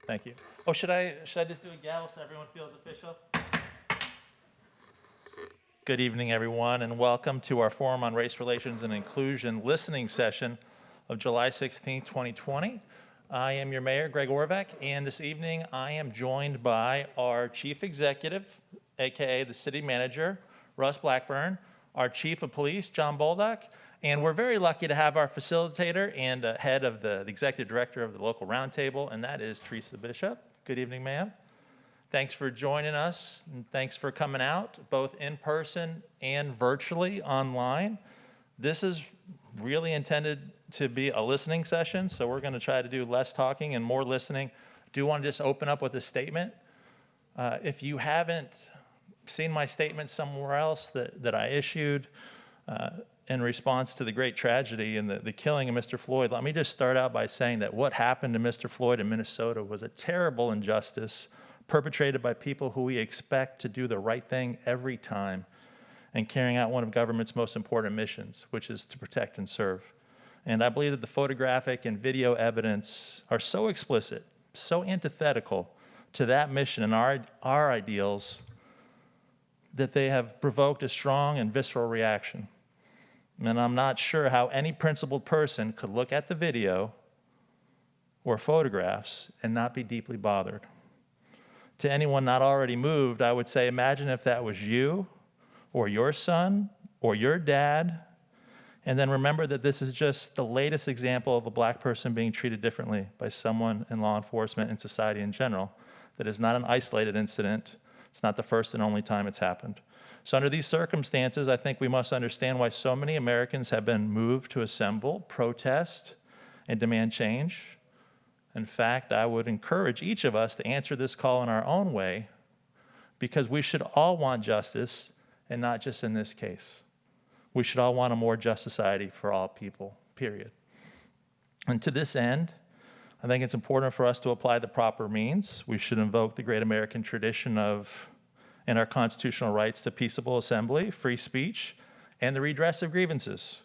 Thank you. Oh, should I just do a gavel so everyone feels official? Good evening, everyone, and welcome to our Forum on Race Relations and Inclusion listening session of July 16, 2020. I am your mayor, Greg Orvac, and this evening I am joined by our chief executive, aka the city manager, Russ Blackburn, our chief of police, John Bolduc, and we're very lucky to have our facilitator and head of the executive director of the local roundtable, and that is Theresa Bishop. Good evening, ma'am. Thanks for joining us, and thanks for coming out, both in person and virtually online. This is really intended to be a listening session, so we're going to try to do less talking and more listening. I do want to just open up with a statement. If you haven't seen my statement somewhere else that I issued in response to the great tragedy and the killing of Mr. Floyd, let me just start out by saying that what happened to Mr. Floyd in Minnesota was a terrible injustice perpetrated by people who we expect to do the right thing every time and carrying out one of government's most important missions, which is to protect and serve. And I believe that the photographic and video evidence are so explicit, so antithetical to that mission and our ideals that they have provoked a strong and visceral reaction. And I'm not sure how any principled person could look at the video or photographs and not be deeply bothered. To anyone not already moved, I would say, imagine if that was you or your son or your dad, and then remember that this is just the latest example of a black person being treated differently by someone in law enforcement and society in general. That is not an isolated incident. It's not the first and only time it's happened. So under these circumstances, I think we must understand why so many Americans have been moved to assemble, protest, and demand change. In fact, I would encourage each of us to answer this call in our own way, because we should all want justice, and not just in this case. We should all want a more just society for all people, period. And to this end, I think it's important for us to apply the proper means. We should invoke the great American tradition of, and our constitutional rights to peaceable assembly, free speech, and the redress of grievances.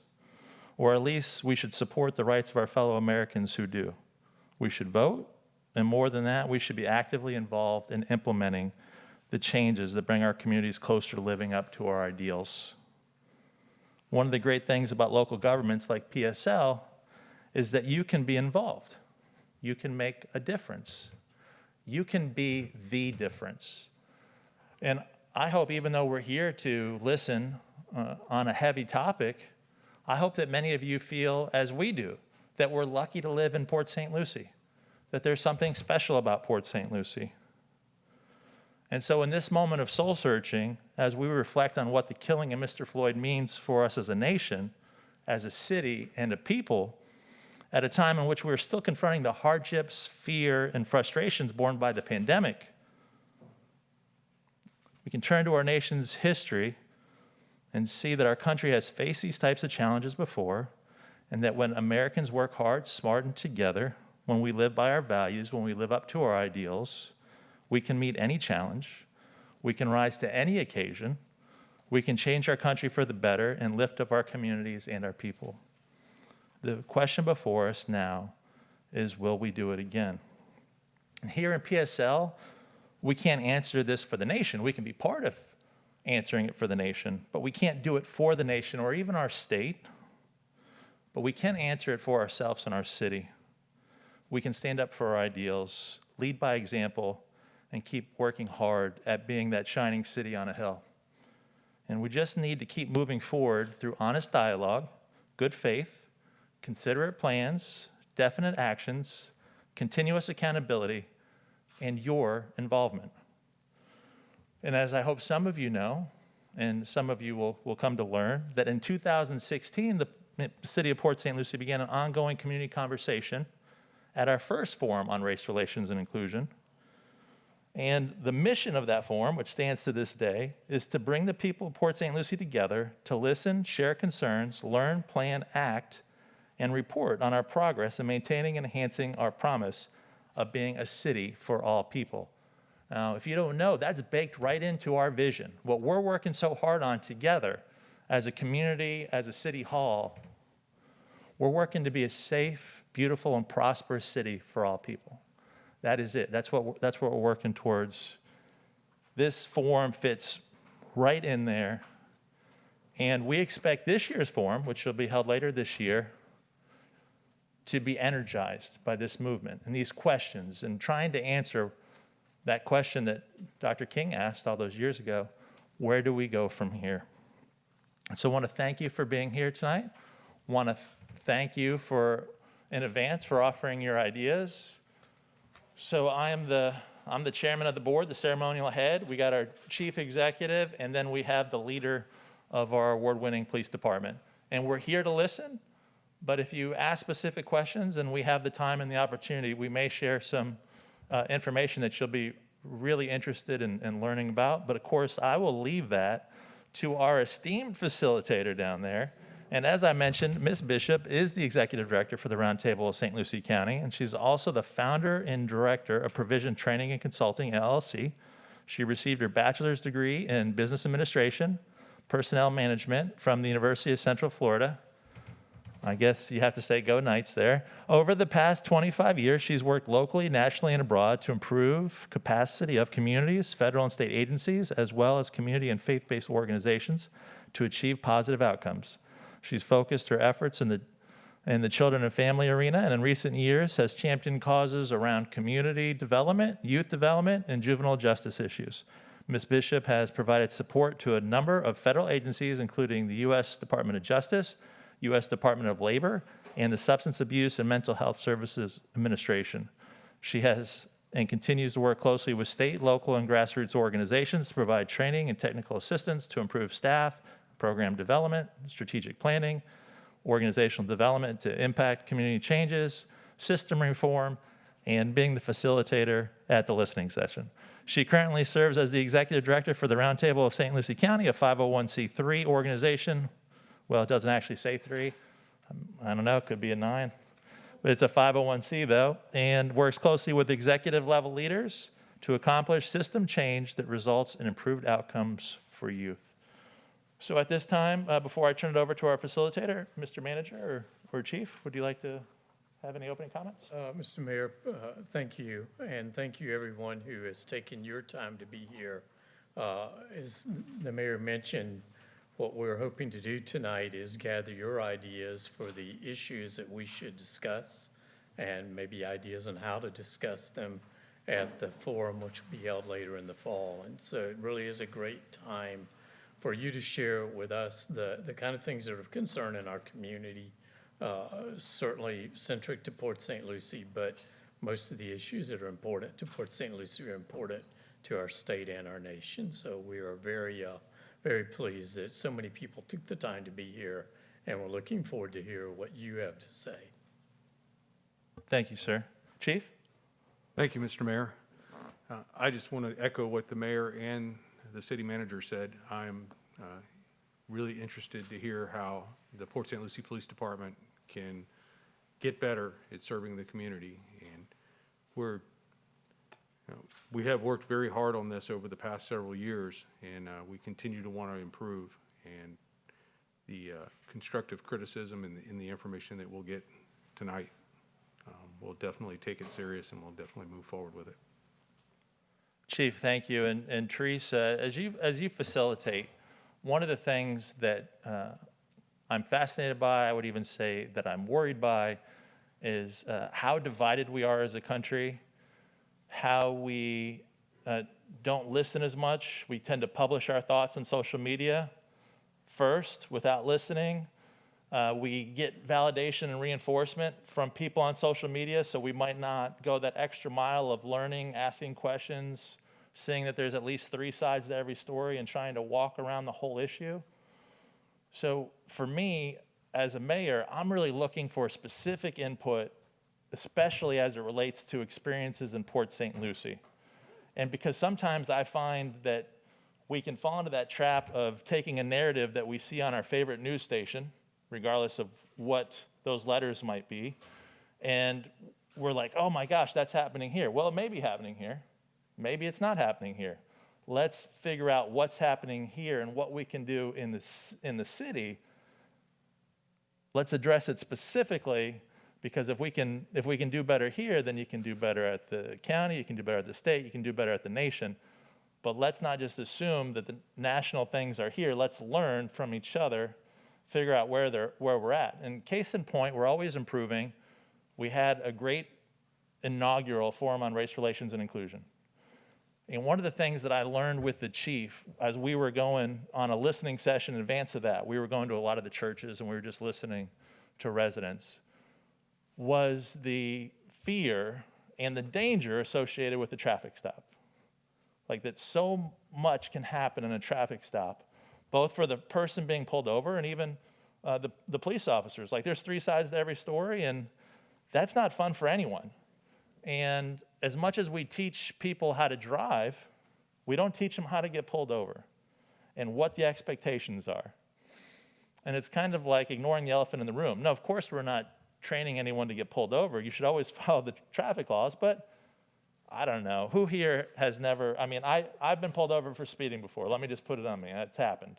Or at least we should support the rights of our fellow Americans who do. We should vote, and more than that, we should be actively involved in implementing the changes that bring our communities closer to living up to our ideals. One of the great things about local governments like PSL is that you can be involved. You can make a difference. You can be the difference. And I hope, even though we're here to listen on a heavy topic, I hope that many of you feel, as we do, that we're lucky to live in Port St. Lucie, that there's something special about Port St. Lucie. And so in this moment of soul searching, as we reflect on what the killing of Mr. Floyd means for us as a nation, as a city, and a people, at a time in which we're still confronting the hardships, fear, and frustrations borne by the pandemic, we can turn to our nation's history and see that our country has faced these types of challenges before, and that when Americans work hard, smart, and together, when we live by our values, when we live up to our ideals, we can meet any challenge, we can rise to any occasion, we can change our country for the better and lift up our communities and our people. The question before us now is, will we do it again? And here in PSL, we can't answer this for the nation. We can be part of answering it for the nation, but we can't do it for the nation or even our state. But we can answer it for ourselves and our city. We can stand up for our ideals, lead by example, and keep working hard at being that shining city on a hill. And we just need to keep moving forward through honest dialogue, good faith, considerate plans, definite actions, continuous accountability, and your involvement. And as I hope some of you know, and some of you will come to learn, that in 2016, the City of Port St. Lucie began an ongoing community conversation at our first Forum on Race Relations and Inclusion. And the mission of that forum, which stands to this day, is to bring the people of Port St. Lucie together to listen, share concerns, learn, plan, act, and report on our progress in maintaining and enhancing our promise of being a city for all people. Now, if you don't know, that's baked right into our vision. What we're working so hard on together as a community, as a city hall, we're working to be a safe, beautiful, and prosperous city for all people. That is it. That's what we're working towards. This forum fits right in there. And we expect this year's forum, which will be held later this year, to be energized by this movement and these questions and trying to answer that question that Dr. King asked all those years ago, where do we go from here? And so I want to thank you for being here tonight. Want to thank you in advance for offering your ideas. So I'm the chairman of the board, the ceremonial head. We got our chief executive, and then we have the leader of our award-winning police department. And we're here to listen, but if you ask specific questions and we have the time and the opportunity, we may share some information that you'll be really interested in learning about. But of course, I will leave that to our esteemed facilitator down there. And as I mentioned, Ms. Bishop is the executive director for the Roundtable of St. Lucie County, and she's also the founder and director of Provision Training and Consulting, LLC. She received her bachelor's degree in business administration, personnel management from the University of Central Florida. I guess you have to say go Knights there. Over the past 25 years, she's worked locally, nationally, and abroad to improve capacity of communities, federal and state agencies, as well as community and faith-based organizations to achieve positive outcomes. She's focused her efforts in the children and family arena, and in recent years has championed causes around community development, youth development, and juvenile justice issues. Ms. Bishop has provided support to a number of federal agencies, including the U.S. Department of Justice, U.S. Department of Labor, and the Substance Abuse and Mental Health Services Administration. She has and continues to work closely with state, local, and grassroots organizations to provide training and technical assistance to improve staff, program development, strategic planning, organizational development to impact community changes, system reform, and being the facilitator at the listening session. She currently serves as the executive director for the Roundtable of St. Lucie County, a 501c3 organization. Well, it doesn't actually say 3. I don't know, it could be a 9. But it's a 501c though, and works closely with executive level leaders to accomplish system change that results in improved outcomes for youth. So at this time, before I turn it over to our facilitator, Mr. Manager or Chief, would you like to have any opening comments? Mr. Mayor, thank you, and thank you everyone who has taken your time to be here. As the mayor mentioned, what we're hoping to do tonight is gather your ideas for the issues that we should discuss and maybe ideas on how to discuss them at the forum, which will be held later in the fall. And so it really is a great time for you to share with us the kind of things that are of concern in our community, certainly centric to Port St. Lucie, but most of the issues that are important to Port St. Lucie are important to our state and our nation. So we are very pleased that so many people took the time to be here, and we're looking forward to hear what you have to say. Thank you, sir. Chief? Thank you, Mr. Mayor. I just want to echo what the mayor and the city manager said. I'm really interested to hear how the Port St. Lucie Police Department can get better at serving the community. And we have worked very hard on this over the past several years, and we continue to want to improve. And the constructive criticism and the information that we'll get tonight, we'll definitely take it serious, and we'll definitely move forward with it. Chief, thank you. And Theresa, as you facilitate, one of the things that I'm fascinated by, I would even say that I'm worried by, is how divided we are as a country, how we don't listen as much. We tend to publish our thoughts on social media first without listening. We get validation and reinforcement from people on social media, so we might not go that extra mile of learning, asking questions, seeing that there's at least 3 sides to every story and trying to walk around the whole issue. So for me, as a mayor, I'm really looking for specific input, especially as it relates to experiences in Port St. Lucie. And because sometimes I find that we can fall into that trap of taking a narrative that we see on our favorite news station, regardless of what those letters might be, and we're like, oh my gosh, that's happening here. Well, it may be happening here. Maybe it's not happening here. Let's figure out what's happening here and what we can do in the city. Let's address it specifically, Because if we can do better here, then you can do better at the county, you can do better at the state, you can do better at the nation. But let's not just assume that the national things are here. Let's learn from each other, figure out where we're at. And case in point, we're always improving. We had a great inaugural Forum on Race Relations and Inclusion. And one of the things that I learned with the chief, as we were going on a listening session in advance of that, we were going to a lot of the churches and we were just listening to residents, was the fear and the danger associated with the traffic stop. Like that so much can happen in a traffic stop, both for the person being pulled over and even the police officers. Like there's 3 sides to every story, and that's not fun for anyone. And as much as we teach people how to drive, we don't teach them how to get pulled over and what the expectations are. And it's kind of like ignoring the elephant in the room. No, of course we're not training anyone to get pulled over. You should always follow the traffic laws, but I don't know. Who here has never, I mean, I've been pulled over for speeding before. Let me just put it on me. It's happened.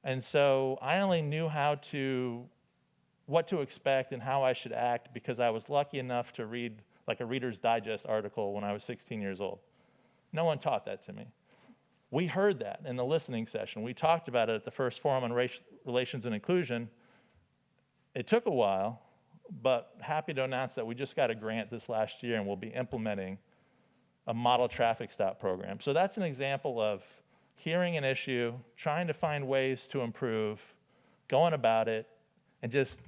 And so I only knew what to expect and how I should act because I was lucky enough to read like a Reader's Digest article when I was 16 years old. No one taught that to me. We heard that in the listening session. We talked about it at the first Forum on Race Relations and Inclusion. It took a while, but happy to announce that we just got a grant this last year and we'll be implementing a model traffic stop program. So that's an example of hearing an issue, trying to find ways to improve, going about it, and just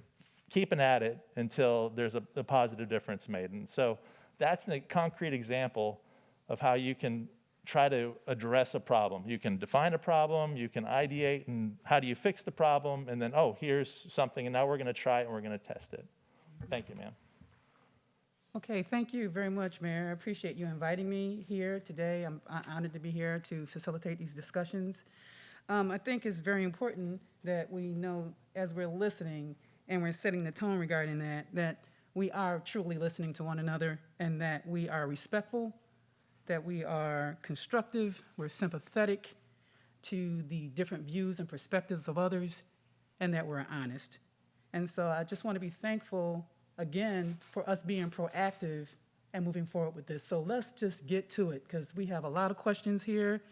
keeping at it until there's a positive difference made. And so that's a concrete example of how you can try to address a problem. You can define a problem, you can ideate, and how do you fix the problem, and then, oh, here's something, and now we're gonna try it and we're gonna test it. Thank you, ma'am. Okay, thank you very much, Mayor. I appreciate you inviting me here today. I'm honored to be here to facilitate these discussions. I think it's very important that we know as we're listening and we're setting the tone regarding that we are truly listening to one another and that we are respectful, that we are constructive, we're sympathetic to the different views and perspectives of others, and that we're honest. And so I just want to be thankful again for us being proactive and moving forward with this. So let's just get to it because we have a lot of questions here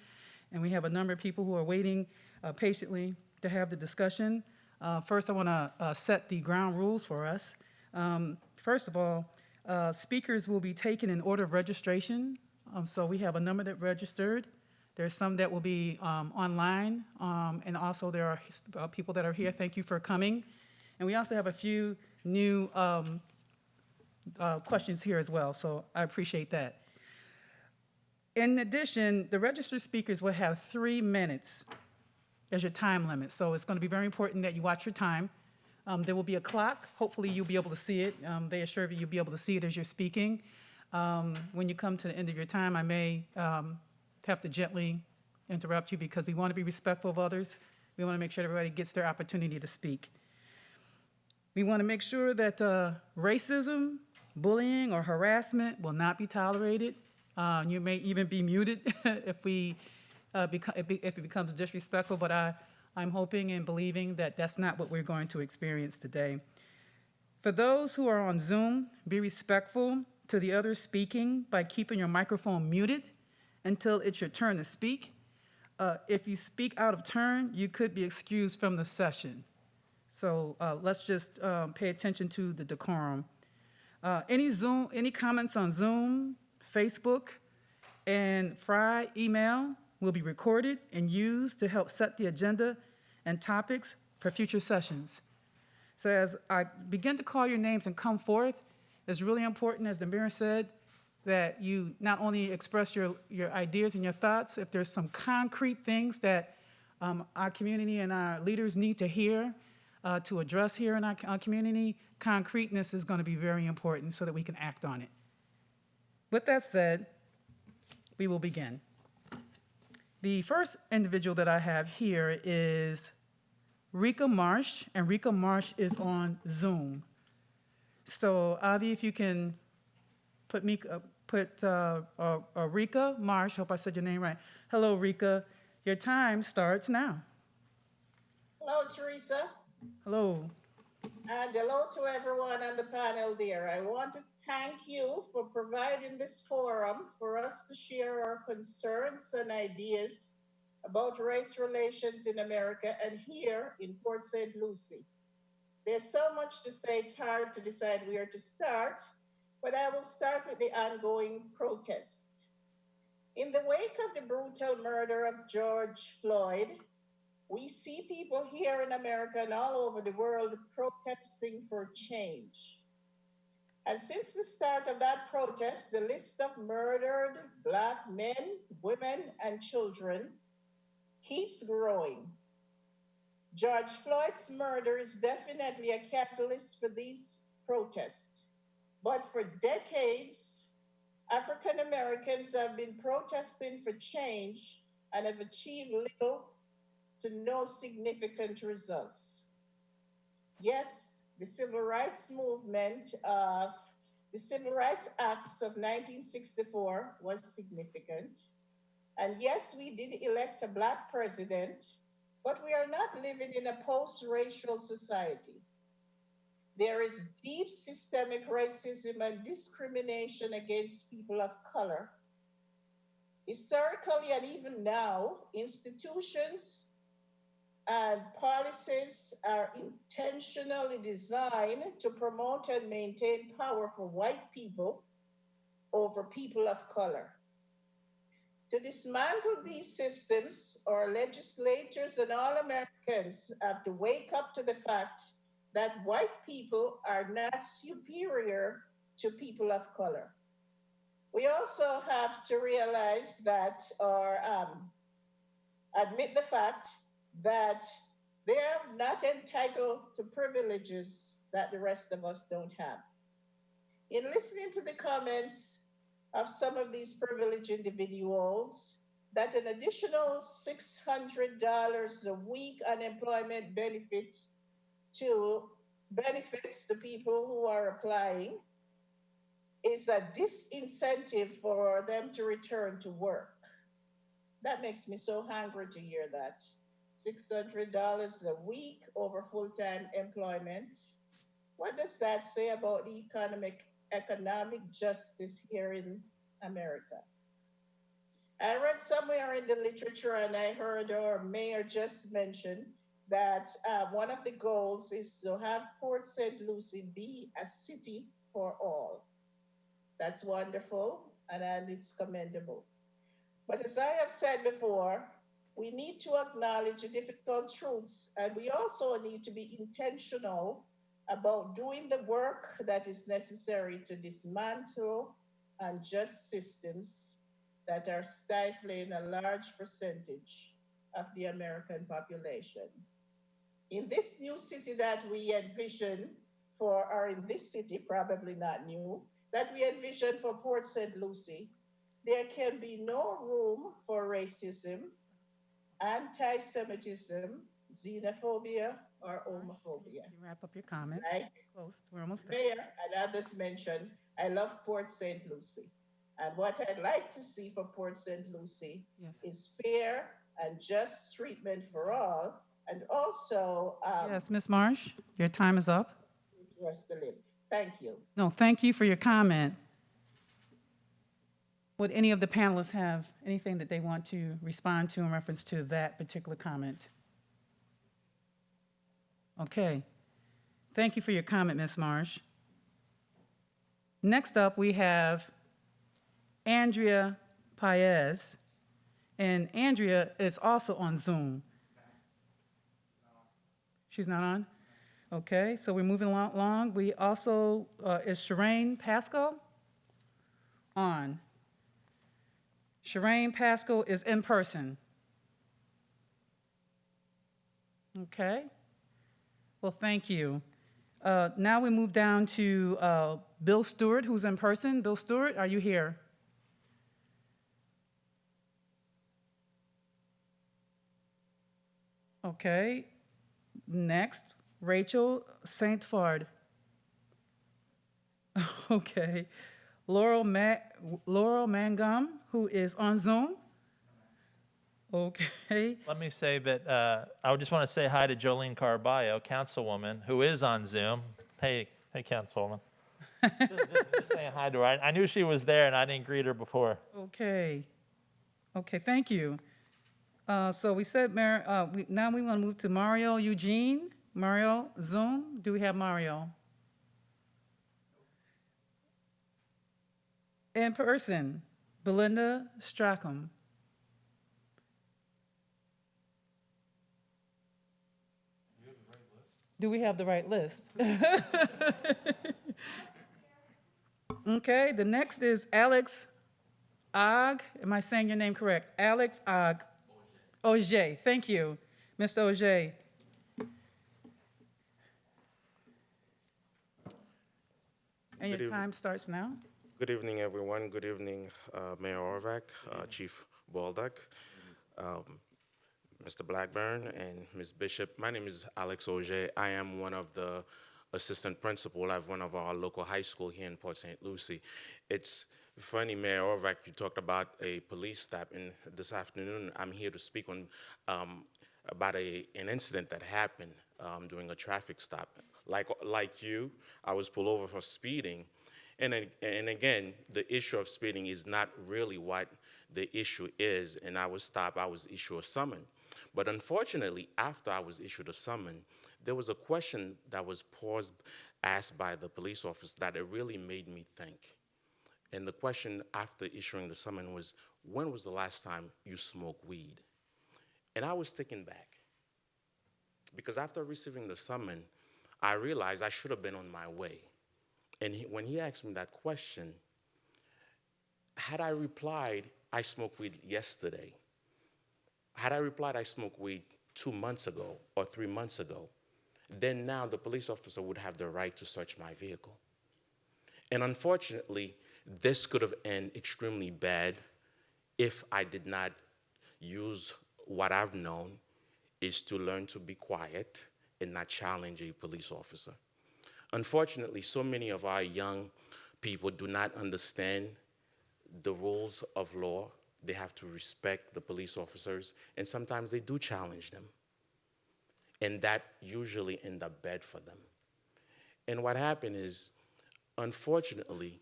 and we have a number of people who are waiting patiently to have the discussion. First, I want to set the ground rules for us. First of all, speakers will be taken in order of registration. So we have a number that registered. There's some that will be online, and also there are people that are here. Thank you for coming. And we also have a few new questions here as well, so I appreciate that. In addition, the registered speakers will have 3 minutes as your time limit, so it's going to be very important that you watch your time. There will be a clock. Hopefully you'll be able to see it. They assure you you'll be able to see it as you're speaking. When you come to the end of your time, I may have to gently interrupt you because we want to be respectful of others. We want to make sure everybody gets their opportunity to speak. We want to make sure that racism, bullying, or harassment will not be tolerated. You may even be muted if it becomes disrespectful, but I'm hoping and believing that that's not what we're going to experience today. For those who are on Zoom, be respectful to the others speaking by keeping your microphone muted until it's your turn to speak. If you speak out of turn, you could be excused from the session. So let's just pay attention to the decorum. Any comments on Zoom, Facebook, and FRRI email will be recorded and used to help set the agenda and topics for future sessions. So as I begin to call your names and come forth, it's really important, as the mayor said, that you not only express your ideas and your thoughts, if there's some concrete things that our community and our leaders need to hear, to address here in our community, concreteness is going to be very important so that we can act on it. With that said, we will begin. The first individual that I have here is Rika Marsh, and Rika Marsh is on Zoom. So, Avi, if you can put Rika Marsh, hope I said your name right. Hello, Rika. Your time starts now. Hello, Theresa. Hello. And hello to everyone on the panel there. I want to thank you for providing this forum for us to share our concerns and ideas about race relations in America and here in Port St. Lucie. There's so much to say, it's hard to decide where to start, but I will start with the ongoing protests. In the wake of the brutal murder of George Floyd, we see people here in America and all over the world protesting for change. And since the start of that protest, the list of murdered Black men, women, and children keeps growing. George Floyd's murder is definitely a catalyst for these protests. But for decades, African Americans have been protesting for change and have achieved little to no significant results. Yes, the Civil Rights Movement of the Civil Rights Acts of 1964 was significant. And yes, we did elect a Black president, but we are not living in a post-racial society. There is deep systemic racism and discrimination against people of color. Historically and even now, institutions and policies are intentionally designed to promote and maintain power for white people over people of color. To dismantle these systems, our legislators and all Americans have to wake up to the fact that white people are not superior to people of color. We also have to realize that, or admit the fact that they're not entitled to privileges that the rest of us don't have. In listening to the comments of some of these privileged individuals, that an additional $600 a week unemployment benefits the people who are applying is a disincentive for them to return to work. That makes me so hungry to hear that. $600 a week over full-time employment. What does that say about the economic justice here in America? I read somewhere in the literature, and I heard our mayor just mention that one of the goals is to have Port St. Lucie be a city for all. That's wonderful, and it's commendable. But as I have said before, we need to acknowledge the difficult truths, and we also need to be intentional about doing the work that is necessary to dismantle unjust systems that are stifling a large percentage of the American population. In this new city that we envision or in this city, probably not new, that we envision for Port St. Lucie, there can be no room for racism, anti-Semitism, xenophobia, or homophobia. You wrap up your comment. Like Close. We're almost the done. mayor and others mentioned, I love Port St. Lucie. And what I'd like to see for Port St. Lucie Yes. is fair and just treatment for all, and also Yes, Ms. Marsh, your time is up. for us to live. Thank you. No, thank you for your comment. Would any of the panelists have anything that they want to respond to in reference to that particular comment? Okay. Thank you for your comment, Ms. Marsh. Next up, we have Andrea Paez, and Andrea is also on Zoom. She's not on? Okay, so we're moving along. We also, is Shireen Pascal on? Shireen Pascal is in person. Okay. Well, thank you. Now we move down to Bill Stewart, who's in person. Bill Stewart, are you here? Okay. Next, Rachel St. Fard. Okay. Laurel Mangum, who is on Zoom. Okay. Let me say that I just want to say hi to Jolene Carballo, Councilwoman, who is on Zoom. Hey, Councilwoman. Just saying hi to her. I knew she was there, and I didn't greet her before. Okay. Okay, thank you. So we said, Mayor, now we want to move to Mario Eugene. Mario, Zoom. Do we have Mario? In person, Belinda Strackham. Do we have the right list? Okay, the next is Alex Og. Am I saying your name correct? Alex Og. Auger, thank you, Mr. Auger. And Good your evening. time starts now. Good evening, everyone. Good evening, Mayor Orvac, Chief Baldock, Mr. Blackburn, and Ms. Bishop. My name is Alex Auger. I am one of the assistant principal of one of our local high school here in Port St. Lucie. It's funny, Mayor Orvac, you talked about a police stop, and this afternoon I'm here to speak on about an incident that happened during a traffic stop. Like you, I was pulled over for speeding. And again, the issue of speeding is not really what the issue is, and I was stopped, I was issued a summon. But unfortunately, after I was issued a summon, there was a question that was asked by the police officer that it really made me think. And the question after issuing the summon was, when was the last time you smoked weed? And I was taken back. Because after receiving the summon, I realized I should have been on my way. And when he asked me that question, had I replied, I smoked weed yesterday, had I replied I smoked weed 2 months ago or 3 months ago, then now the police officer would have the right to search my vehicle. And unfortunately, this could have ended extremely bad if I did not use what I've known is to learn to be quiet and not challenge a police officer. Unfortunately, so many of our young people do not understand the rules of law. They have to respect the police officers, and sometimes they do challenge them. And that usually ends up bad for them. And what happened is, unfortunately,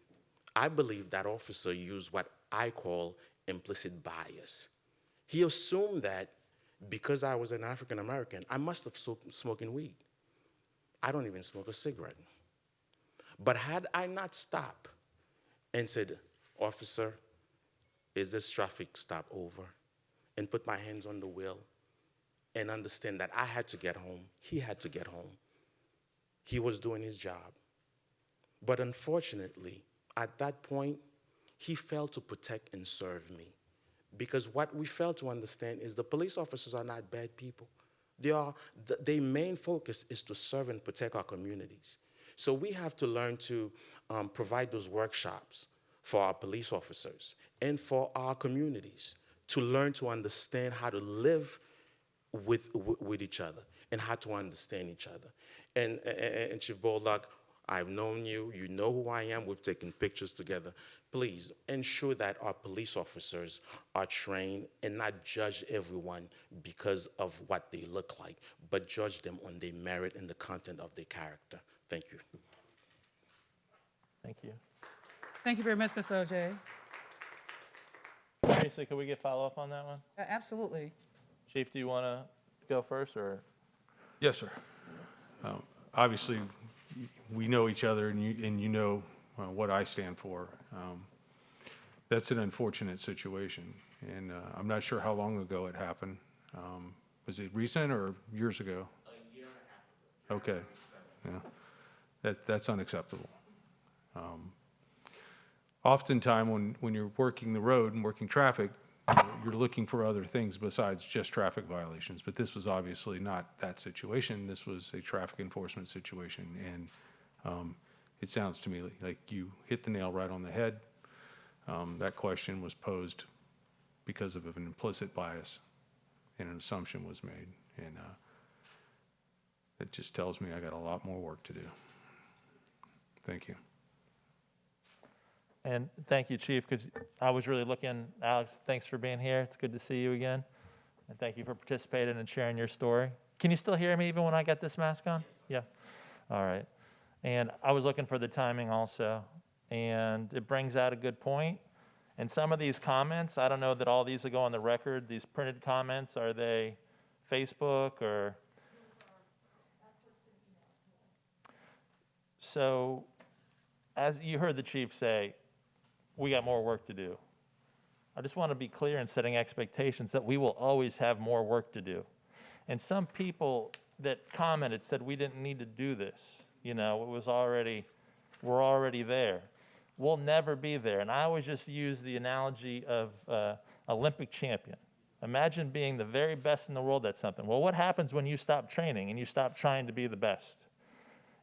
I believe that officer used what I call implicit bias. He assumed that because I was an African American, I must have smoking weed. I don't even smoke a cigarette. But had I not stopped and said, officer, is this traffic stop over? And put my hands on the wheel and understand that I had to get home, he had to get home. He was doing his job. But unfortunately, at that point, he failed to protect and serve me. Because what we fail to understand is the police officers are not bad people. Their main focus is to serve and protect our communities. So we have to learn to provide those workshops for our police officers and for our communities to learn to understand how to live with each other and how to understand each other. And Chief Baldock, I've known you, you know who I am, we've taken pictures together. Please ensure that our police officers are trained and not judge everyone because of what they look like, but judge them on their merit and the content of their character. Thank you. Thank you. Thank you very much, Mr. Auger. Theresa, could we get follow-up on that one? Absolutely. Chief, do you want to go first, or? Yes, sir. Obviously, we know each other, and you know what I stand for. That's an unfortunate situation, and I'm not sure how long ago it happened. Was it recent or years ago? A year and a half ago. Okay, yeah, that's unacceptable. Oftentimes, when you're working the road and working traffic, you're looking for other things besides just traffic violations. But this was obviously not that situation. This was a traffic enforcement situation, and it sounds to me like you hit the nail right on the head. That question was posed because of an implicit bias, and an assumption was made, and it just tells me I got a lot more work to do. Thank you. And thank you, Chief, because I was really looking, Alex, thanks for being here. It's good to see you again. And thank you for participating and sharing your story. Can you still hear me even when I got this mask on? Yeah. All right. And I was looking for the timing also, and it brings out a good point. And some of these comments, I don't know that all these will go on the record. These printed comments, are they Facebook or? So, as you heard the chief say, we got more work to do. I just want to be clear in setting expectations that we will always have more work to do. And some people that commented said we didn't need to do this. You know, it was already, we're already there. We'll never be there. And I always just use the analogy of Olympic champion. Imagine being the very best in the world at something. Well, what happens when you stop training and you stop trying to be the best?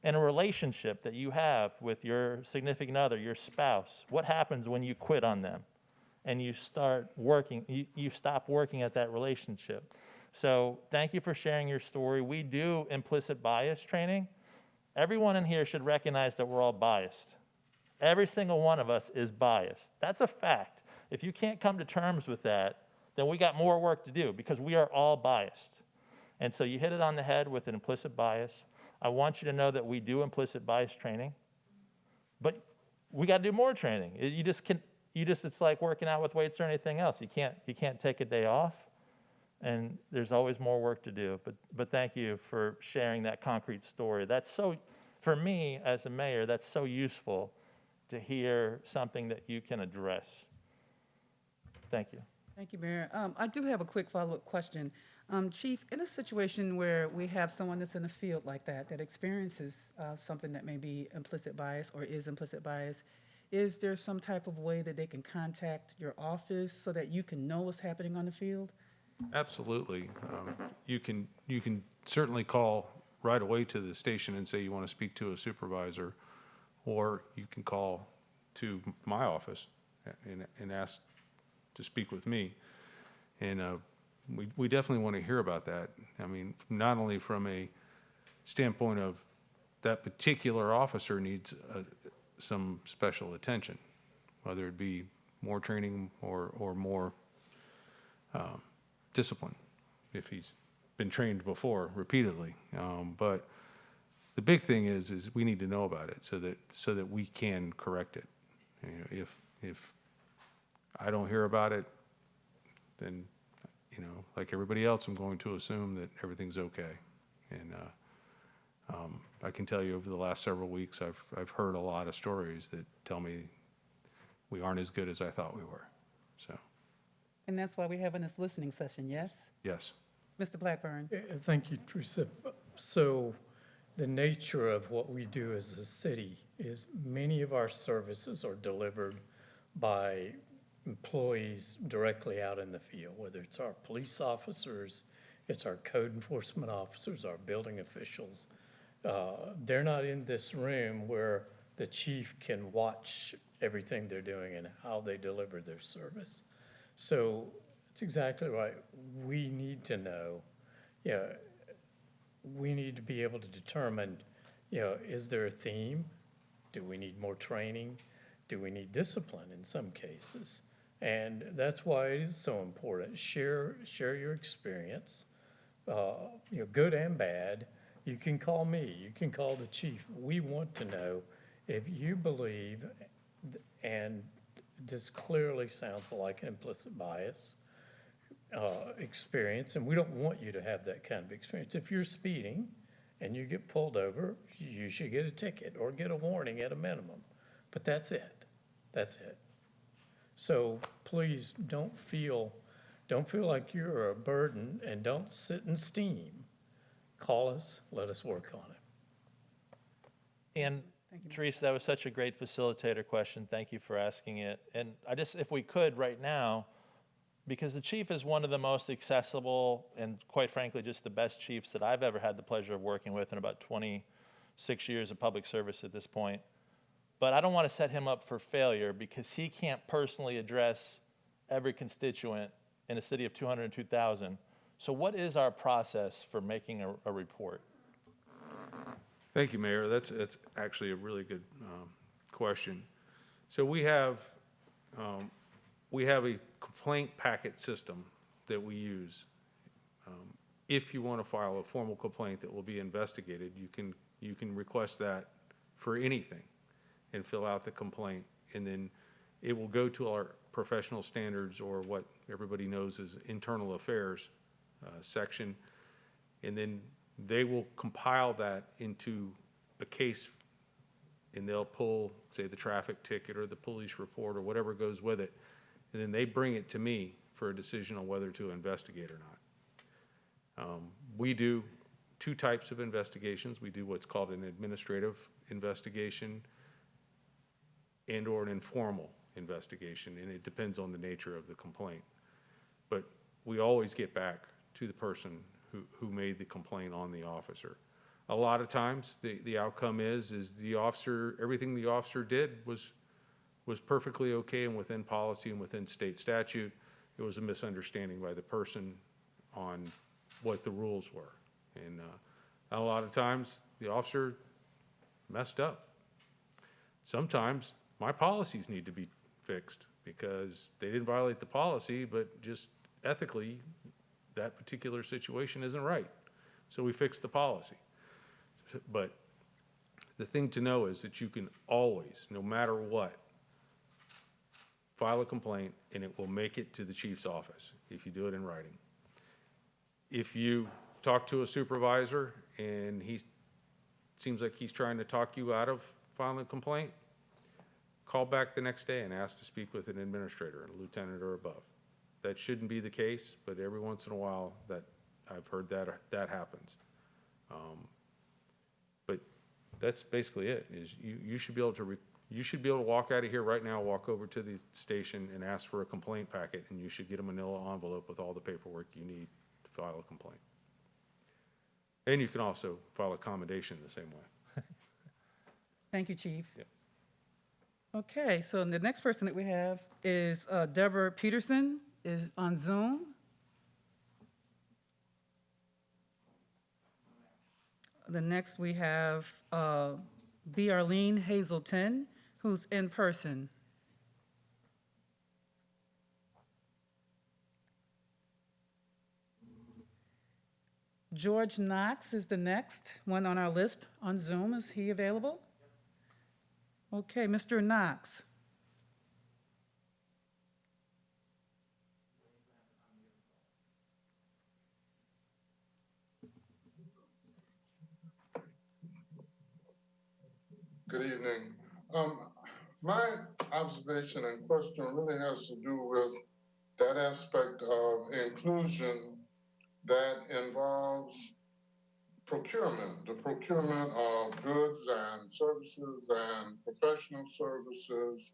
In a relationship that you have with your significant other, your spouse, what happens when you quit on them and you start working, you stop working at that relationship? So thank you for sharing your story. We do implicit bias training. Everyone in here should recognize that we're all biased. Every single one of us is biased. That's a fact. If you can't come to terms with that, then we got more work to do because we are all biased. And so you hit it on the head with an implicit bias. I want you to know that we do implicit bias training, but we got to do more training. It's like working out with weights or anything else. You can't take a day off, and there's always more work to do. But thank you for sharing that concrete story. That's so, for me as a mayor, that's so useful to hear something that you can address. Thank you. Thank you, Mayor. I do have a quick follow-up question. Chief, in a situation where we have someone that's in the field like that, that experiences something that may be implicit bias or is implicit bias, is there some type of way that they can contact your office so that you can know what's happening on the field? Absolutely. You can certainly call right away to the station and say you want to speak to a supervisor, or you can call to my office and ask to speak with me. And we definitely want to hear about that. I mean, not only from a standpoint of that particular officer needs some special attention, whether it be more training or more discipline if he's been trained before repeatedly. But the big thing is we need to know about it so that we can correct it. You know, if I don't hear about it, then, you know, like everybody else, I'm going to assume that everything's okay. And I can tell you over the last several weeks, I've heard a lot of stories that tell me we aren't as good as I thought we were. So, And that's why we're having this listening session, yes? yes. Mr. Blackburn? Thank you, Theresa. So the nature of what we do as a city is many of our services are delivered by employees directly out in the field, whether it's our police officers, it's our code enforcement officers, our building officials. They're not in this room where the chief can watch everything they're doing and how they deliver their service. So it's exactly right. We need to know, we need to be able to determine, is there a theme? Do we need more training? Do we need discipline in some cases? And that's why it is so important. Share your experience, good and bad. You can call me, you can call the chief. We want to know if you believe, and this clearly sounds like an implicit bias experience, and we don't want you to have that kind of experience. If you're speeding and you get pulled over, you should get a ticket or get a warning at a minimum. But that's it. That's it. So please don't feel like you're a burden, and don't sit and steam. Call us, let us work on it. And Theresa, that was such a great facilitator question. Thank you for asking it. And if we could right now, because the chief is one of the most accessible and quite frankly, just the best chiefs that I've ever had the pleasure of working with in about 26 years of public service at this point. But I don't want to set him up for failure because he can't personally address every constituent in a city of 202,000. So what is our process for making a report? Thank you, Mayor. That's actually a really good question. So we have a complaint packet system that we use, If you want to file a formal complaint that will be investigated, you can request that for anything and fill out the complaint, and then it will go to our professional standards, or what everybody knows as internal affairs section, and then they will compile that into a case, and they'll pull, say, the traffic ticket or the police report or whatever goes with it, and then they bring it to me for a decision on whether to investigate or not. We do two types of investigations. We do what's called an administrative investigation and/or an informal investigation, and it depends on the nature of the complaint. But we always get back to the person who made the complaint on the officer. A lot of times, the outcome is the officer, everything the officer did was perfectly okay and within policy and within state statute. It was a misunderstanding by the person on what the rules were. And a lot of times, the officer messed up. Sometimes, my policies need to be fixed because they didn't violate the policy, but just ethically, that particular situation isn't right. So we fixed the policy. But the thing to know is that you can always, no matter what, file a complaint and it will make it to the chief's office if you do it in writing. If you talk to a supervisor and he seems like he's trying to talk you out of filing a complaint, call back the next day and ask to speak with an administrator, a lieutenant or above. That shouldn't be the case, but every once in a while that I've heard that happens. But that's basically it. Is you should be able to walk out of here right now, walk over to the station and ask for a complaint packet, and you should get a manila envelope with all the paperwork you need to file a complaint. And you can also file a commendation the same way. Thank you, Chief. Yep. Okay, so the next person that we have is Deborah Peterson, is on Zoom. The next we have B. Arlene Hazelton, who's in person. George Knox is the next one on our list on Zoom. Is he available? Okay, Mr. Knox. Good evening. My observation and question really has to do with that aspect of inclusion that involves procurement, the procurement of goods and services and professional services,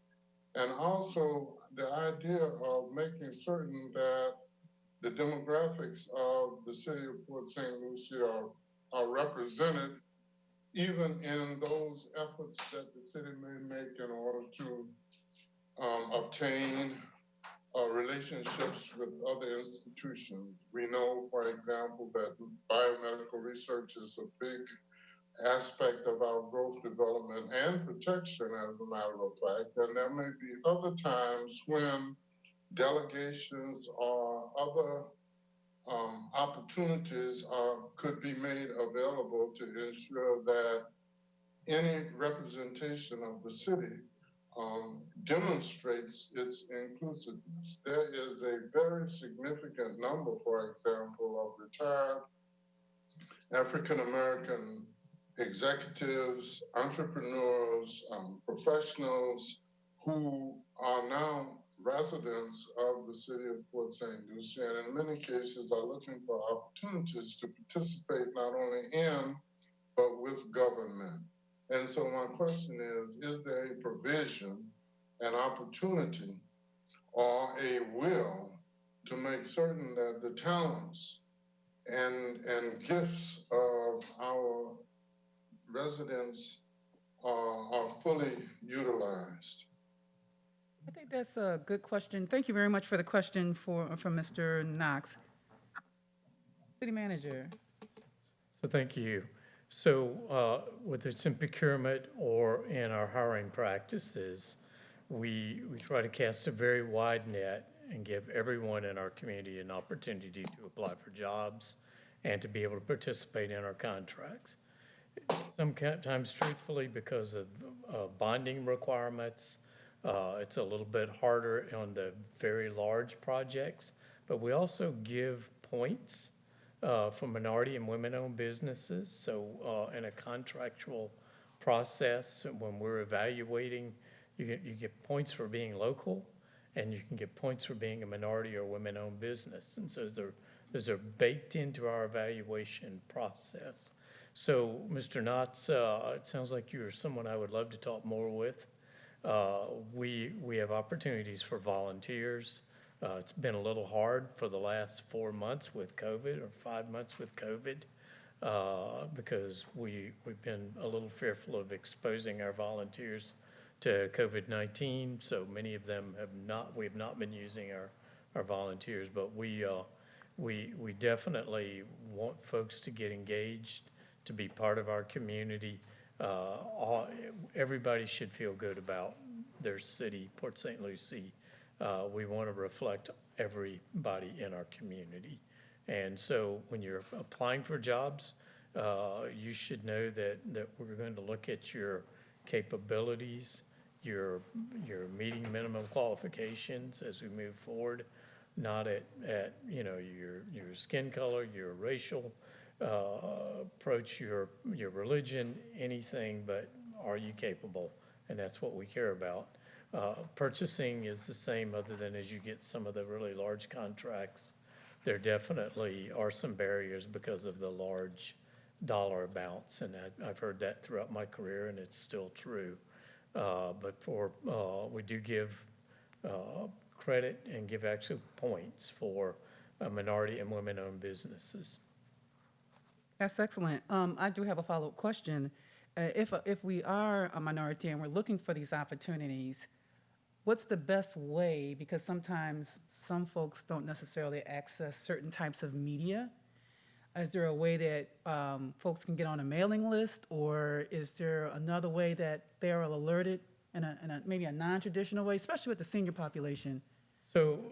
and also the idea of making certain that the demographics of the city of Port St. Lucie are represented even in those efforts that the city may make in order to obtain relationships with other institutions. We know, for example, that biomedical research is a big aspect of our growth, development, and protection, as a matter of fact. And there may be other times when delegations or other opportunities could be made available to ensure that any representation of the city demonstrates its inclusiveness. There is a very significant number, for example, of retired African-American executives, entrepreneurs, professionals who are now residents of the city of Port St. Lucie, and in many cases are looking for opportunities to participate not only in, but with government. And so my question is there a provision, an opportunity, or a will to make certain that the talents and gifts of our residents are fully utilized? I think that's a good question. Thank you very much for the question from Mr. Knox. City Manager. So thank you. So whether it's in procurement or in our hiring practices, we try to cast a very wide net and give everyone in our community an opportunity to apply for jobs and to be able to participate in our contracts. Sometimes truthfully, because of bonding requirements, it's a little bit harder on the very large projects, but we also give points for minority and women-owned businesses. So in a contractual process, when we're evaluating, you get points for being local, and you can get points for being a minority or women-owned business. And so those are baked into our evaluation process. So, Mr. Knotts, it sounds like you're someone I would love to talk more with. We have opportunities for volunteers. It's been a little hard for the last 4 months with COVID, or 5 months with COVID, because we've been a little fearful of exposing our volunteers to COVID-19. So many of them we have not been using our volunteers, but we definitely want folks to get engaged, to be part of our community. Everybody should feel good about their city, Port St. Lucie. We want to reflect everybody in our community. And so when you're applying for jobs, you should know that we're going to look at your capabilities, your meeting minimum qualifications as we move forward, not at your skin color, your racial approach, your religion, anything, but are you capable? And that's what we care about. Purchasing is the same, other than as you get some of the really large contracts, there definitely are some barriers because of the large dollar amounts, and I've heard that throughout my career, and it's still true. But we do give credit and give actual points for minority and women-owned businesses. That's excellent. I do have a follow-up question. If we are a minority and we're looking for these opportunities, what's the best way? Because sometimes some folks don't necessarily access certain types of media. Is there a way that folks can get on a mailing list, or is there another way that they are alerted in maybe a non-traditional way, especially with the senior population? So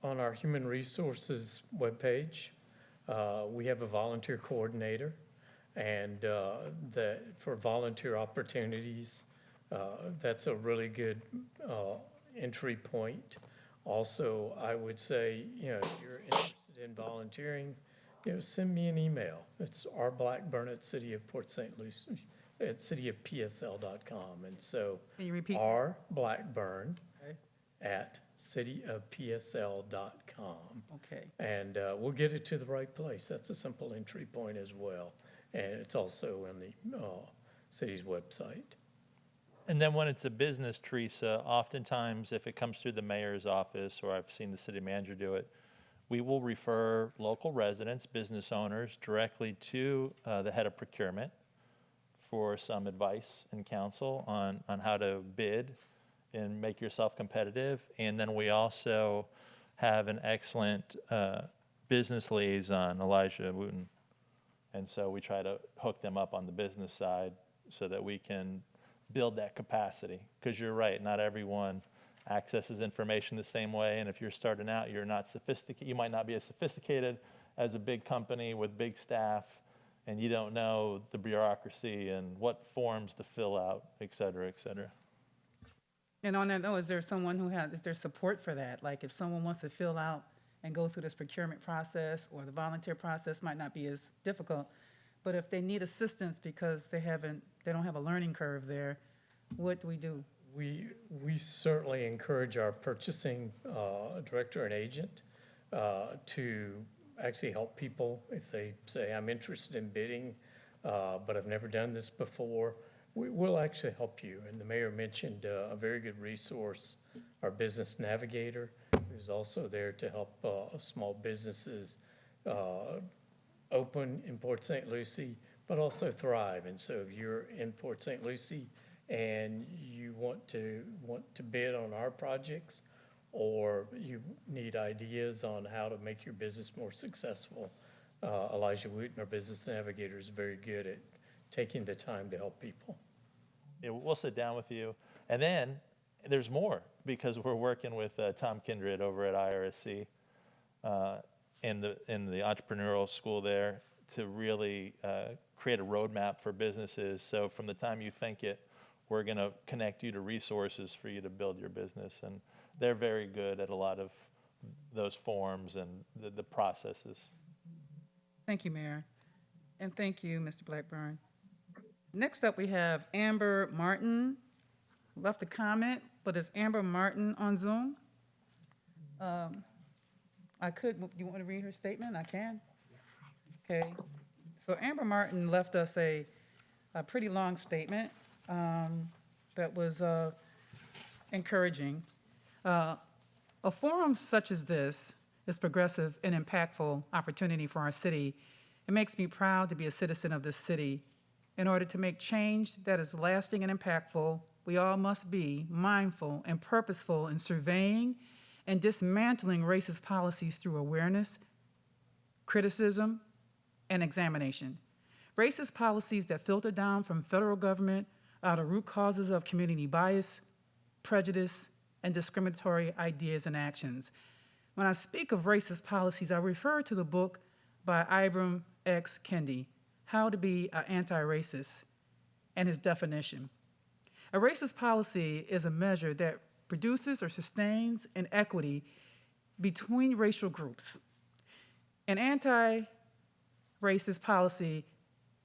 on our human resources webpage, we have a volunteer coordinator, and that for volunteer opportunities, that's a really good entry point. Also, I would say, if you're interested in volunteering, send me an email. It's rblackburn@cityofportstlucie, at cityofpsl.com. And so Can you repeat? rblackburn Okay. at cityofpsl.com. Okay. And we'll get it to the right place. That's a simple entry point as well. And it's also in the city's website. And then when it's a business, Theresa, oftentimes if it comes through the mayor's office, or I've seen the city manager do it, we will refer local residents, business owners, directly to the head of procurement for some advice and counsel on how to bid and make yourself competitive. And then we also have an excellent business liaison, Elijah Wooten. And so we try to hook them up on the business side so that we can build that capacity. Because you're right, not everyone accesses information the same way. And if you're starting out, you're not sophisticated. You might not be as sophisticated as a big company with big staff, and you don't know the bureaucracy and what forms to fill out, et cetera, et cetera. And on that note, is there support for that? Like if someone wants to fill out and go through this procurement process, or the volunteer process might not be as difficult, but if they need assistance because they don't have a learning curve there, what do we do? We certainly encourage our purchasing director and agent to actually help people if they say, I'm interested in bidding, but I've never done this before. We'll actually help you. And the mayor mentioned a very good resource, our business navigator, who's also there to help small businesses open in Port St. Lucie, but also thrive. And so if you're in Port St. Lucie and you want to bid on our projects, or you need ideas on how to make your business more successful, Elijah Wooten, our business navigator, is very good at taking the time to help people. Yeah, we'll sit down with you. And then there's more because we're working with Tom Kindred over at IRSC in the entrepreneurial school there to really create a roadmap for businesses. So from the time you think it, we're going to connect you to resources for you to build your business. And they're very good at a lot of those forms and the processes. Thank you, Mayor. And thank you, Mr. Blackburn. Next up, we have Amber Martin. Left a comment, but is Amber Martin on Zoom? You want to read her statement? I can. Okay. So Amber Martin left us a pretty long statement that was encouraging. A forum such as this is progressive and impactful opportunity for our city. It makes me proud to be a citizen of this city. In order to make change that is lasting and impactful, we all must be mindful and purposeful in surveying and dismantling racist policies through awareness, criticism, and examination. Racist policies that filter down from federal government are the root causes of community bias, prejudice, and discriminatory ideas and actions. When I speak of racist policies, I refer to the book by Ibram X. Kendi, How to Be an Anti-Racist, and his definition. A racist policy is a measure that produces or sustains inequity between racial groups. An anti-racist policy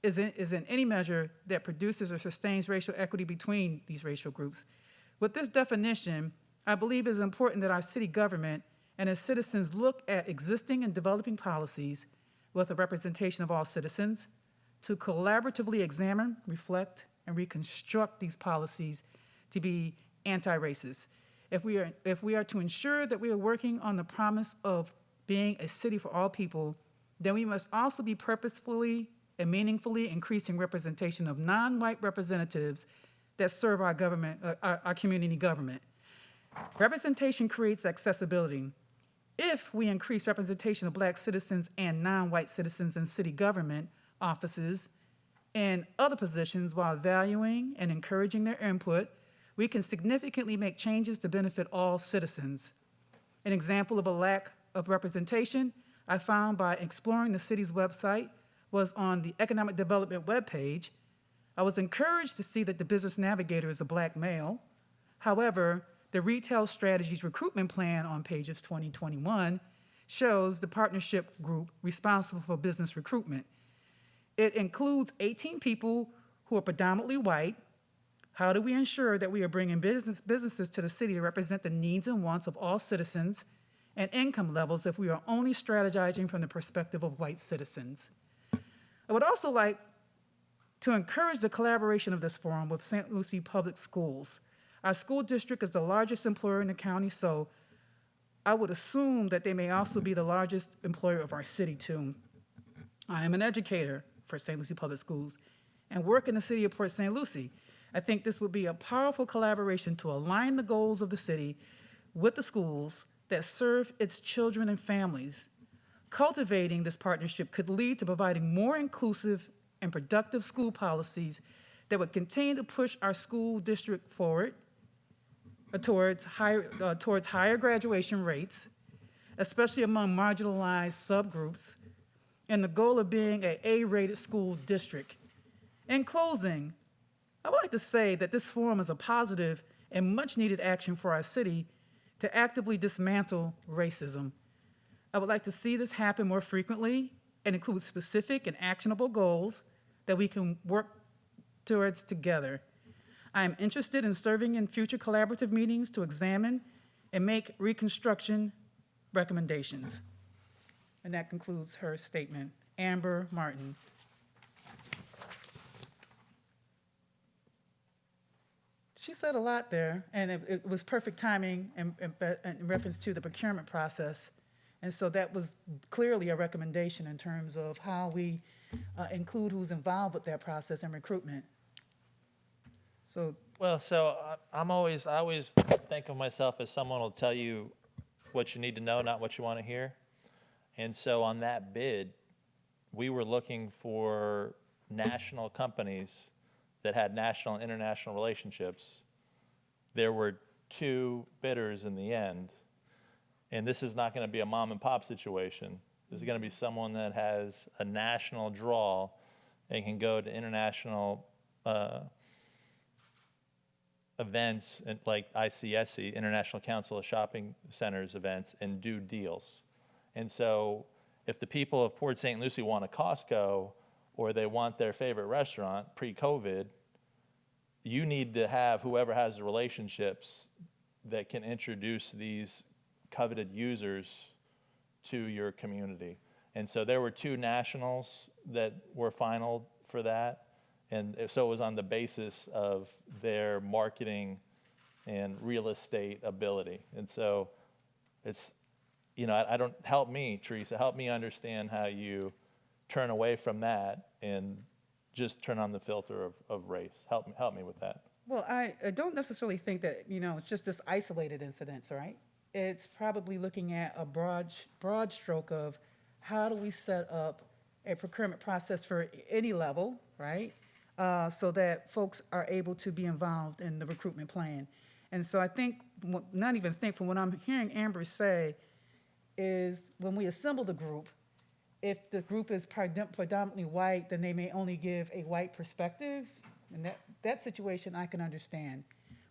is in any measure that produces or sustains racial equity between these racial groups. With this definition, I believe it is important that our city government and as citizens look at existing and developing policies with a representation of all citizens to collaboratively examine, reflect, and reconstruct these policies to be anti-racist. If we are to ensure that we are working on the promise of being a city for all people, then we must also be purposefully and meaningfully increasing representation of non-white representatives that serve our government, our community government. Representation creates accessibility. If we increase representation of Black citizens and non-white citizens in city government offices and other positions while valuing and encouraging their input, we can significantly make changes to benefit all citizens. An example of a lack of representation I found by exploring the city's website was on the Economic Development webpage. I was encouraged to see that the business navigator is a Black male. However, the Retail Strategies Recruitment Plan on pages 2021 shows the partnership group responsible for business recruitment. It includes 18 people who are predominantly white. How do we ensure that we are bringing businesses to the city to represent the needs and wants of all citizens and income levels if we are only strategizing from the perspective of white citizens? I would also like to encourage the collaboration of this forum with St. Lucie Public Schools. Our school district is the largest employer in the county, so I would assume that they may also be the largest employer of our city too. I am an educator for St. Lucie Public Schools and work in the city of Port St. Lucie. I think this would be a powerful collaboration to align the goals of the city with the schools that serve its children and families. Cultivating this partnership could lead to providing more inclusive and productive school policies that would continue to push our school district forward towards higher graduation rates, especially among marginalized subgroups, and the goal of being an A-rated school district. In closing, I would like to say that this forum is a positive and much-needed action for our city to actively dismantle racism. I would like to see this happen more frequently and include specific and actionable goals that we can work towards together. I am interested in serving in future collaborative meetings to examine and make reconstruction recommendations. And that concludes her statement. Amber Martin. She said a lot there, and it was perfect timing in reference to the procurement process. And so that was clearly a recommendation in terms of how we include who's involved with that process and recruitment. So, Well, so I always think of myself as someone who'll tell you what you need to know, not what you want to hear. And so on that bid, we were looking for national companies that had national and international relationships. There were two bidders in the end. And this is not going to be a mom and pop situation. This is going to be someone that has a national draw and can go to international events like ICSC, International Council of Shopping Centers events, and do deals. And so if the people of Port St. Lucie want a Costco or they want their favorite restaurant pre-COVID, you need to have whoever has the relationships that can introduce these coveted users to your community. And so there were two nationals that were final for that. And so it was on the basis of their marketing and real estate ability. And so it's, you know, I don't, help me, Theresa, help me understand how you turn away from that and just turn on the filter of race. Help me with that. Well, I don't necessarily think that, you know, it's just this isolated incident, right? It's probably looking at a broad stroke of how do we set up a procurement process for any level, right? So that folks are able to be involved in the recruitment plan. And so I think, not even think, from what I'm hearing Amber say, is when we assemble the group, if the group is predominantly white, then they may only give a white perspective. And that situation I can understand.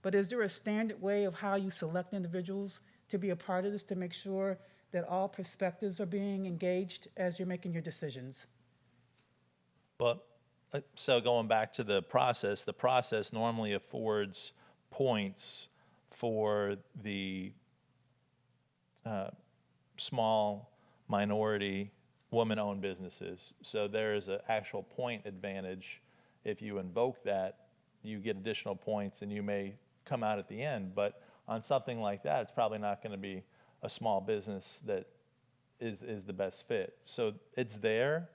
But is there a standard way of how you select individuals to be a part of this to make sure that all perspectives are being engaged as you're making your decisions? Well, so going back to the process normally affords points for the small minority woman-owned businesses. So there is an actual point advantage. If you invoke that, you get additional points and you may come out at the end. But on something like that, it's probably not going to be a small business that is the best fit. So it's there.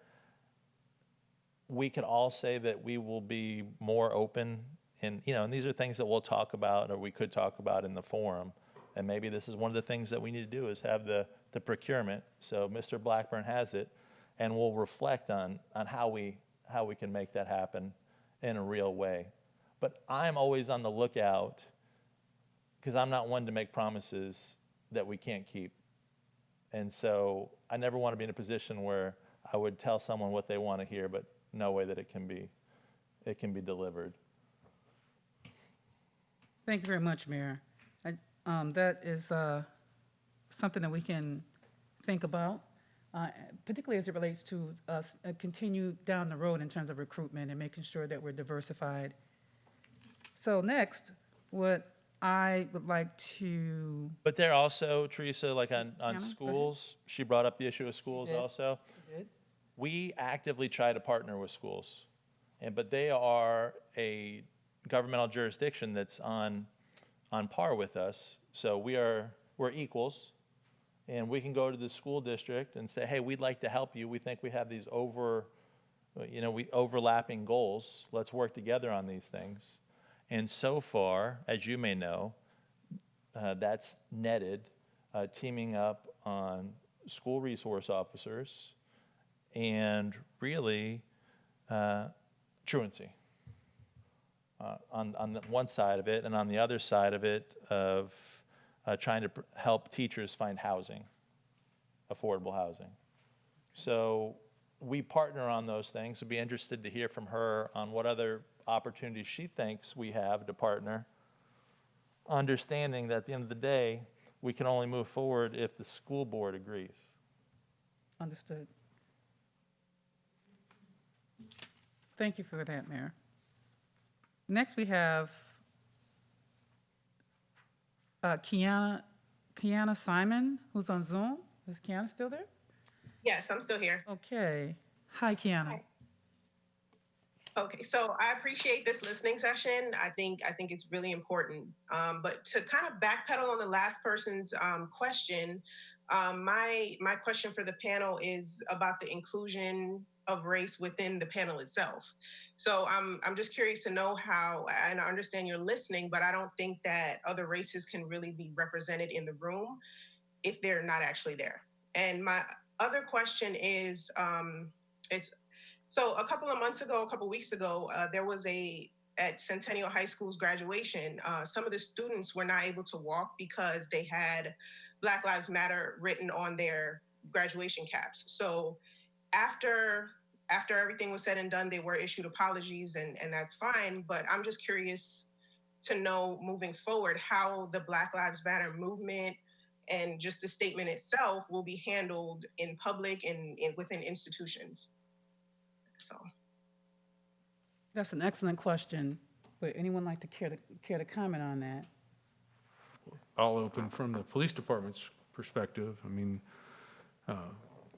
We could all say that we will be more open, and you know, and these are things that we'll talk about, or we could talk about in the forum. And maybe this is one of the things that we need to do is have the procurement. So Mr. Blackburn has it, and we'll reflect on how we can make that happen in a real way. But I'm always on the lookout, because I'm not one to make promises that we can't keep. And so I never want to be in a position where I would tell someone what they want to hear, but no way that it can be delivered. Thank you very much, Mayor. That is something that we can think about, particularly as it relates to us continue down the road in terms of recruitment and making sure that we're diversified. So next, what I would like to. But there also, Theresa, like on Hannah, go ahead. schools, she brought up the issue of schools did. also. You did? We actively try to partner with schools, but they are a governmental jurisdiction that's on par with us. So we're equals, and we can go to the school district and say, hey, we'd like to help you. We think we have these overlapping goals. Let's work together on these things. And so far, as you may know, that's netted teaming up on school resource officers and really truancy on the one side of it, and on the other side of it of trying to help teachers find housing, affordable housing. So we partner on those things. I'd be interested to hear from her on what other opportunities she thinks we have to partner, understanding that at the end of the day, we can only move forward if the school board agrees. Understood. Thank you for that, Mayor. Next, we have Kiana Simon, who's on Zoom. Is Kiana still there? Yes, I'm still here. Okay. Hi, Kiana. Hi. Okay, so I appreciate this listening session. I think it's really important. But to kind of backpedal on the last person's question, my question for the panel is about the inclusion of race within the panel itself. So I'm just curious to know how, and I understand you're listening, but I don't think that other races can really be represented in the room if they're not actually there. And my other question is, so a couple of weeks ago, there was a at Centennial High School's graduation, some of the students were not able to walk because they had Black Lives Matter written on their graduation caps. So after everything was said and done, they were issued apologies, and that's fine. But I'm just curious to know, moving forward, how the Black Lives Matter movement and just the statement itself will be handled in public and within institutions. So. That's an excellent question. Would anyone like to care to comment on that? I'll open from the police department's perspective. I mean,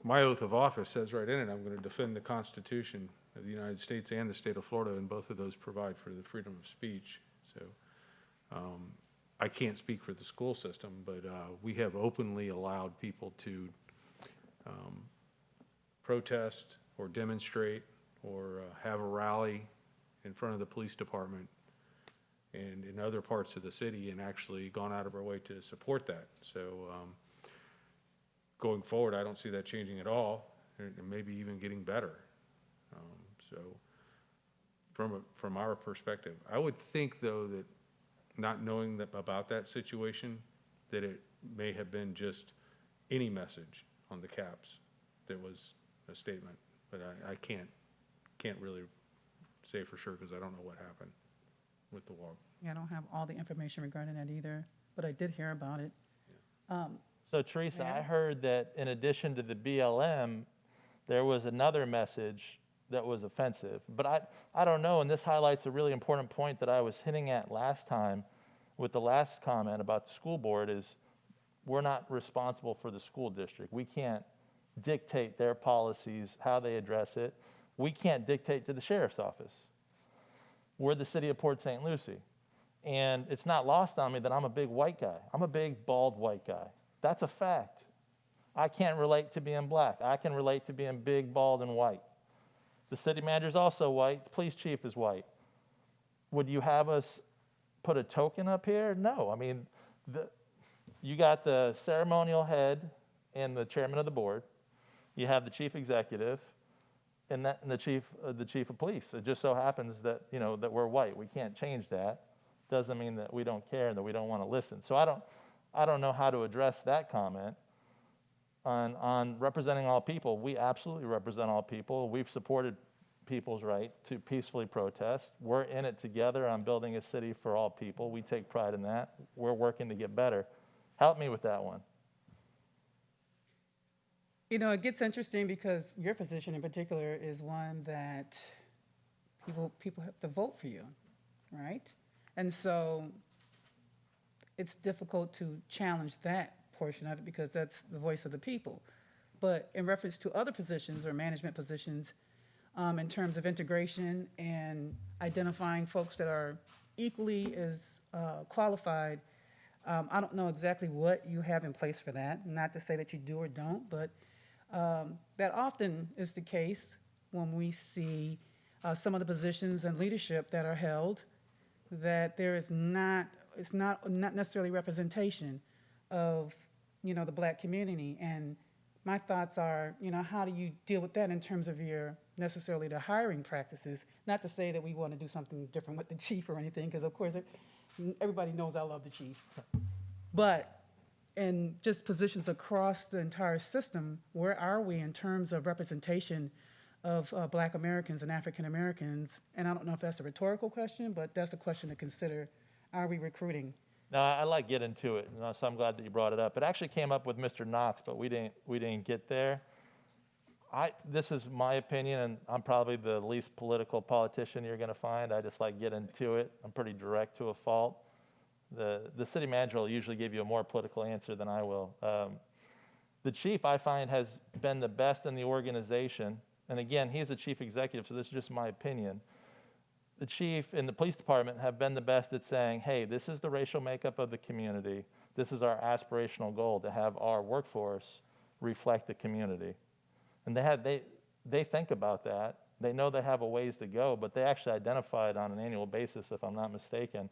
my oath of office says right in it, I'm going to defend the Constitution of the United States and the state of Florida, and both of those provide for the freedom of speech. So I can't speak for the school system, but we have openly allowed people to protest or demonstrate or have a rally in front of the police department and in other parts of the city, and actually gone out of our way to support that. So going forward, I don't see that changing at all, and maybe even getting better. So from our perspective, I would think, though, that not knowing that about that situation, that it may have been just any message on the caps that was a statement, but I can't really say for sure because I don't know what happened with the walk. Yeah, I don't have all the information regarding that either, but I did hear about it. So Theresa, Yeah. I heard that in addition to the BLM, there was another message that was offensive. But I don't know, and this highlights a really important point that I was hitting at last time with the last comment about the school board is we're not responsible for the school district. We can't dictate their policies, how they address it. We can't dictate to the sheriff's office. We're the city of Port St. Lucie. And it's not lost on me that I'm a big white guy. I'm a big, bald white guy. That's a fact. I can't relate to being black. I can relate to being big, bald, and white. The city manager's also white. The police chief is white. Would you have us put a token up here? No. I mean, you got the ceremonial head and the chairman of the board. You have the chief executive and the chief of police. It just so happens that, that we're white. We can't change that. Doesn't mean that we don't care and that we don't want to listen. So I don't know how to address that comment. On representing all people, we absolutely represent all people. We've supported people's right to peacefully protest. We're in it together on building a city for all people. We take pride in that. We're working to get better. Help me with that one. It gets interesting because your position in particular is one that people have to vote for you, right? And so it's difficult to challenge that portion of it because that's the voice of the people. But in reference to other positions or management positions, in terms of integration and identifying folks that are equally as qualified, I don't know exactly what you have in place for that. Not to say that you do or don't, but that often is the case when we see some of the positions and leadership that are held, that there is it's not necessarily representation of the black community. And my thoughts are, how do you deal with that in terms of necessarily the hiring practices? Not to say that we want to do something different with the chief or anything, because of course everybody knows I love the chief. But in just positions across the entire system, where are we in terms of representation of Black Americans and African Americans? And I don't know if that's a rhetorical question, but that's a question to consider. Are we recruiting? No, I like getting to it, so I'm glad that you brought it up. It actually came up with Mr. Knox, but we didn't get there. This is my opinion, and I'm probably the least political politician you're going to find. I just like getting to it. I'm pretty direct to a fault. The city manager will usually give you a more political answer than I will. The chief, I find, has been the best in the organization. And again, he's the chief executive, so this is just my opinion. The chief and the police department have been the best at saying, hey, this is the racial makeup of the community. This is our aspirational goal, to have our workforce reflect the community. And they think about that. They know they have a ways to go, but they actually identify it on an annual basis, if I'm not mistaken.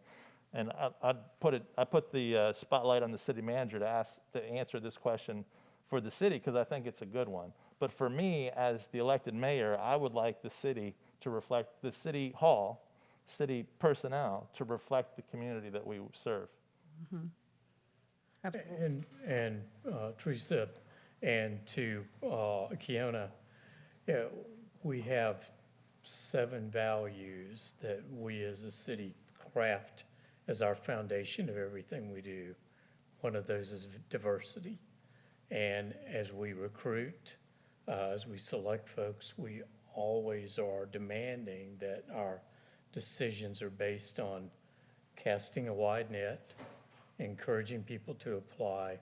And I put the spotlight on the city manager to answer this question for the city, because I think it's a good one. But for me, as the elected mayor, I would like the city to reflect, the city hall city personnel to reflect the community that we serve. Absolutely. And Theresa, and to Kiona, yeah, we have 7 values that we as a city craft as our foundation of everything we do. One of those is diversity. And as we recruit, as we select folks, we always are demanding that our decisions are based on casting a wide net, encouraging people to apply,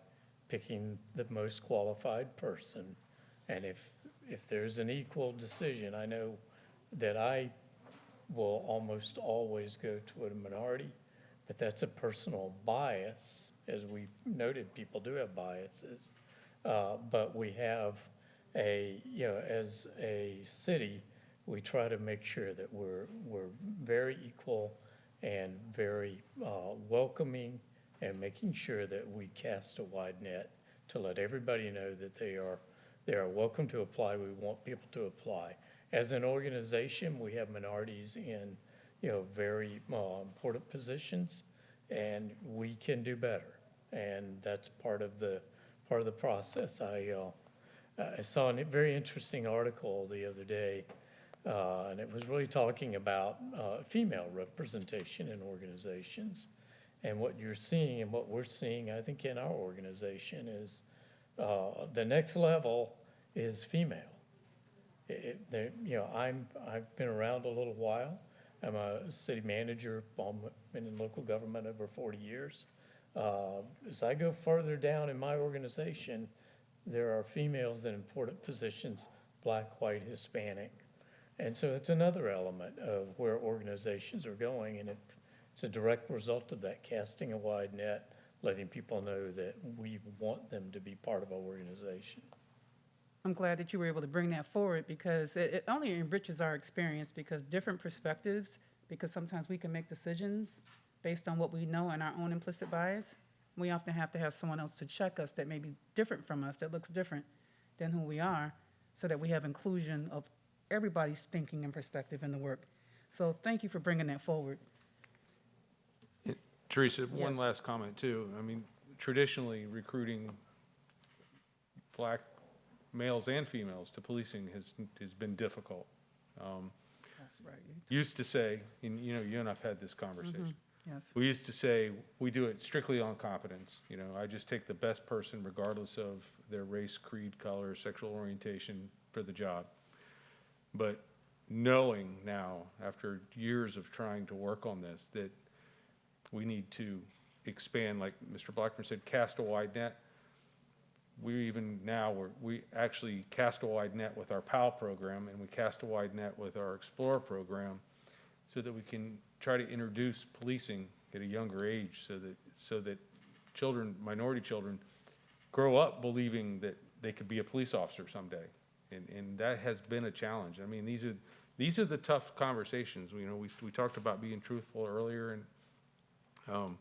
picking the most qualified person. And if there's an equal decision, I know that I will almost always go to a minority, but that's a personal bias. As we noted, people do have biases. But we have as a city, we try to make sure that we're very equal and very welcoming, and making sure that we cast a wide net to let everybody know that they are welcome to apply. We want people to apply. As an organization, we have minorities in very important positions, and we can do better. And that's part of the process. I saw a very interesting article the other day, and it was really talking about female representation in organizations. And what you're seeing and what we're seeing, I think, in our organization is the next level is female. I've been around a little while. I'm a city manager, been in local government over 40 years. As I go further down in my organization, there are females in important positions, Black, white, Hispanic. And so it's another element of where organizations are going, and it's a direct result of that, casting a wide net, letting people know that we want them to be part of our organization. I'm glad that you were able to bring that forward, because it only enriches our experience, because different perspectives, because sometimes we can make decisions based on what we know and our own implicit bias. We often have to have someone else to check us that may be different from us, that looks different than who we are, so that we have inclusion of everybody's thinking and perspective in the work. So thank you for bringing that forward. Theresa, one Yes. last comment too. I mean, traditionally, recruiting Black males and females to policing has been difficult. That's right. Used to say, and you and I've had this conversation. Yes. We used to say, we do it strictly on competence. I just take the best person regardless of their race, creed, color, sexual orientation for the job. But knowing now, after years of trying to work on this, that we need to expand, like Mr. Blackburn said, cast a wide net. We actually cast a wide net with our PAL program, and we cast a wide net with our Explorer program, so that we can try to introduce policing at a younger age, so that children, minority children, grow up believing that they could be a police officer someday. And that has been a challenge. I mean, these are the tough conversations. We talked about being truthful earlier, and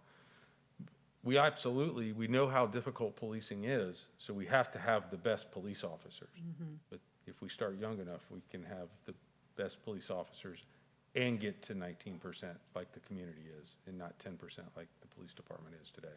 we know how difficult policing is, so we have to have the best police officers. But if we start young enough, we can have the best police officers and get to 19% like the community is, and not 10% like the police department is today.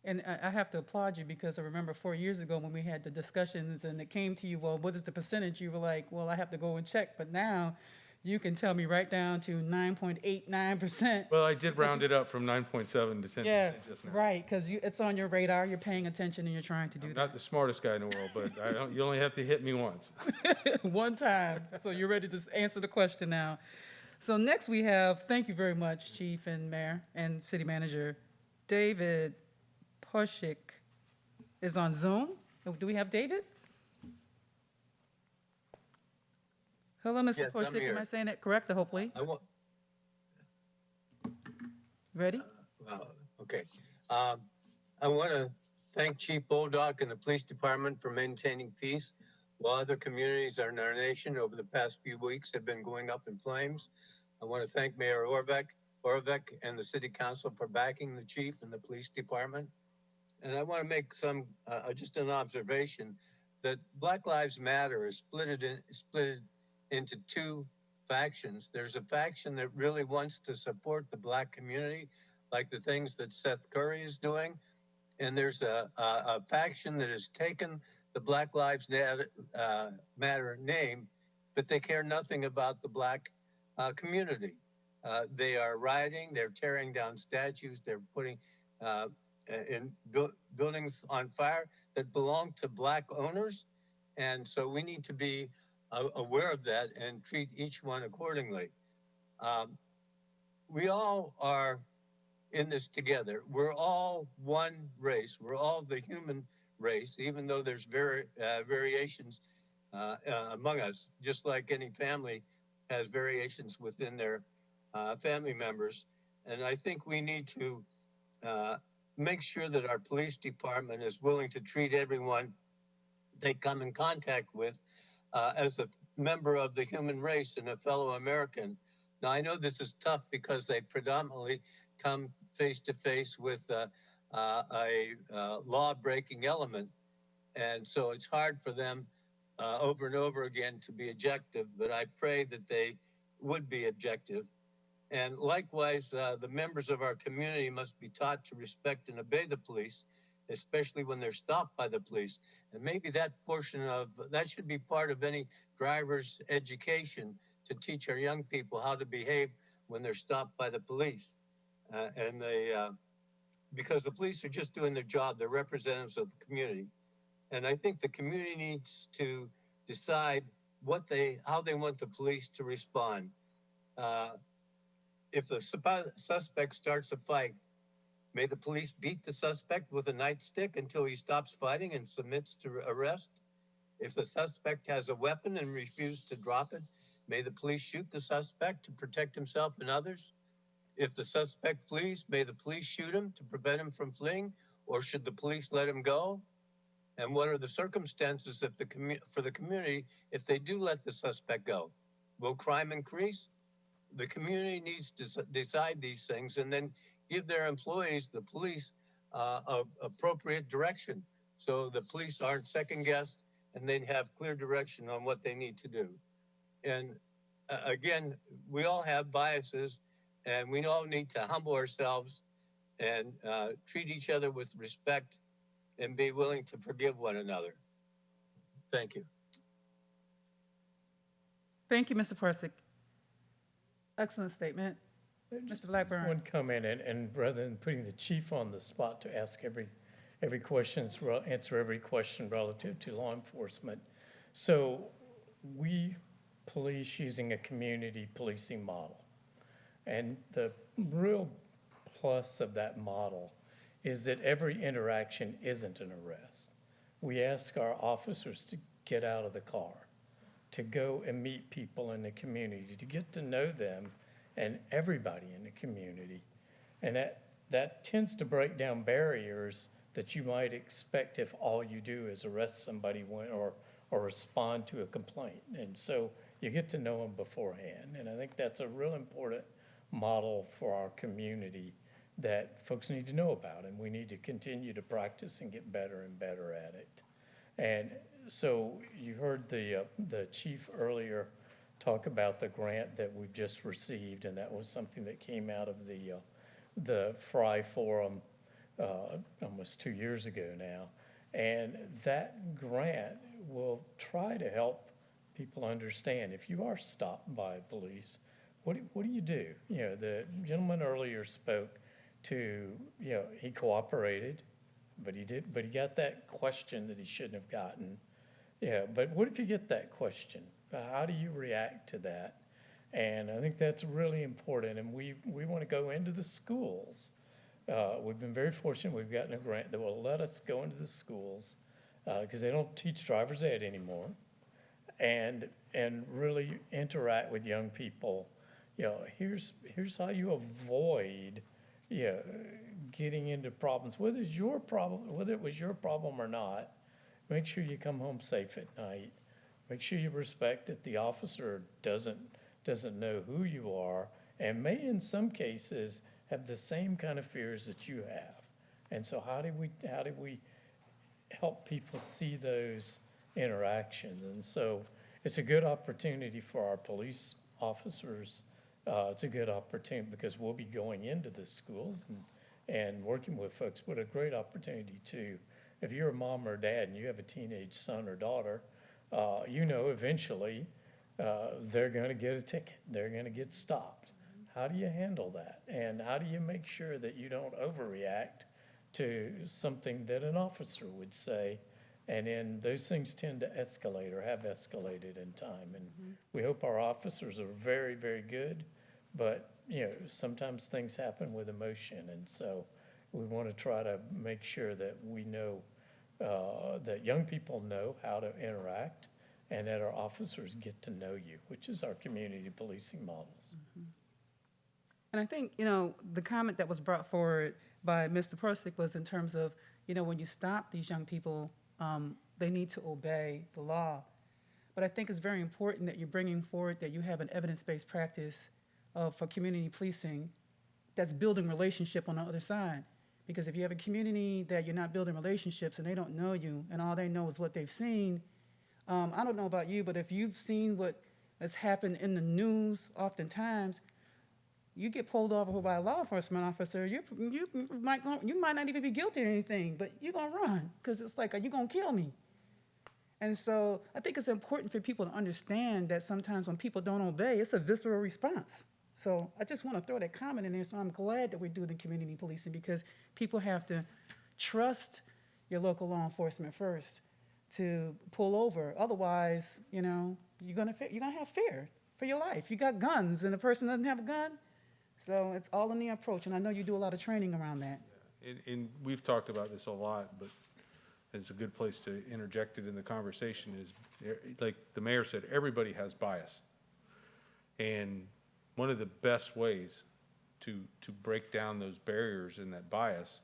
And I have to applaud you, because I remember 4 years ago when we had the discussions and it came to you, well, what is the percentage? You were like, well, I have to go and check. But now you can tell me right down to 9.89%. Well, I did round it up from 9.7 to 10% Yeah, just now. right, because it's on your radar, you're paying attention, and you're trying to do I'm not the smartest guy in the world, but you only have to hit me once. that one time. So you're ready to answer the question now. So next we have, thank you very much, Chief and Mayor and City Manager, David Poshik is on Zoom. Do we have David? Hello, Mr. Yes, I'm Poshik, am here. I saying that correct, hopefully? Ready? Okay. I want to thank Chief Bulldog and the police department for maintaining peace while other communities in our nation over the past few weeks have been going up in flames. I want to thank Mayor Orvek and the city council for backing the chief and the police department. And I want to make just an observation that Black Lives Matter is split into two factions. There's a faction that really wants to support the Black community, like the things that Seth Curry is doing. And there's a faction that has taken the Black Lives Matter name, but they care nothing about the Black community. They are rioting, they're tearing down statues, they're putting buildings on fire that belong to Black owners. And so we need to be aware of that and treat each one accordingly. We all are in this together. We're all one race. We're all the human race, even though there's variations among us, just like any family has variations within their family members. And I think we need to make sure that our police department is willing to treat everyone they come in contact with as a member of the human race and a fellow American. Now, I know this is tough because they predominantly come face to face with a law-breaking element. And so it's hard for them over and over again to be objective, but I pray that they would be objective. And likewise, the members of our community must be taught to respect and obey the police, especially when they're stopped by the police. And maybe that should be part of any driver's education, to teach our young people how to behave when they're stopped by the police. Because the police are just doing their job, they're representatives of the community. And I think the community needs to decide how they want the police to respond. If the suspect starts a fight, may the police beat the suspect with a nightstick until he stops fighting and submits to arrest. If the suspect has a weapon and refuses to drop it, may the police shoot the suspect to protect himself and others. If the suspect flees, may the police shoot him to prevent him from fleeing, or should the police let him go? And what are the circumstances for the community if they do let the suspect go? Will crime increase? The community needs to decide these things and then give their employees, the police, appropriate direction, so the police aren't second-guessed and they have clear direction on what they need to do. And again, we all have biases, and we all need to humble ourselves and treat each other with respect and be willing to forgive one another. Thank you. Thank you, Mr. Forsick. Excellent statement. Mr. Blackburn. One comment, and rather than putting the chief on the spot to ask every question, answer every question relative to law enforcement. So we police using a community policing model. And the real plus of that model is that every interaction isn't an arrest. We ask our officers to get out of the car, to go and meet people in the community, to get to know them and everybody in the community. And that tends to break down barriers that you might expect if all you do is arrest somebody or respond to a complaint. And so you get to know them beforehand. And I think that's a real important model for our community that folks need to know about, and we need to continue to practice and get better and better at it. And so you heard the chief earlier talk about the grant that we've just received, and that was something that came out of the FRRI forum almost 2 years ago now. And that grant will try to help people understand if you are stopped by police, what do you do? You know, the gentleman earlier spoke to, you know, he cooperated, but he got that question that he shouldn't have gotten. Yeah, but what if you get that question? How do you react to that? And I think that's really important. And we want to go into the schools. We've been very fortunate. We've gotten a grant that will let us go into the schools because they don't teach driver's ed anymore, and really interact with young people. You know, here's how you avoid, you know, getting into problems. Whether it was your problem or not, make sure you come home safe at night. Make sure you respect that the officer doesn't know who you are, and may in some cases have the same kind of fears that you have. And so how do we help people see those interactions? And so it's a good opportunity for our police officers, it's a good opportunity because we'll be going into the schools and working with folks, but a great opportunity too. If you're a mom or dad and you have a teenage son or daughter, eventually they're going to get a ticket. They're going to get stopped. How do you handle that? And how do you make sure that you don't overreact to something that an officer would say? And then those things tend to escalate or have escalated in time. And we hope our officers are very, very good, but sometimes things happen with emotion. And so we want to try to make sure that we know that young people know how to interact and that our officers get to know you, which is our community policing models. And I think, the comment that was brought forward by Mr. Persick was in terms of, when you stop these young people, they need to obey the law. But I think it's very important that you're bringing forward that you have an evidence-based practice for community policing that's building relationship on the other side. Because if you have a community that you're not building relationships and they don't know you and all they know is what they've seen, I don't know about you, but if you've seen what has happened in the news oftentimes, you get pulled over by a law enforcement officer, you might not even be guilty of anything, but you're going to run because it's like, are you going to kill me? And so I think it's important for people to understand that sometimes when people don't obey, it's a visceral response. So I just want to throw that comment in there. So I'm glad that we're doing the community policing because people have to trust your local law enforcement first to pull over. Otherwise, you're gonna have fear for your life. You got guns and the person doesn't have a gun. So it's all in the approach, and I know you do a lot of training around that. And we've talked about this a lot, but it's a good place to interject it in the conversation is, like the mayor said, everybody has bias. And one of the best ways to break down those barriers and that bias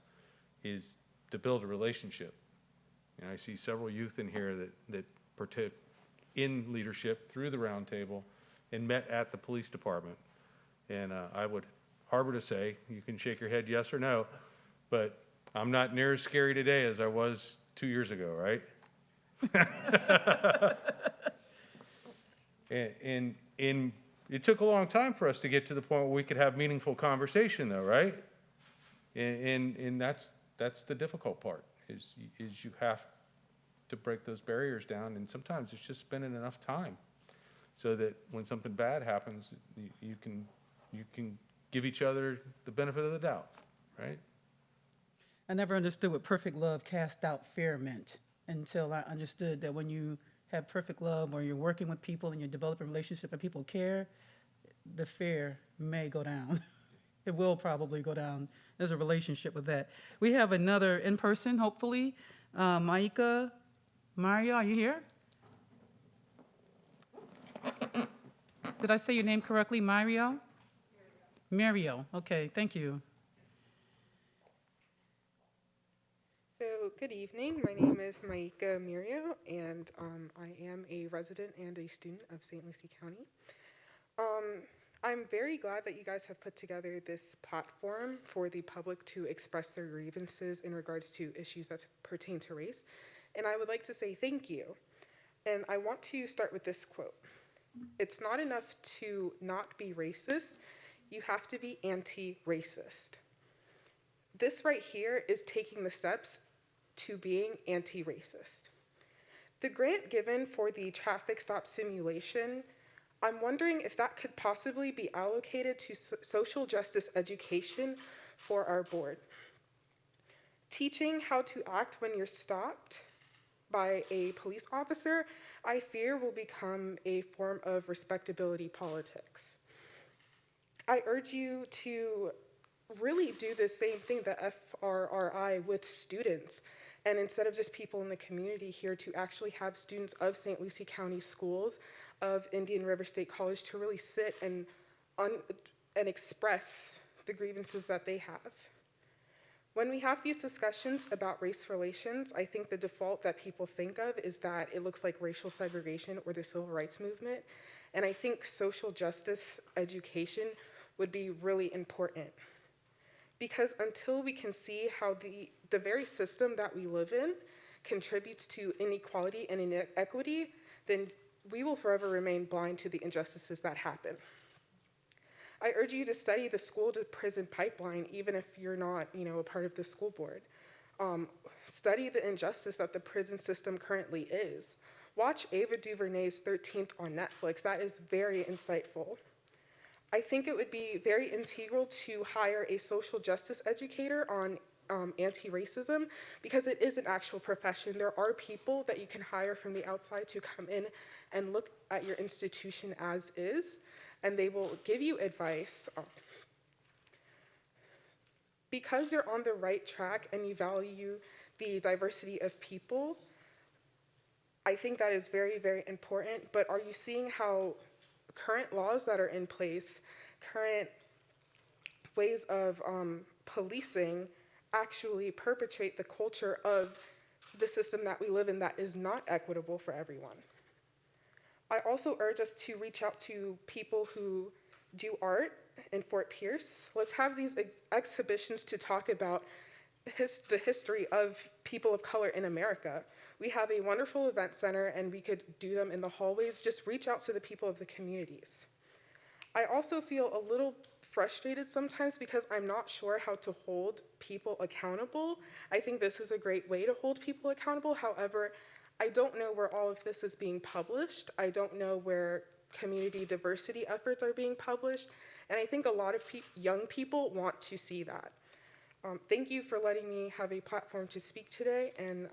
is to build a relationship. I see several youth in here that partook in leadership through the roundtable and met at the police department. And I would harbor to say, you can shake your head yes or no, but I'm not near as scary today as I was 2 years ago, right? and it took a long time for us to get to the point where we could have meaningful conversation, though, right? And that's the difficult part, is you have to break those barriers down, and sometimes it's just spending enough time so that when something bad happens, you can give each other the benefit of the doubt, right? I never understood what perfect love cast out fear meant until I understood that when you have perfect love or you're working with people and you develop a relationship and people care, the fear may go down. It will probably go down. There's a relationship with that. We have another in person, hopefully. Maika, Mario, are you here? Did I say your name correctly, Mario? Mario, okay, thank you. So, good evening. My name is Maika Mirio, and I am a resident and a student of St. Lucie County. I'm very glad that you guys have put together this platform for the public to express their grievances in regards to issues that pertain to race. And I would like to say thank you. And I want to start with this quote. It's not enough to not be racist. You have to be anti-racist. This right here is taking the steps to being anti-racist. The grant given for the traffic stop simulation, I'm wondering if that could possibly be allocated to social justice education for our board. Teaching how to act when you're stopped by a police officer, I fear will become a form of respectability politics. I urge you to really do the same thing, the FRRI, with students. And instead of just people in the community here, to actually have students of St. Lucie County schools, of Indian River State College, to really sit and express the grievances that they have. When we have these discussions about race relations, I think the default that people think of is that it looks like racial segregation or the civil rights movement. And I think social justice education would be really important. Because until we can see how the very system that we live in contributes to inequality and inequity, then we will forever remain blind to the injustices that happen. I urge you to study the school to prison pipeline, even if you're not, a part of the school board. Study the injustice that the prison system currently is. Watch Ava DuVernay's 13th on Netflix. That is very insightful. I think it would be very integral to hire a social justice educator on anti-racism, because it is an actual profession. There are people that you can hire from the outside to come in and look at your institution as is, and they will give you advice. Because you're on the right track and you value the diversity of people, I think that is very, very important. But are you seeing how current laws that are in place, current ways of policing actually perpetrate the culture of the system that we live in that is not equitable for everyone? I also urge us to reach out to people who do art in Fort Pierce. Let's have these exhibitions to talk about the history of people of color in America. We have a wonderful event center, and we could do them in the hallways. Just reach out to the people of the communities. I also feel a little frustrated sometimes because I'm not sure how to hold people accountable. I think this is a great way to hold people accountable. However, I don't know where all of this is being published. I don't know where community diversity efforts are being published. And I think a lot of young people want to see that. Thank you for letting me have a platform to speak today, and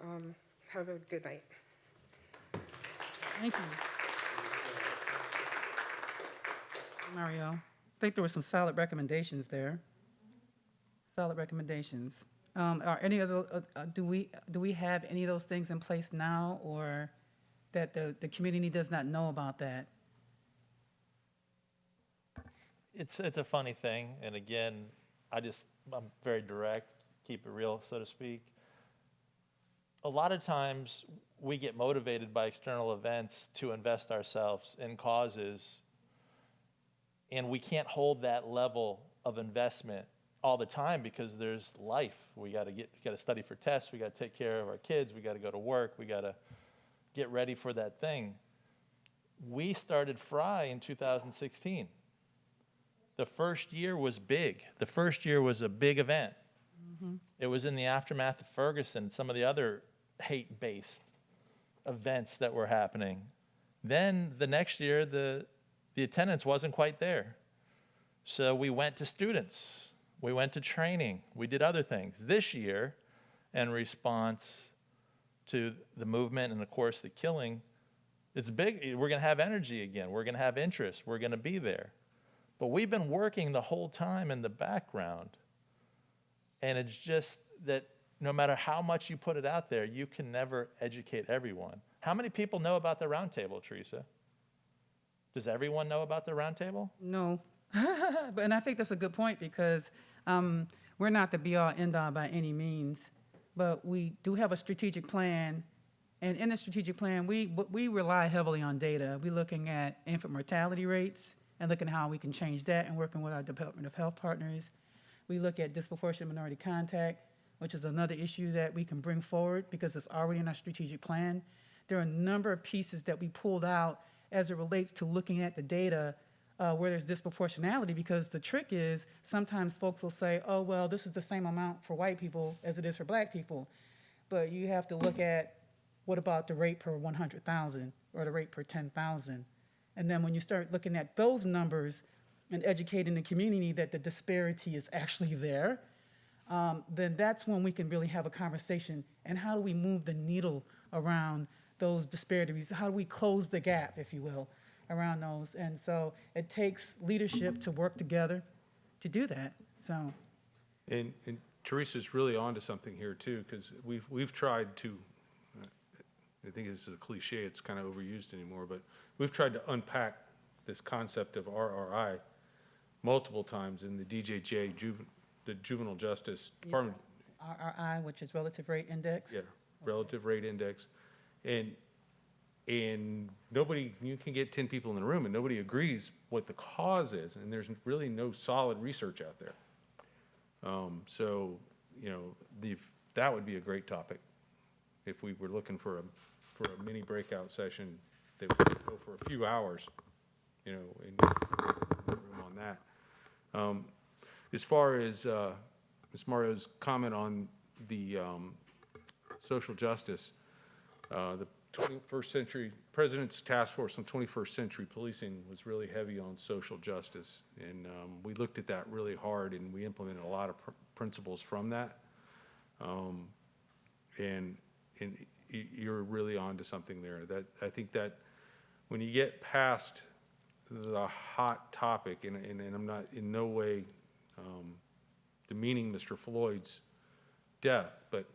have a good night. Thank you. Mario, I think there were some solid recommendations there. Solid recommendations. Are any of those, do we have any of those things in place now, or that the community does not know about that? It's a funny thing, and again, I'm very direct, keep it real, so to speak. A lot of times, we get motivated by external events to invest ourselves in causes, and we can't hold that level of investment all the time because there's life. We got to study for tests, we got to take care of our kids, we got to go to work, we got to get ready for that thing. We started FRRI in 2016. The first year was big. The first year was a big event. Mm-hmm. It was in the aftermath of Ferguson, some of the other hate-based events that were happening. Then the next year, the attendance wasn't quite there. So we went to students. We went to training. We did other things. This year, in response to the movement and, of course, the killing, it's big. We're going to have energy again. We're going to have interest. We're going to be there. But we've been working the whole time in the background. And it's just that no matter how much you put it out there, you can never educate everyone. How many people know about the roundtable, Theresa? Does everyone know about the roundtable? No. And I think that's a good point, because we're not the be-all, end-all by any means. But we do have a strategic plan. And in the strategic plan, we rely heavily on data. We're looking at infant mortality rates and looking at how we can change that, and working with our Department of Health partners. We look at disproportionate minority contact, which is another issue that we can bring forward because it's already in our strategic plan. There are a number of pieces that we pulled out as it relates to looking at the data where there's disproportionality, because the trick is sometimes folks will say, oh, well, this is the same amount for white people as it is for black people. But you have to look at, what about the rate per 100,000 or the rate per 10,000? And then when you start looking at those numbers and educating the community that the disparity is actually there, then that's when we can really have a conversation. And how do we move the needle around those disparities? How do we close the gap, if you will, around those? And so it takes leadership to work together to do that. So, And Teresa's really onto something here too, because we've tried to. I think this is a cliche, it's kind of overused anymore, but we've tried to unpack this concept of FRRI multiple times in the DJJ, the Juvenile Justice Department. RRI, which is relative rate index. Yeah, relative rate index. And nobody, you can get 10 people in the room and nobody agrees what the cause is, and there's really no solid research out there. So, that would be a great topic if we were looking for a mini breakout session they would go for a few hours, you know, in the room on that. As far as Ms. Mario's comment on the social justice, the 21st century President's Task Force on 21st Century Policing was really heavy on social justice, and we looked at that really hard, and we implemented a lot of principles from that. And you're really onto something there. That I think that when you get past the hot topic, and I'm not in no way demeaning Mr. Floyd's death, but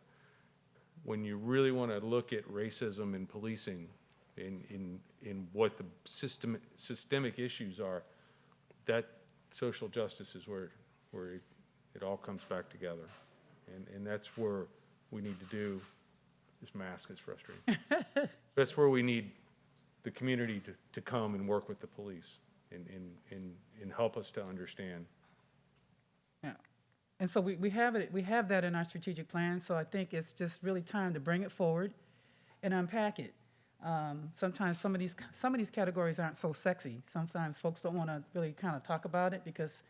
when you really want to look at racism and policing in what the systemic issues are, that social justice is where it all comes back together. And that's where we need to do. This mask is frustrating. That's where we need the community to come and work with the police and help us to understand. Yeah. And so we have that in our strategic plan, so I think it's just really time to bring it forward and unpack it. Sometimes some of these categories aren't so sexy. Sometimes folks don't want to really kind of talk about it because,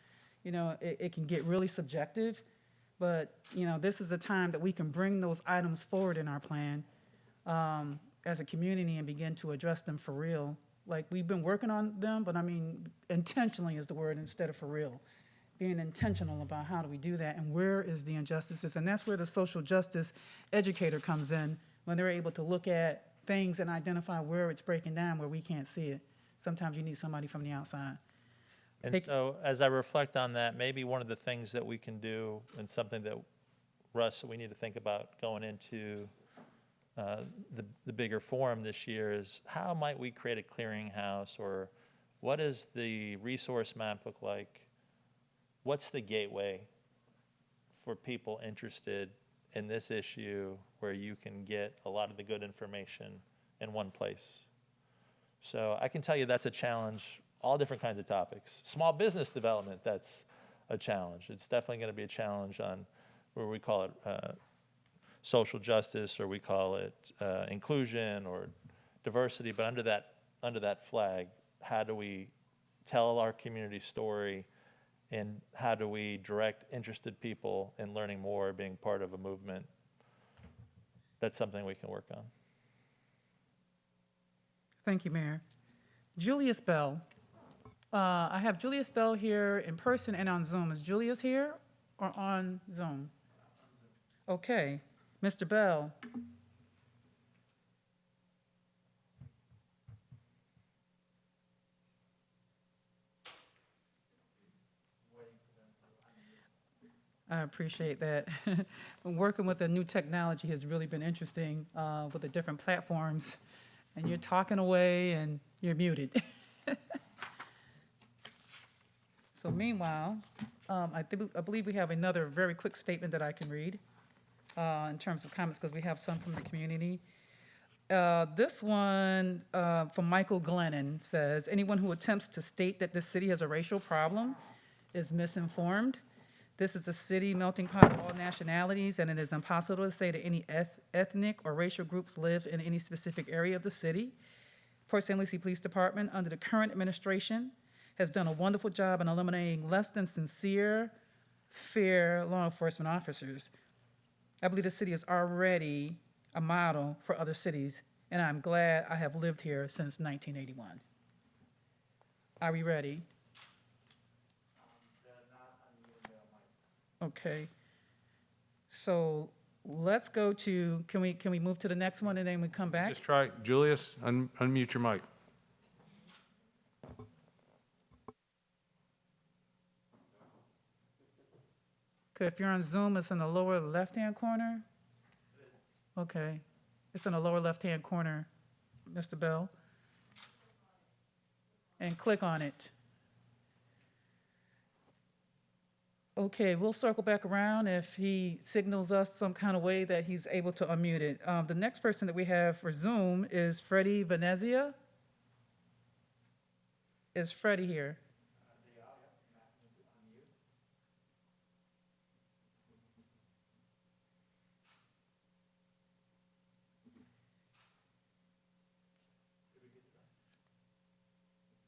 you know, it can get really subjective. But, you know, this is a time that we can bring those items forward in our plan as a community and begin to address them for real. Like, we've been working on them, but I mean, intentionally is the word instead of for real. Being intentional about how do we do that and where is the injustices. And that's where the social justice educator comes in, when they're able to look at things and identify where it's breaking down, where we can't see it. Sometimes you need somebody from the outside. And so as I reflect on that, maybe one of the things that we can do, and something that, Russ, we need to think about going into the bigger forum this year, is how might we create a clearinghouse, or what does the resource map look like? What's the gateway for people interested in this issue where you can get a lot of the good information in one place? So I can tell you that's a challenge, all different kinds of topics. Small business development, that's a challenge. It's definitely going to be a challenge on where we call it social justice, or we call it inclusion or diversity. But under that flag, how do we tell our community story, and how do we direct interested people in learning more, being part of a movement? That's something we can work on. Thank you, Mayor. Julius Bell. I have Julius Bell here in person and on Zoom. Is Julius here or on Zoom? Okay. Mr. Bell. I appreciate that. Working with the new technology has really been interesting with the different platforms. And you're talking away and you're muted. So meanwhile, I believe we have another very quick statement that I can read in terms of comments, because we have some from the community. This one from Michael Glennon says, anyone who attempts to state that this city has a racial problem is misinformed. This is a city melting pot of all nationalities, and it is impossible to say that any ethnic or racial groups live in any specific area of the city. Port St. Lucie Police Department, under the current administration, has done a wonderful job in eliminating less than sincere, fair law enforcement officers. I believe the city is already a model for other cities, and I'm glad I have lived here since 1981. Are we ready? Okay. So let's go to, can we move to the next one and then we come back? Just try, Julius, unmute your mic. Okay, if you're on Zoom, it's in the lower left-hand corner? Okay, it's in the lower left-hand corner, Mr. Bell. And click on it. Okay, we'll circle back around if he signals us some kind of way that he's able to unmute it. The next person that we have for Zoom is Freddie Venezia. Is Freddie here?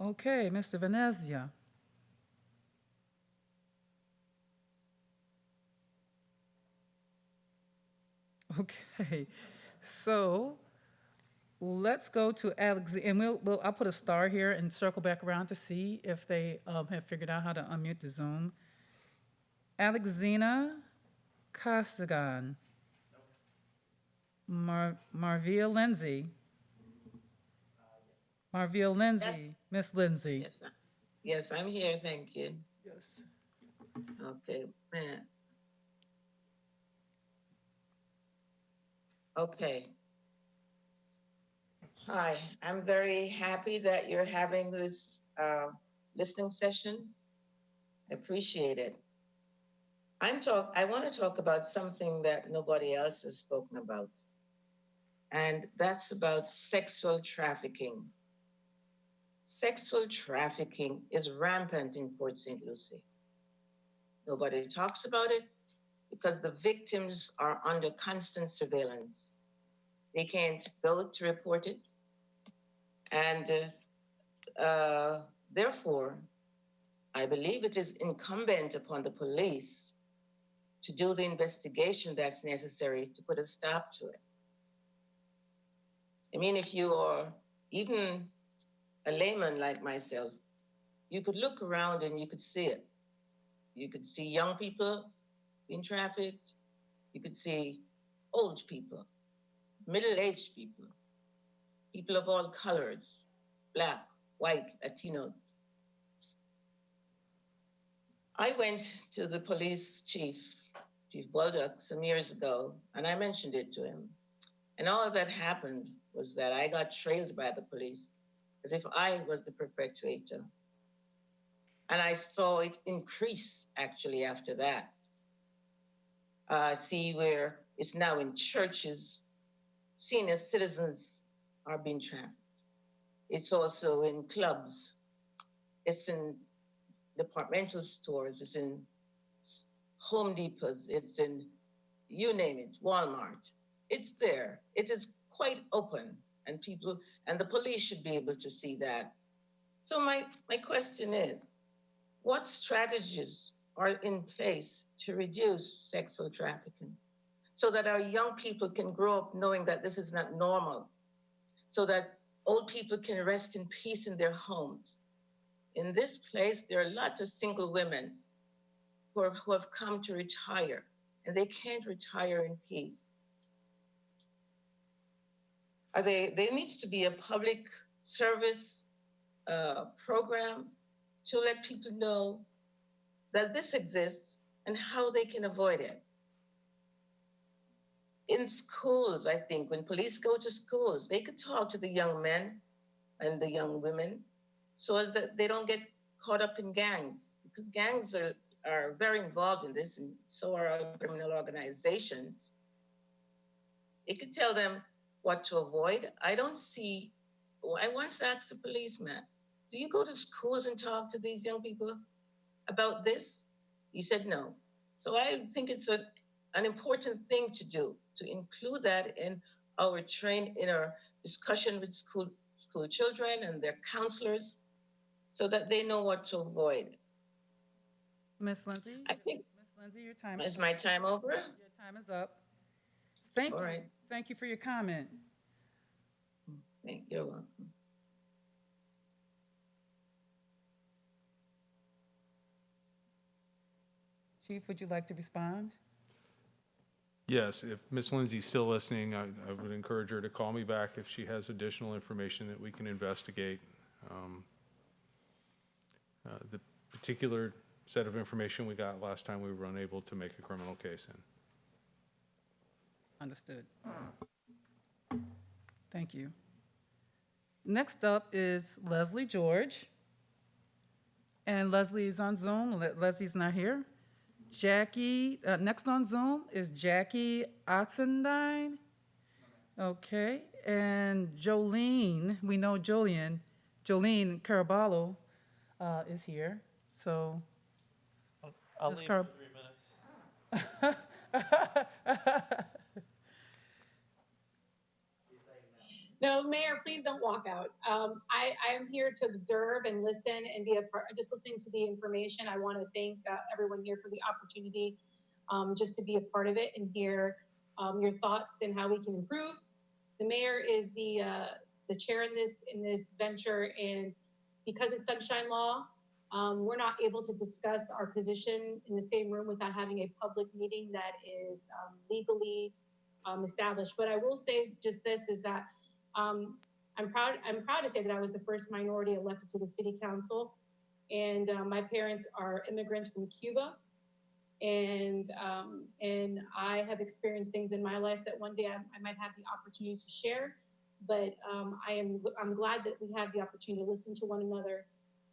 Okay, Mr. Venezia. Okay, so let's go to Alex, and I'll put a star here and circle back around to see if they have figured out how to unmute the Zoom. Alexina Costigan. Marvia Lindsay. Marvia Lindsay. Miss Lindsay. Yes, ma'am. Yes, I'm here, thank you. Yes. Okay, man. Okay. Hi, I'm very happy that you're having this listening session. I appreciate it. I want to talk about something that nobody else has spoken about, and that's about sexual trafficking. Sexual trafficking is rampant in Port St. Lucie. Nobody talks about it because the victims are under constant surveillance. They can't go to report it. And therefore, I believe it is incumbent upon the police to do the investigation that's necessary to put a stop to it. I mean, if you are even a layman like myself, you could look around and you could see it. You could see young people being trafficked. You could see old people, middle-aged people, people of all colors, Black, white, Latinos. I went to the police chief, Chief Baldock, some years ago, and I mentioned it to him. And all that happened was that I got trailed by the police as if I was the perpetrator. And I saw it increase actually after that. See where it's now in churches, senior citizens are being trafficked. It's also in clubs. It's in departmental stores. It's in Home Depots. It's in, you name it, Walmart. It's there. It is quite open, and the police should be able to see that. So my question is, what strategies are in place to reduce sexual trafficking so that our young people can grow up knowing that this is not normal, so that old people can rest in peace in their homes? In this place, there are lots of single women who have come to retire, and they can't retire in peace. There needs to be a public service program to let people know that this exists and how they can avoid it. In schools, I think, when police go to schools, they could talk to the young men and the young women so as that they don't get caught up in gangs, because gangs are very involved in this, and so are our criminal organizations. It could tell them what to avoid. I once asked a policeman, do you go to schools and talk to these young people about this? He said no. So I think it's an important thing to do, to include that in our discussion with school children and their counselors so that they know what to avoid. Miss Lindsay? I think, Miss Lindsay, your time is my time over? Your time is up. Thank All you. right. Thank you for your comment. You're welcome. Chief, would you like to respond? Yes, if Ms. Lindsay's still listening, I would encourage her to call me back if she has additional information that we can investigate. The particular set of information we got last time, we were unable to make a criminal case in. Understood. Thank you. Next up is Leslie George. And Leslie is on Zoom. Leslie's not here. Jackie, next on Zoom is Jackie Oxendine. Okay, and Jolene, we know Jolene Caraballo is here. So, I'll Ms. leave for 3 minutes. No, Mayor, please don't walk out. I'm here to observe and listen and be a part, just listening to the information. I want to thank everyone here for the opportunity just to be a part of it and hear your thoughts and how we can improve. The mayor is the chair in this venture, and because of Sunshine Law, we're not able to discuss our position in the same room without having a public meeting that is legally established. But I will say just this is that I'm proud to say that I was the first minority elected to the city council, and my parents are immigrants from Cuba, and I have experienced things in my life that one day I might have the opportunity to share. But I'm glad that we have the opportunity to listen to one another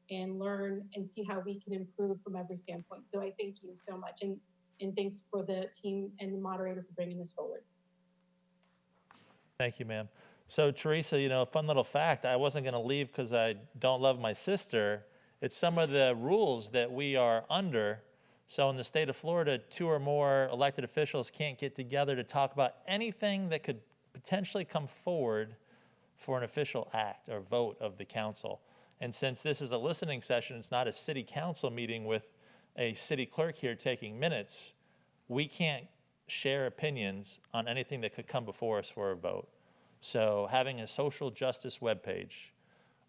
and learn and see how we can improve from every standpoint. So I thank you so much, and thanks for the team and the moderator for bringing this forward. Thank you, ma'am. So Theresa, a fun little fact, I wasn't going to leave because I don't love my sister. It's some of the rules that we are under. So in the state of Florida, 2 or more elected officials can't get together to talk about anything that could potentially come forward for an official act or vote of the council. And since this is a listening session, it's not a city council meeting with a city clerk here taking minutes, we can't share opinions on anything that could come before us for a vote. So having a social justice webpage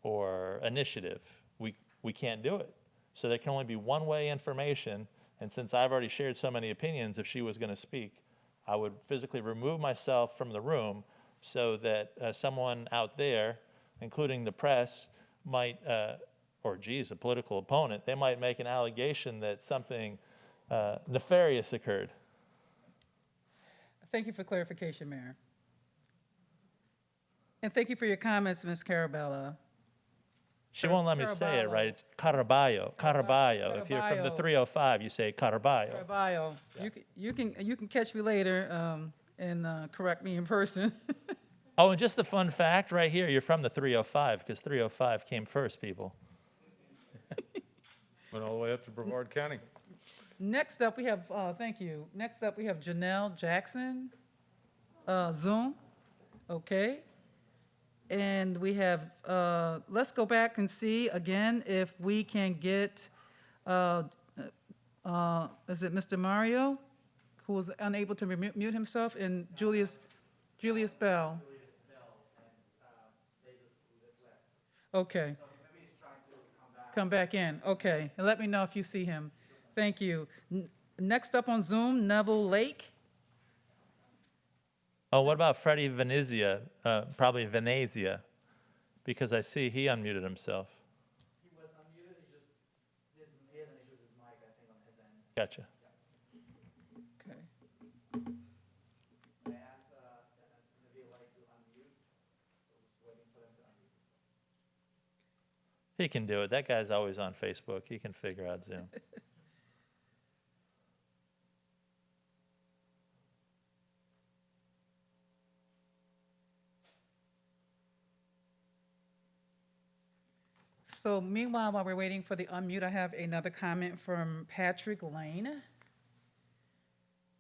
or initiative, we can't do it. So there can only be one-way information, and since I've already shared so many opinions, if she was going to speak, I would physically remove myself from the room so that someone out there, including the press, might, or geez, a political opponent, they might make an allegation that something nefarious occurred. Thank you for clarification, Mayor. And thank you for your comments, Ms. Carabella. She won't let me say it right. It's Caraballo. If you're from the 305, you say Caraballo. Caraballo. Yeah. You can catch me later and correct me in person. Oh, and just a fun fact right here, you're from the 305 because 305 came first, people. Went all the way up to Brevard County. Next up, we have, thank you. Next up, we have Janelle Jackson, Zoom. Okay. And we have, let's go back and see again if we can get, is it Mr. Mario, who was unable to mute himself, and Julius Bell. Okay. Come back in. Okay. And let me know if you see him. Thank you. Next up on Zoom, Neville Lake. Oh, what about Freddie Venezia? Probably Venezia, because I see he unmuted himself. He was unmuted. He has an issue with his mic, I think, on his end. Gotcha. Okay. I asked Neville Lake to unmute. So just waiting for him to unmute. He can do it. That guy's always on Facebook. He can figure out Zoom. So meanwhile, while we're waiting for the unmute, I have another comment from Patrick Lane.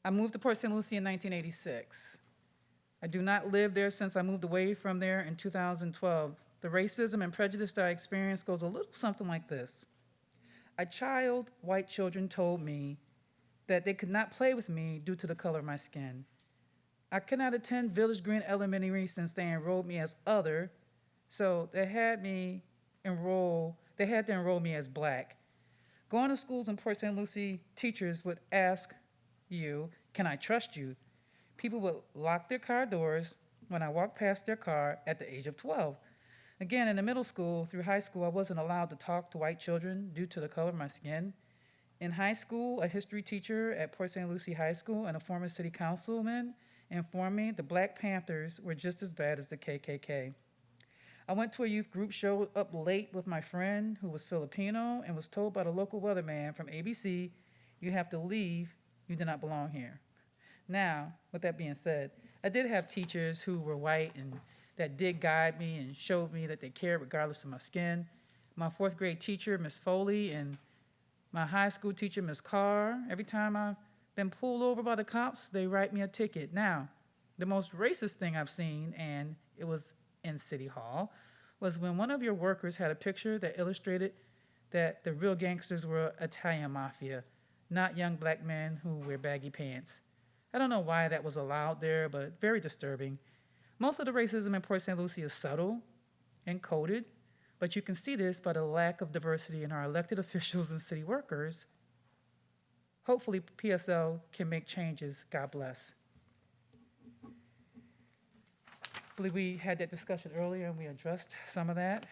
I moved to Port St. Lucie in 1986. I do not live there since I moved away from there in 2012. The racism and prejudice that I experienced goes a little something like this. White children told me that they could not play with me due to the color of my skin. I could not attend Village Green Elementary since they enrolled me as other, so they had to enroll me as black. Going to schools in Port St. Lucie, teachers would ask you, "Can I trust you?" People would lock their car doors when I walked past their car at the age of 12. Again, in the middle school through high school, I wasn't allowed to talk to white children due to the color of my skin. In high school, a history teacher at Port St. Lucie High School and a former city councilman informed me the Black Panthers were just as bad as the KKK. I went to a youth group, showed up late with my friend who was Filipino, and was told by the local weatherman from ABC, "You have to leave, you do not belong here." Now, with that being said, I did have teachers who were white and that did guide me and showed me that they cared regardless of my skin. My fourth grade teacher, Miss Foley, and my high school teacher, Miss Carr, every time I've been pulled over by the cops, they write me a ticket. Now, the most racist thing I've seen, and it was in City Hall was when one of your workers had a picture that illustrated that the real gangsters were Italian mafia, not young black men who wear baggy pants. I don't know why that was allowed there, but very disturbing. Most of the racism in Port St. Lucie is subtle and coded, but you can see this by the lack of diversity in our elected officials and city workers. Hopefully, PSL can make changes. God bless. I believe we had that discussion earlier and we addressed some of that.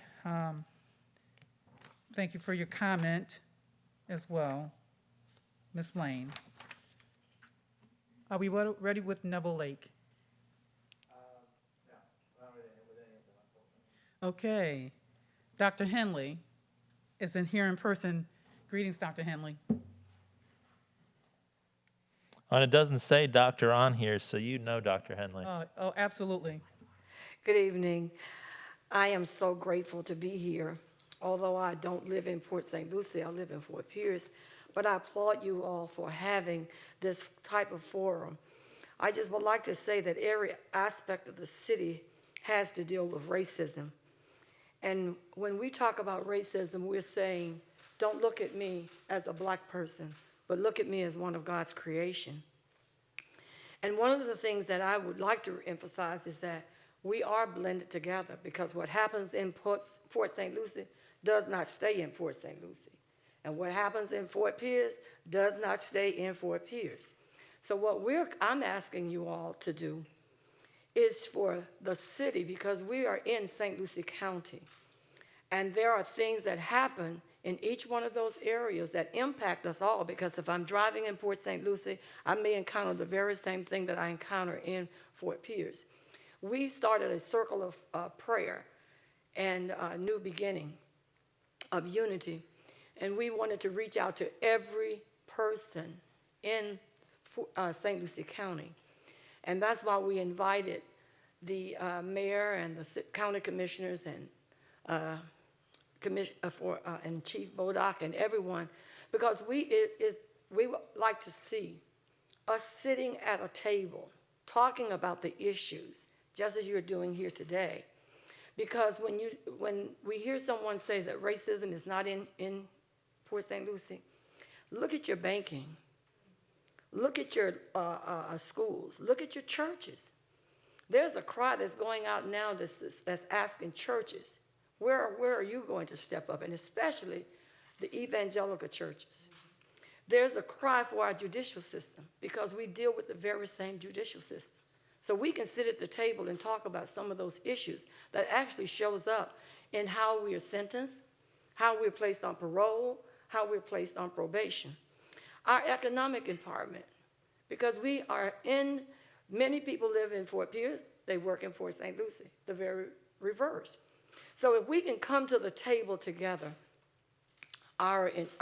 Thank you for your comment as well, Ms. Lane. Are we ready with Neville Lake? Okay. Dr. Henley is in here in person. Greetings, Dr. Henley. And it doesn't say doctor on here, so you know Dr. Henley. Oh, absolutely. Good evening. I am so grateful to be here. Although I don't live in Port St. Lucie, I live in Fort Pierce, but I applaud you all for having this type of forum. I just would like to say that every aspect of the city has to deal with racism. And when we talk about racism, we're saying, don't look at me as a black person, but look at me as one of God's creation. And one of the things that I would like to emphasize is that we are blended together, because what happens in Fort St. Lucie does not stay in Port St. Lucie. And what happens in Fort Pierce does not stay in Fort Pierce. So what I'm asking you all to do is for the city, because we are in St. Lucie County, and there are things that happen in each one of those areas that impact us all, because if I'm driving in Port St. Lucie, I may encounter the very same thing that I encounter in Fort Pierce. We started a circle of prayer and a new beginning of unity, and we wanted to reach out to every person in St. Lucie County. And that's why we invited the mayor and the county commissioners and Chief Bodock and everyone, because we would like to see us sitting at a table talking about the issues, just as you're doing here today. Because when we hear someone say that racism is not in Port St. Lucie, look at your banking, look at your schools, look at your churches. There's a cry that's going out now that's asking churches, where are you going to step up? And especially the evangelical churches. There's a cry for our judicial system, because we deal with the very same judicial system. So we can sit at the table and talk about some of those issues that actually shows up in how we are sentenced, how we're placed on parole, how we're placed on probation. Our economic empowerment, because many people live in Fort Pierce, they work in Fort St. Lucie, the very reverse. So if we can come to the table together, the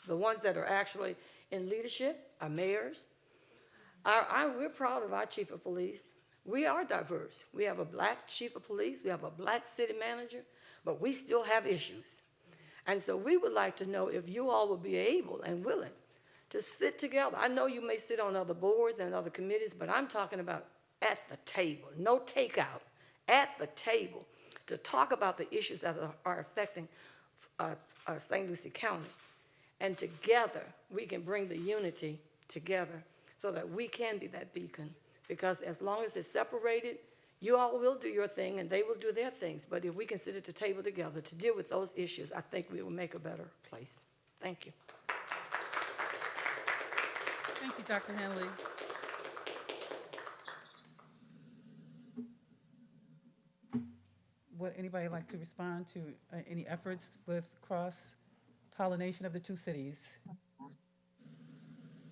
ones that are actually in leadership, our mayors, we're proud of our chief of police. We are diverse. We have a black chief of police, we have a black city manager, but we still have issues. And so we would like to know if you all would be able and willing to sit together. I know you may sit on other boards and other committees, but I'm talking about at the table, no takeout, at the table, to talk about the issues that are affecting St. Lucie County. And together, we can bring the unity together so that we can be that beacon. Because as long as it's separated, you all will do your thing and they will do their things. But if we can sit at the table together to deal with those issues, I think we will make a better place. Thank you. Thank you, Dr. Henley. Would anybody like to respond to any efforts with cross-pollination of the two cities?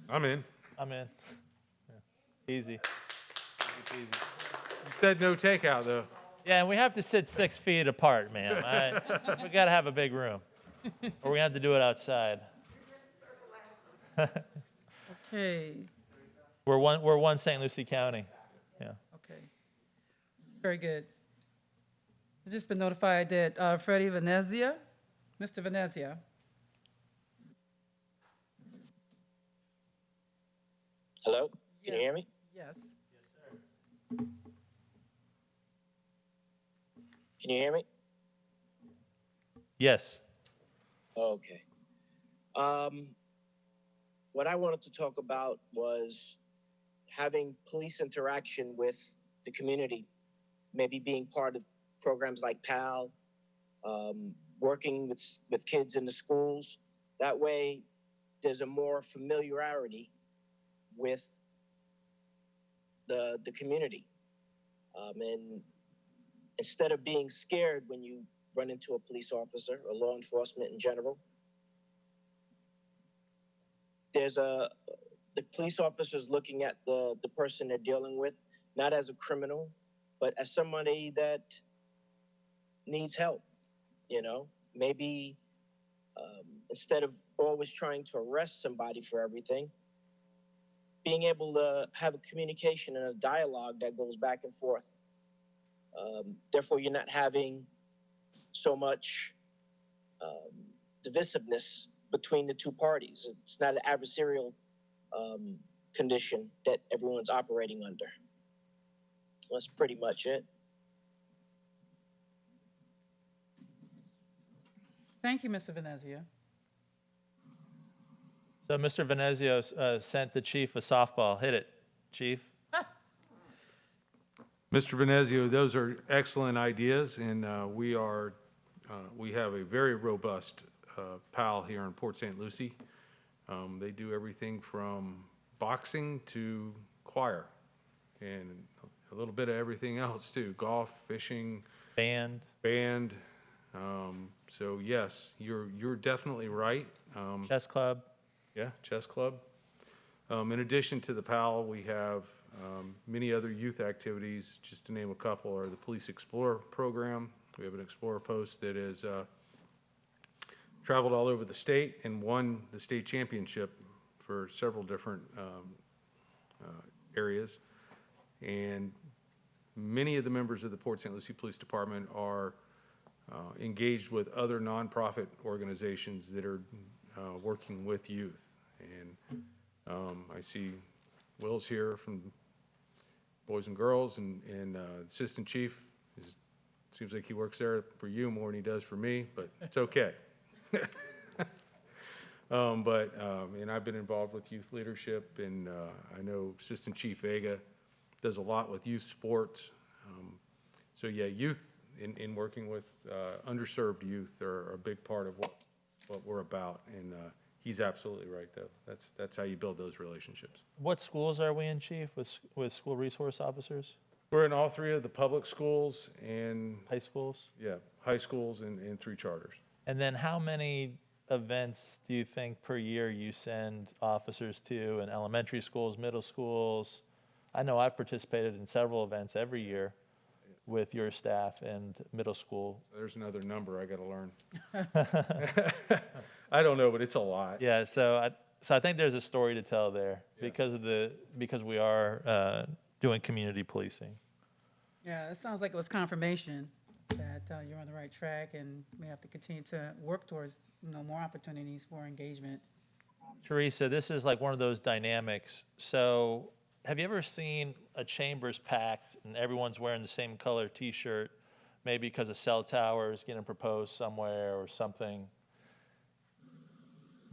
I'm in. I'm in. Yeah. Easy. Easy peasy. You said no takeout, though. Yeah, and we have to sit 6 feet apart, ma'am. We got to have a big room, or we're gonna have to do it outside. Okay. We're one St. Lucie County. Yeah. Okay. Very good. I've just been notified that FRRI Venezia, Mr. Venezia. Hello, can you hear me? Yes. Can you hear me? Yes. Okay. What I wanted to talk about was having police interaction with the community, maybe being part of programs like PAL, working with kids in the schools. That way, there's a more familiarity with the community. And instead of being scared when you run into a police officer or law enforcement in general, the police officers looking at the person they're dealing with, not as a criminal, but as somebody that needs help, you know? Maybe instead of always trying to arrest somebody for everything, being able to have a communication and a dialogue that goes back and forth. Therefore, you're not having so much divisiveness between the two parties. It's not an adversarial condition that everyone's operating under. That's pretty much it. Thank you, Mr. Venezia. So Mr. Venezio sent the chief a softball. Hit it, chief. Mr. Venezio, those are excellent ideas, and we have a very robust PAL here in Port St. Lucie. They do everything from boxing to choir, and a little bit of everything else too, golf, fishing, Band. So yes, you're definitely right. Chess club. Yeah, chess club. In addition to the PAL, we have many other youth activities. Just to name a couple, are the Police Explorer program. We have an Explorer post that has traveled all over the state and won the state championship for several different areas. And many of the members of the Port St. Lucie Police Department are engaged with other nonprofit organizations that are working with youth. And I see Will's here from Boys and Girls, and Assistant Chief seems like he works there for you more than he does for me, but it's okay. And I've been involved with youth leadership, and I know Assistant Chief Vega does a lot with youth sports. So yeah, youth in working with underserved youth are a big part of what we're about, and he's absolutely right, though. That's how you build those relationships. What schools are we in, chief, with school resource officers? We're in all three of the public schools and High schools? yeah, high schools and 3 charters. And then how many events do you think per year you send officers to in elementary schools, middle schools? I know I've participated in several events every year with your staff and middle school. There's another number I got to learn. I don't know, but it's a lot. Yeah, so I think there's a story to tell there because we are doing community policing. Yeah, it sounds like it was confirmation that you're on the right track, and we have to continue to work towards more opportunities for engagement. Theresa, this is like one of those dynamics. So have you ever seen a chambers packed and everyone's wearing the same color T-shirt, maybe because a cell tower is getting proposed somewhere or something?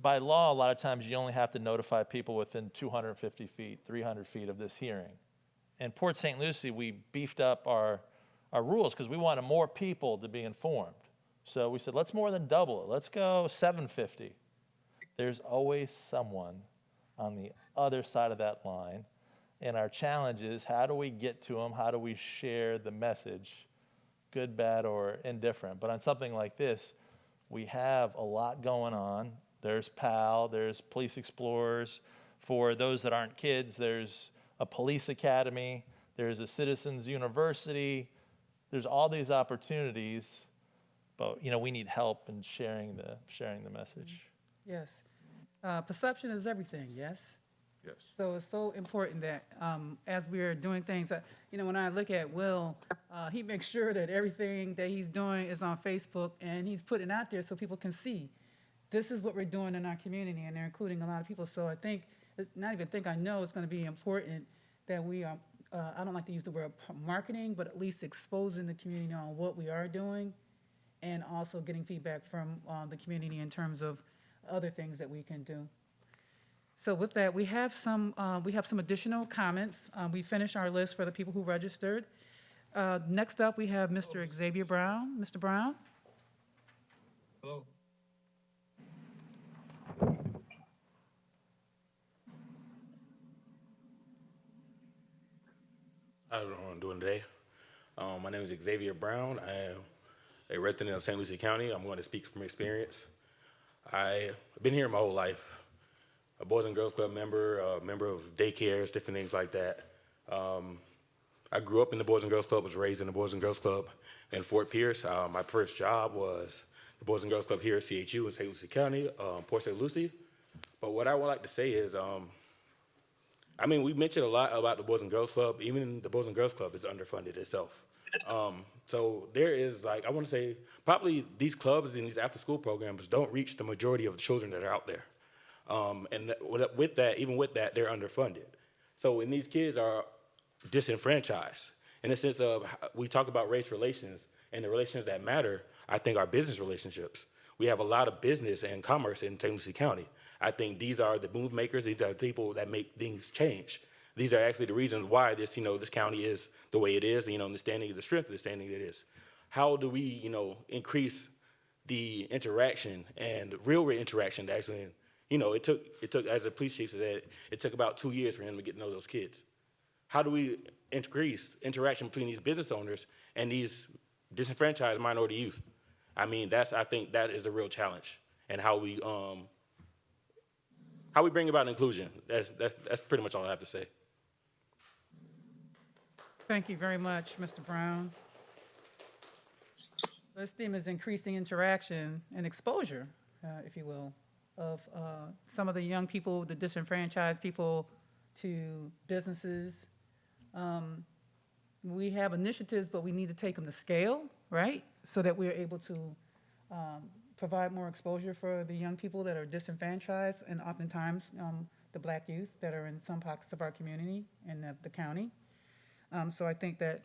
By law, a lot of times you only have to notify people within 250 feet, 300 feet of this hearing. In Port St. Lucie, we beefed up our rules because we wanted more people to be informed. So we said, let's more than double it. Let's go 750. There's always someone on the other side of that line. And our challenge is, how do we get to them? How do we share the message, good, bad, or indifferent? But on something like this, we have a lot going on. There's PAL, there's Police Explorers. For those that aren't kids, there's a police academy, there's a citizens university. There's all these opportunities, but we need help in sharing the message. Yes. Perception is everything, yes? Yes. So it's so important that as we're doing things, when I look at Will, he makes sure that everything that he's doing is on Facebook, and he's putting it out there so people can see. This is what we're doing in our community, and they're including a lot of people. So I know it's going to be important that we are I don't like to use the word marketing, but at least exposing the community on what we are doing, and also getting feedback from the community in terms of other things that we can do. So with that, we have some additional comments. We finished our list for the people who registered. Next up, we have Mr. Xavier Brown. Mr. Brown? Hello. I don't know what I'm doing today. My name is Xavier Brown. I am a resident of St. Lucie County. I'm going to speak from experience. I've been here my whole life. A Boys and Girls Club member, a member of daycares, different things like that. I grew up in the Boys and Girls Club, was raised in the Boys and Girls Club in Fort Pierce. My first job was the Boys and Girls Club here at CHU in St. Lucie County, Port St. Lucie. But what I would like to say is, I mean, we mentioned a lot about the Boys and Girls Club. Even the Boys and Girls Club is underfunded itself. So there is, like, I want to say, probably these clubs and these after-school programs don't reach the majority of the children that are out there. And with that, even with that, they're underfunded. So when these kids are disenfranchised, in the sense of, we talk about race relations and the relations that matter, I think are business relationships. We have a lot of business and commerce in St. Lucie County. I think these are the move makers. These are the people that make things change. These are actually the reasons why this, this county is the way it is, and the standing, the strength of the standing it is. How do we, increase the interaction and real interaction that actually, it took, as the police chief said, it took about 2 years for him to get to know those kids. How do we increase interaction between these business owners and these disenfranchised minority youth? I mean, I think that is a real challenge, and how we bring about inclusion. That's pretty much all I have to say. Thank you very much, Mr. Brown. This theme is increasing interaction and exposure, if you will, of some of the young people, the disenfranchised people, to businesses. We have initiatives, but we need to take them to scale, right? So that we're able to provide more exposure for the young people that are disenfranchised, and oftentimes the Black youth that are in some pockets of our community and the county. So I think that,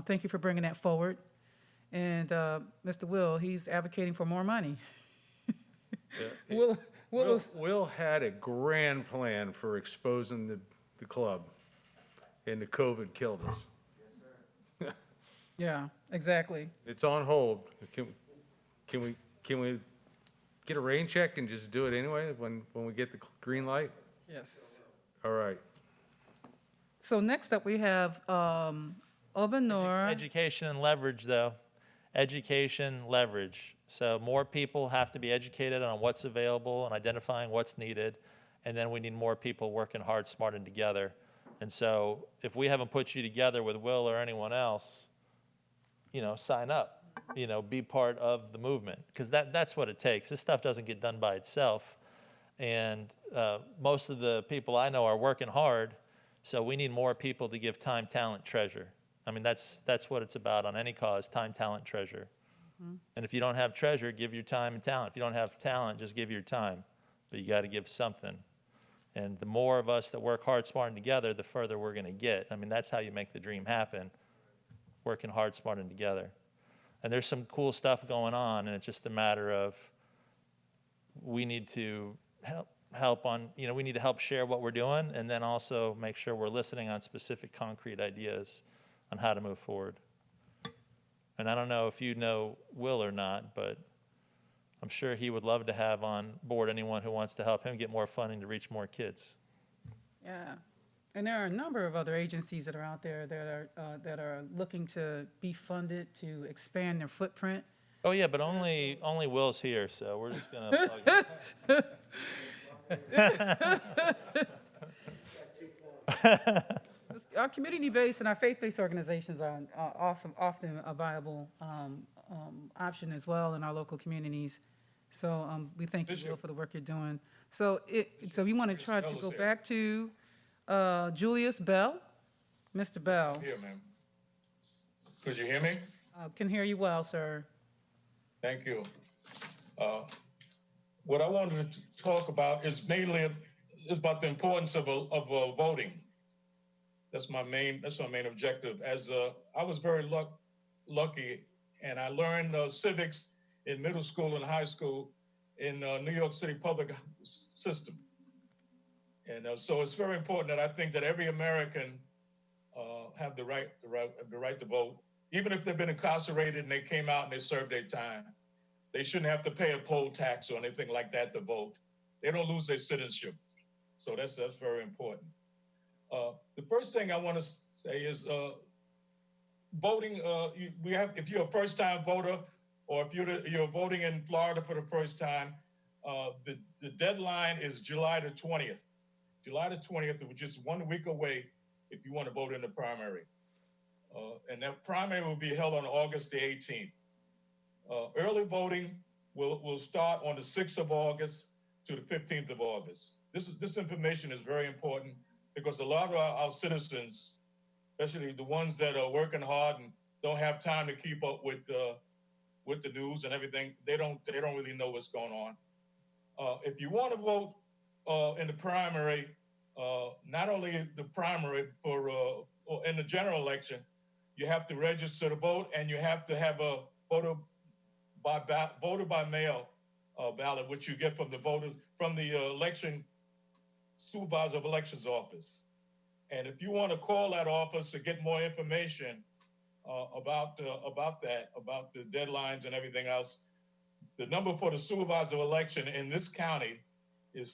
thank you for bringing that forward. And Mr. Will, he's advocating for more money. Will had a grand plan for exposing the club, and the COVID killed us. Yeah, exactly. It's on hold. Can we get a rain check and just do it anyway when we get the green light? Yes. All right. So next up, we have Obanora. Education and leverage, though. Education, leverage. So more people have to be educated on what's available and identifying what's needed, and then we need more people working hard, smart, and together. And so if we haven't put you together with Will or anyone else, sign up, be part of the movement, because that's what it takes. This stuff doesn't get done by itself. And most of the people I know are working hard, so we need more people to give time, talent, treasure. I mean, that's what it's about on any cause: time, talent, treasure. Mm-hmm. And if you don't have treasure, give your time and talent. If you don't have talent, just give your time. But you got to give something. And the more of us that work hard, smart, and together, the further we're going to get. I mean, that's how you make the dream happen: working hard, smart, and together. And there's some cool stuff going on, and it's just a matter of we need to help on, we need to help share what we're doing, and then also make sure we're listening on specific concrete ideas on how to move forward. And I don't know if you know Will or not, but I'm sure he would love to have on board anyone who wants to help him get more funding to reach more kids. Yeah, and there are a number of other agencies that are out there that are looking to be funded to expand their footprint. Oh yeah, but only Will's here, so we're just gonna plug it. Our community-based and our faith-based organizations are often a viable option as well in our local communities. So we thank you, Will, for the work you're doing. So we want to try to go back to Julius Bell. Mr. Bell. Here, ma'am. Could you hear me? Can hear you well, sir. Thank you. What I wanted to talk about is mainly about the importance of voting. That's my main objective. As I was very lucky, and I learned civics in middle school and high school in New York City public system. And so it's very important that I think that every American have the right to vote, even if they've been incarcerated and they came out and they served their time. They shouldn't have to pay a poll tax or anything like that to vote. They don't lose their citizenship. So that's very important. The first thing I want to say is voting. If you're a first-time voter, or if you're voting in Florida for the first time, the deadline is July the 20th. July the 20th, which is 1 week away if you want to vote in the primary. And that primary will be held on August the 18th. Early voting will start on the 6th of August to the 15th of August. This information is very important because a lot of our citizens, especially the ones that are working hard and don't have time to keep up with the news and everything, they don't really know what's going on. If you want to vote in the primary, not only the primary or in the general election, you have to register to vote, and you have to have a voter by mail ballot, which you get from the election supervisor of elections office. And if you want to call that office to get more information about the deadlines and everything else, the number for the supervisor of election in this county is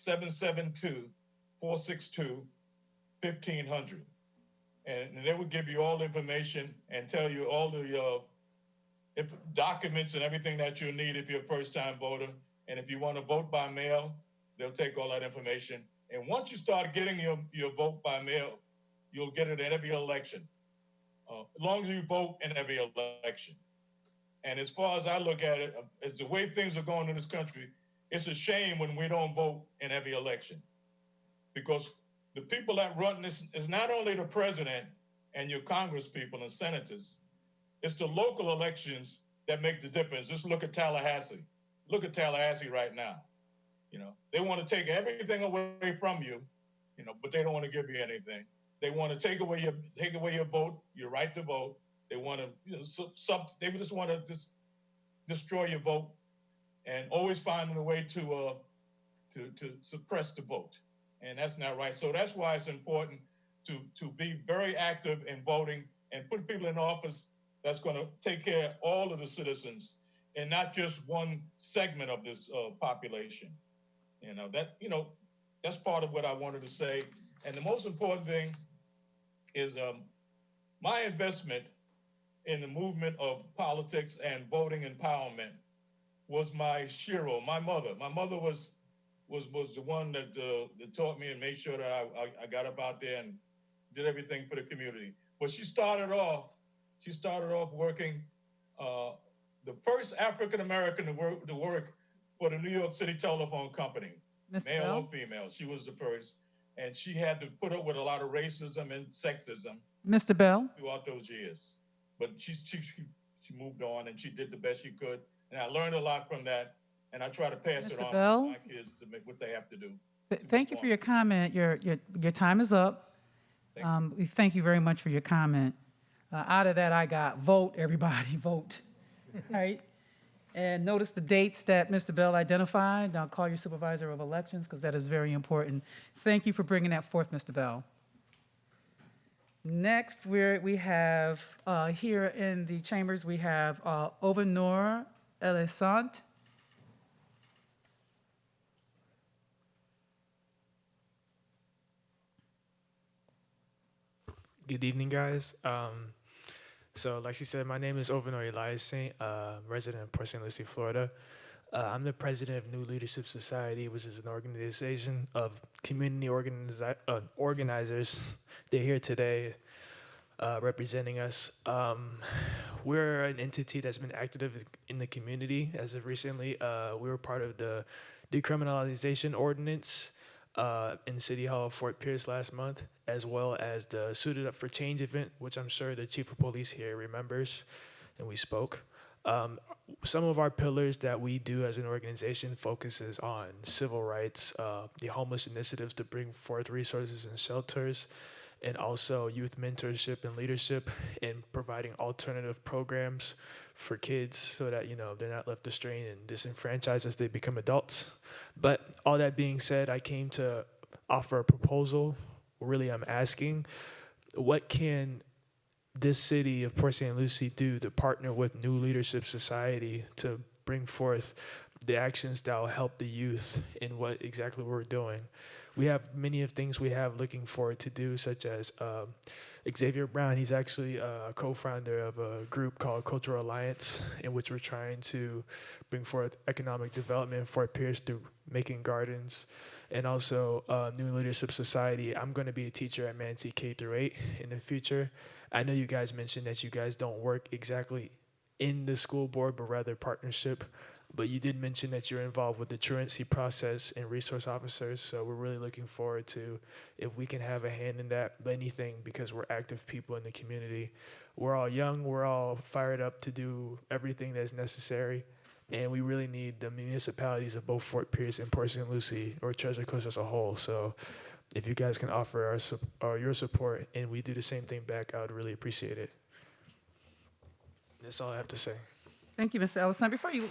772-462-1500. And they will give you all the information and tell you all the documents and everything that you need if you're a first-time voter. And if you want to vote by mail, they'll take all that information. And once you start getting your vote by mail, you'll get it in every election, as long as you vote in every election. And as far as I look at it, as the way things are going in this country, it's a shame when we don't vote in every election, because the people that run this is not only the president and your Congress people and senators, it's the local elections that make the difference. Just look at Tallahassee. Look at Tallahassee right now. You know, they want to take everything away from you, but they don't want to give you anything. They want to take away your vote, your right to vote. They want to, they just want to destroy your vote, and always finding a way to suppress the vote. And that's not right. So that's why it's important to be very active in voting and put people in office that's going to take care of all of the citizens and not just one segment of this population. That's part of what I wanted to say. And the most important thing is my investment in the movement of politics and voting empowerment was my shero, my mother. My mother was the one that taught me and made sure that I got up out there and did everything for the community. But she started off working, the first African-American to work for the New York City Telephone Company, male or female. She was the first. And she had to put up with a lot of racism and sexism. Mr. Bell? Throughout those years. But she moved on, and she did the best she could. And I learned a lot from that. And I try to pass it on to my kids to make what they have to do. Thank you for your comment. Your time is up. We thank you very much for your comment. Out of that, I got vote, everybody, vote. Right? And notice the dates that Mr. Bell identified. I'll call your supervisor of elections because that is very important. Thank you for bringing that forth, Mr. Bell. Next, we have here in the chambers, we have Ovanor Elisant. Good evening, guys. So like she said, my name is Ovanor Elisant, resident of Port St. Lucie, Florida. I'm the president of New Leadership Society, which is an organization of community organizers. They're here today representing us. We're an entity that's been active in the community as of recently. We were part of the decriminalization ordinance in City Hall of Fort Pierce last month, as well as the Suited Up for Change event, which I'm sure the chief of police here remembers, and we spoke. Some of our pillars that we do as an organization focuses on civil rights, the homeless initiatives to bring forth resources and shelters, and also youth mentorship and leadership, and providing alternative programs for kids so that, they're not left astray and disenfranchised as they become adults. But all that being said, I came to offer a proposal. Really, I'm asking, what can this city of Port St. Lucie do to partner with New Leadership Society to bring forth the actions that will help the youth in what exactly we're doing? We have many of things we have looking forward to do, such as Xavier Brown. He's actually a co-founder of a group called Cultural Alliance, in which we're trying to bring forth economic development for peers through making gardens. And also New Leadership Society. I'm going to be a teacher at Manatee K-8 in the future. I know you guys mentioned that you guys don't work exactly in the school board, but rather partnership. But you did mention that you're involved with the truancy process and resource officers. So we're really looking forward to if we can have a hand in that, anything, because we're active people in the community. We're all young. We're all fired up to do everything that's necessary. And we really need the municipalities of both Fort Pierce and Port St. Lucie, or Treasure Coast as a whole. So if you guys can offer your support and we do the same thing back, I would really appreciate it. That's all I have to say. Thank you, Mr. Ellison. Before you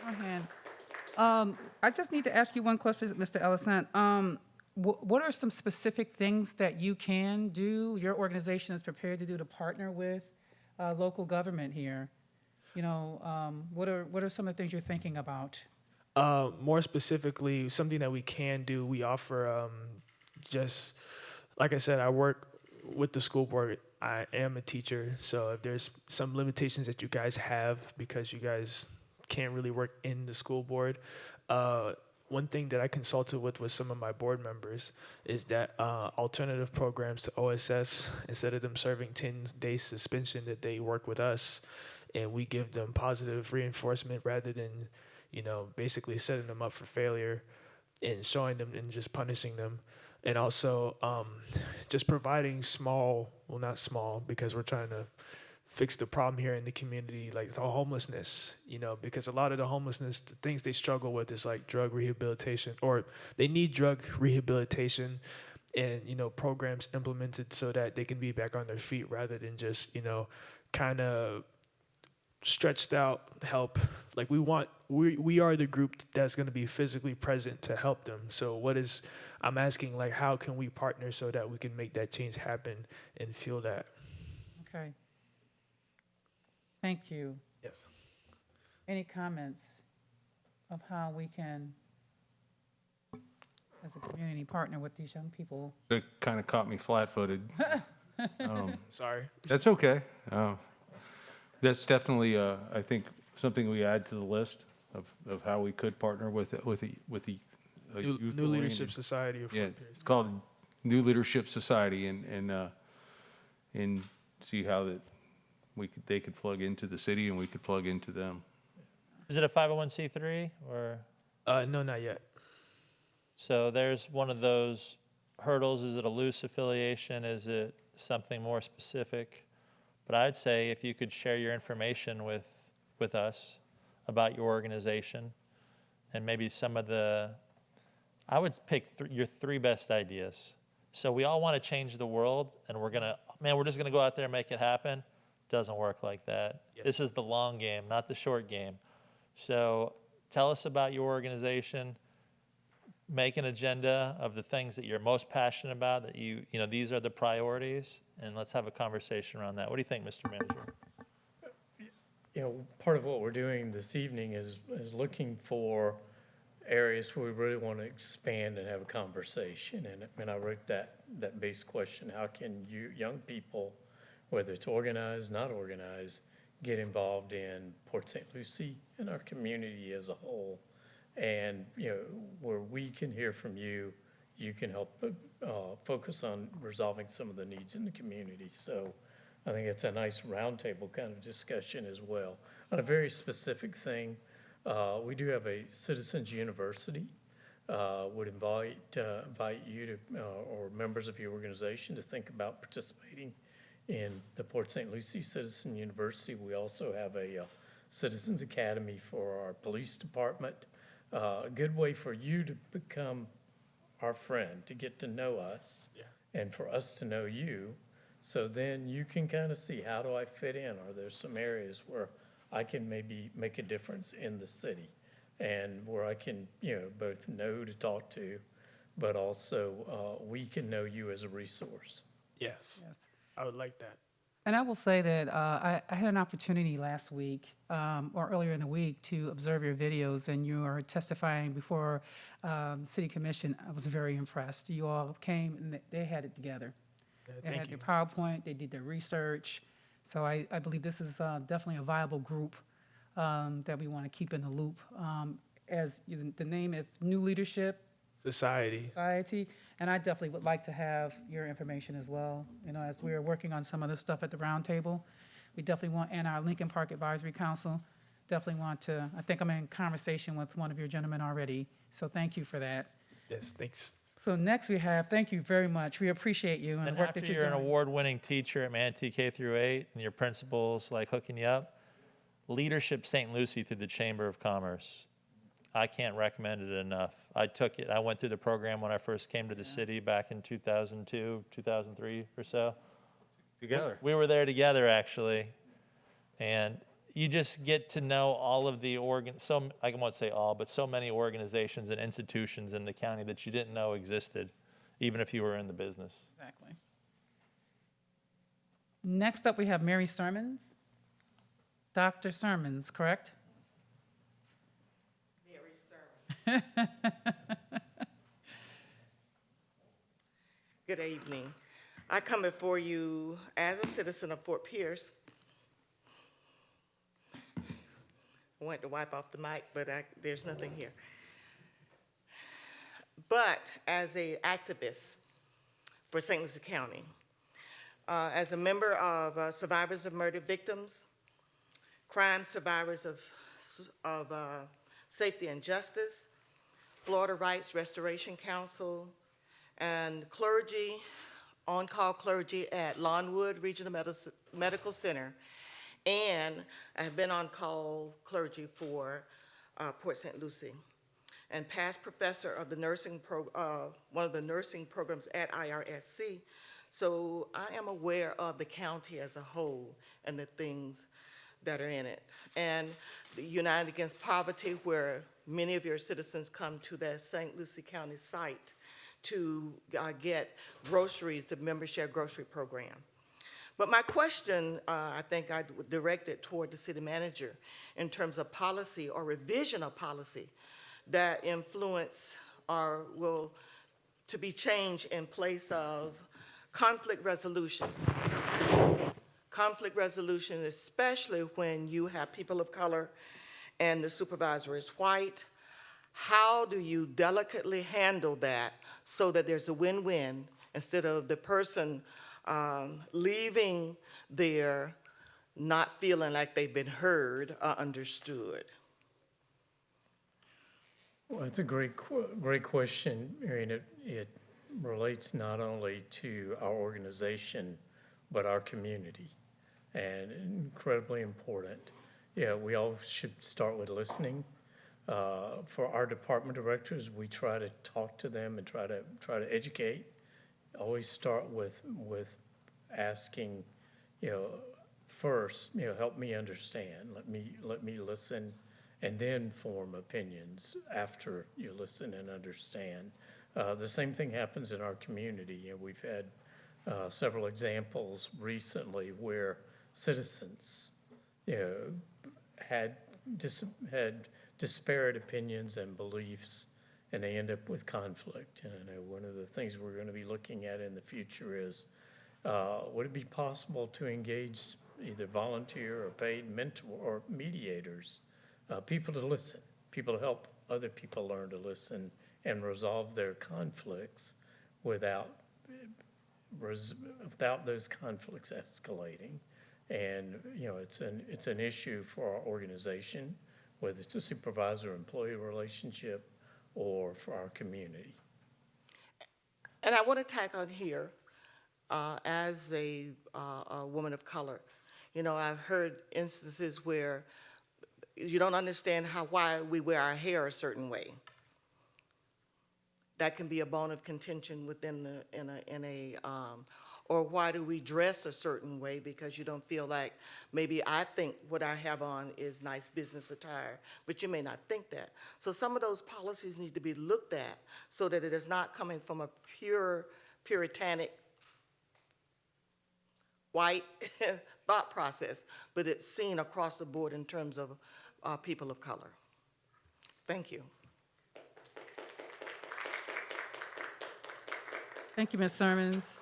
go ahead, I just need to ask you one question, Mr. Ellison. What are some specific things that you can do, your organization is prepared to do to partner with local government here? What are some of the things you're thinking about? More specifically, something that we can do, we offer just, like I said, I work with the school board. I am a teacher, so if there's some limitations that you guys have because you guys can't really work in the school board, one thing that I consulted with some of my board members is that alternative programs to OSS, instead of them serving 10-day suspension, that they work with us and we give them positive reinforcement rather than, basically setting them up for failure and showing them and just punishing them. And also just providing not small, because we're trying to fix the problem here in the community, like the homelessness, because a lot of the homelessness, the things they struggle with is like drug rehabilitation, or they need drug rehabilitation and, programs implemented so that they can be back on their feet rather than just, kind of stretched out help. Like we are the group that's going to be physically present to help them. So I'm asking, like, how can we partner so that we can make that change happen and feel that? Okay. Thank you. Yes. Any comments of how we can, as a community, partner with these young people? It kind of caught me flat-footed. Sorry. That's okay. That's definitely, I think, something we add to the list of how we could partner with the youth New Leadership Society. Yeah, it's called New Leadership Society, and see how that they could plug into the city and we could plug into them. Is it a 501c3 or? No, not yet. So there's one of those hurdles. Is it a loose affiliation? Is it something more specific? But I'd say if you could share your information with us about your organization and maybe some of I would pick your 3 best ideas. So we all want to change the world and we're just going to go out there and make it happen. Doesn't work like that. Yeah. This is the long game, not the short game. So tell us about your organization. Make an agenda of the things that you're most passionate about, that these are the priorities, and let's have a conversation around that. What do you think, Mr. Manager? Part of what we're doing this evening is looking for areas where we really want to expand and have a conversation. And I wrote that base question: how can you young people, whether it's organized, not organized, get involved in Port St. Lucie and our community as a whole? And, where we can hear from you, you can help focus on resolving some of the needs in the community. So I think it's a nice roundtable kind of discussion as well. On a very specific thing, we do have a citizens university. Would invite you to, or members of your organization, to think about participating in the Port St. Lucie Citizen University. We also have a Citizens Academy for our police department. A good way for you to become our friend, to get to know us, and for us to know you. So then you can kind of see, how do I fit in? Are there some areas where I can maybe make a difference in the city, and where I can, both know to talk to, but also we can know you as a resource. Yes. I would like that. And I will say that I had an opportunity last week or earlier in the week to observe your videos, and you are testifying before City Commission. I was very impressed. You all came and they had it together. They Thank had you. their PowerPoint, they did their research. So I believe this is definitely a viable group that we want to keep in the loop. As the name of New Leadership Society. And I definitely would like to have your information as well. As we are working on some of this stuff at the round table, we definitely want, and our Lincoln Park Advisory Council, definitely want to, I think I'm in conversation with one of your gentlemen already, so thank you for that. Yes, thanks. So next we have, thank you very much. We appreciate you and the And work after that you're you're doing. an award-winning teacher at Manatee K through 8, and your principal's like hooking you up, Leadership St. Lucie through the Chamber of Commerce. I can't recommend it enough. I took it. I went through the program when I first came to the city back in 2002, 2003 or so. Together. We were there together, actually. And you just get to know all of the I won't say all, but so many organizations and institutions in the county that you didn't know existed, even if you were in the business. Exactly. Next up, we have Mary Sermons. Dr. Sermons, correct? Good evening. I come before you as a citizen of Fort Pierce. I went to wipe off the mic, but there's nothing here. But as an activist for St. Lucie County, as a member of Survivors of Murder Victims, crime survivors of Safety and Justice, Florida Rights Restoration Council, and clergy, on-call clergy at Lawnwood Regional Medical Center, and I have been on-call clergy for Port St. Lucie, and past professor of the one of the nursing programs at IRSC. So I am aware of the county as a whole and the things that are in it. And the United Against Poverty, where many of your citizens come to that St. Lucie County site to get groceries, the membership grocery program. But my question, I think I would direct it toward the city manager in terms of policy or revision of policy that influence or will to be changed in place of conflict resolution. Conflict resolution, especially when you have people of color and the supervisor is white. How do you delicately handle that so that there's a win-win instead of the person leaving there not feeling like they've been heard or understood? Well, it's a great question, Mary, and it relates not only to our organization, but our community, and incredibly important. Yeah, we all should start with listening. For our department directors, we try to talk to them and try to educate. Always start with asking, first, help me understand. Let me listen, and then form opinions after you listen and understand. The same thing happens in our community. We've had several examples recently where citizens, had disparate opinions and beliefs, and they end up with conflict. And I know one of the things we're going to be looking at in the future is, would it be possible to engage either volunteer or paid mentor or mediators, people to listen, people to help other people learn to listen and resolve their conflicts without those conflicts escalating. And it's an issue for our organization, whether it's a supervisor-employee relationship or for our community. And I want to tack on here, as a woman of color, I've heard instances where you don't understand why we wear our hair a certain way. that can be a bone of contention within or why do we dress a certain way because you don't feel like maybe I think what I have on is nice business attire, but you may not think that. So some of those policies need to be looked at so that it is not coming from a pure puritanic white thought process, but it's seen across the board in terms of people of color. Thank you. Thank you, Ms. Sermons.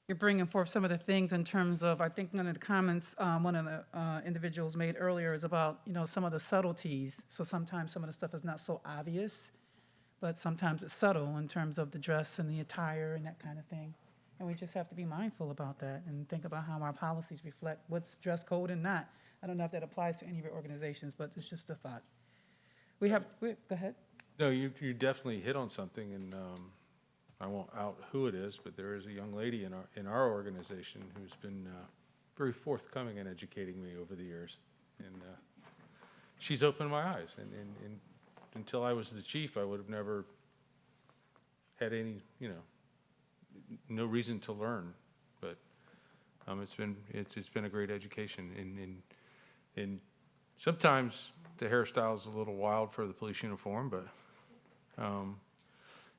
You're bringing forth some of the things in terms of, I think one of the comments one of the individuals made earlier is about, some of the subtleties. So sometimes some of the stuff is not so obvious, but sometimes it's subtle in terms of the dress and the attire and that kind of thing. And we just have to be mindful about that and think about how our policies reflect what's dress code and not. I don't know if that applies to any of your organizations, but it's just a thought. Go ahead. No, you definitely hit on something, and I won't out who it is, but there is a young lady in our organization who's been very forthcoming in educating me over the years, and she's opened my eyes. And until I was the chief, I would have never had any, no reason to learn. But it's been a great education. And sometimes the hairstyle is a little wild for the police uniform, but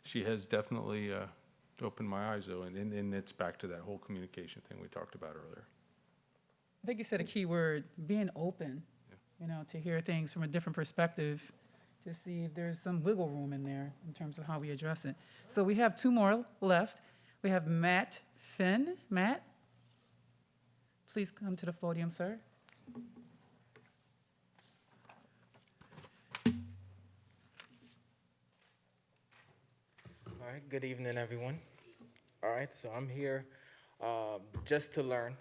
she has definitely opened my eyes, though, and it's back to that whole communication thing we talked about earlier. I think you said a key word, being open, to hear things from a different perspective, to see if there's some wiggle room in there in terms of how we address it. So we have two more left. We have Matt Finn. Matt, please come to the podium, sir. All right, good evening, everyone. All right, so I'm here just to learn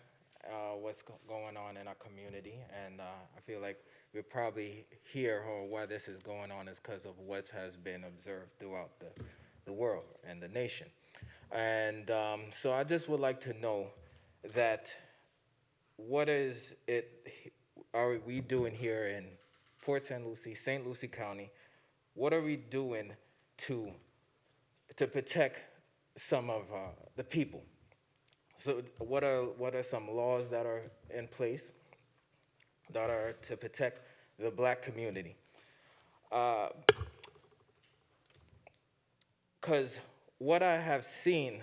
what's going on in our community, and I feel like we're probably here, or why this is going on is because of what has been observed throughout the world and the nation. And so I just would like to know that what is it are we doing here in Port St. Lucie, St. Lucie County? What are we doing to protect some of the people? So what are some laws that are in place that are to protect the Black community? Because what I have seen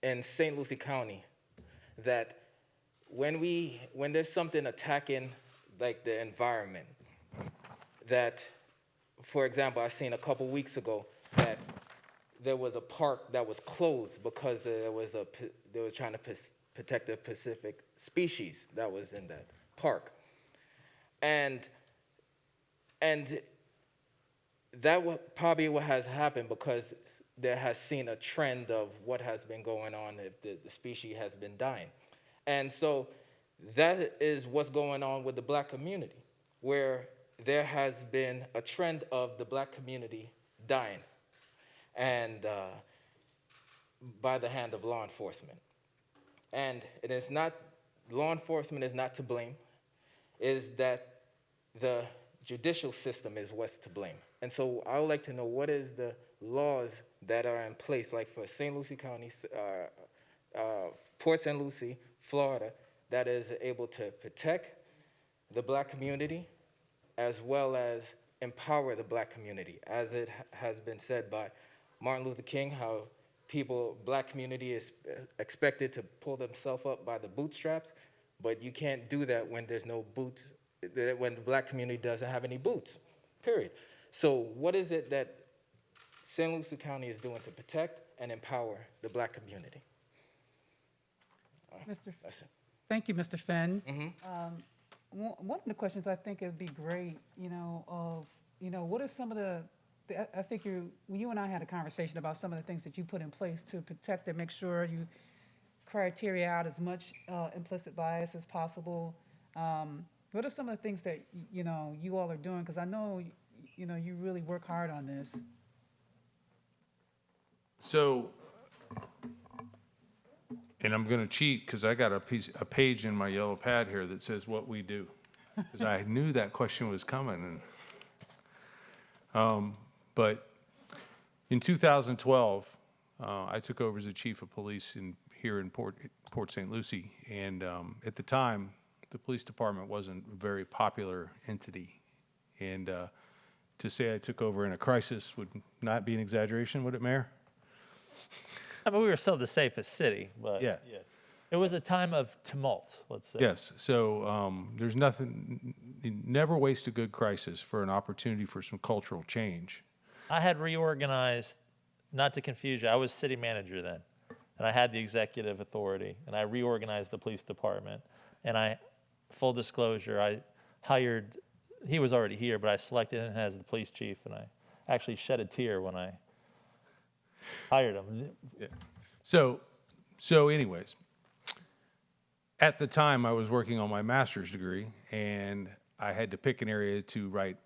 in St. Lucie County, that when there's something attacking like the environment, that, for example, I seen a couple weeks ago that there was a park that was closed because they were trying to protect a specific species that was in that park. And that probably what has happened because there has seen a trend of what has been going on if the species has been dying. And so that is what's going on with the Black community, where there has been a trend of the Black community dying, and by the hand of law enforcement. And it is not, law enforcement is not to blame, is that the judicial system is what's to blame. And so I would like to know what is the laws that are in place, like for St. Lucie County, Port St. Lucie, Florida, that is able to protect the Black community as well as empower the Black community. As it has been said by Martin Luther King, how Black community is expected to pull themselves up by the bootstraps, but you can't do that when there's no boots, when the Black community doesn't have any boots, period. So what is it that St. Lucie County is doing to protect and empower the Black community? That's it. Thank you, Mr. Fenn. Mm-hmm. One of the questions I think it would be great, what are some of I think you and I had a conversation about some of the things that you put in place to protect and make sure you criteria out as much implicit bias as possible. What are some of the things that, you all are doing? Because I know, you really work hard on this. So, and I'm going to cheat because I got a page in my yellow pad here that says what we do, because I knew that question was coming. But In 2012, I took over as the chief of police here in Port St. Lucie, and at the time, the police department wasn't a very popular entity. And to say I took over in a crisis would not be an exaggeration, would it, Mayor? I mean, we were still the safest city, but Yeah. yes. It was a time of tumult, let's say. Yes. So there's nothing, never waste a good crisis for an opportunity for some cultural change. I had reorganized, not to confuse you, I was city manager then, and I had the executive authority, and I reorganized the police department. And full disclosure, I hired, he was already here, but I selected him as the police chief, and I actually shed a tear when I hired him. Yeah. So anyways, at the time I was working on my master's degree, and I had to pick an area to write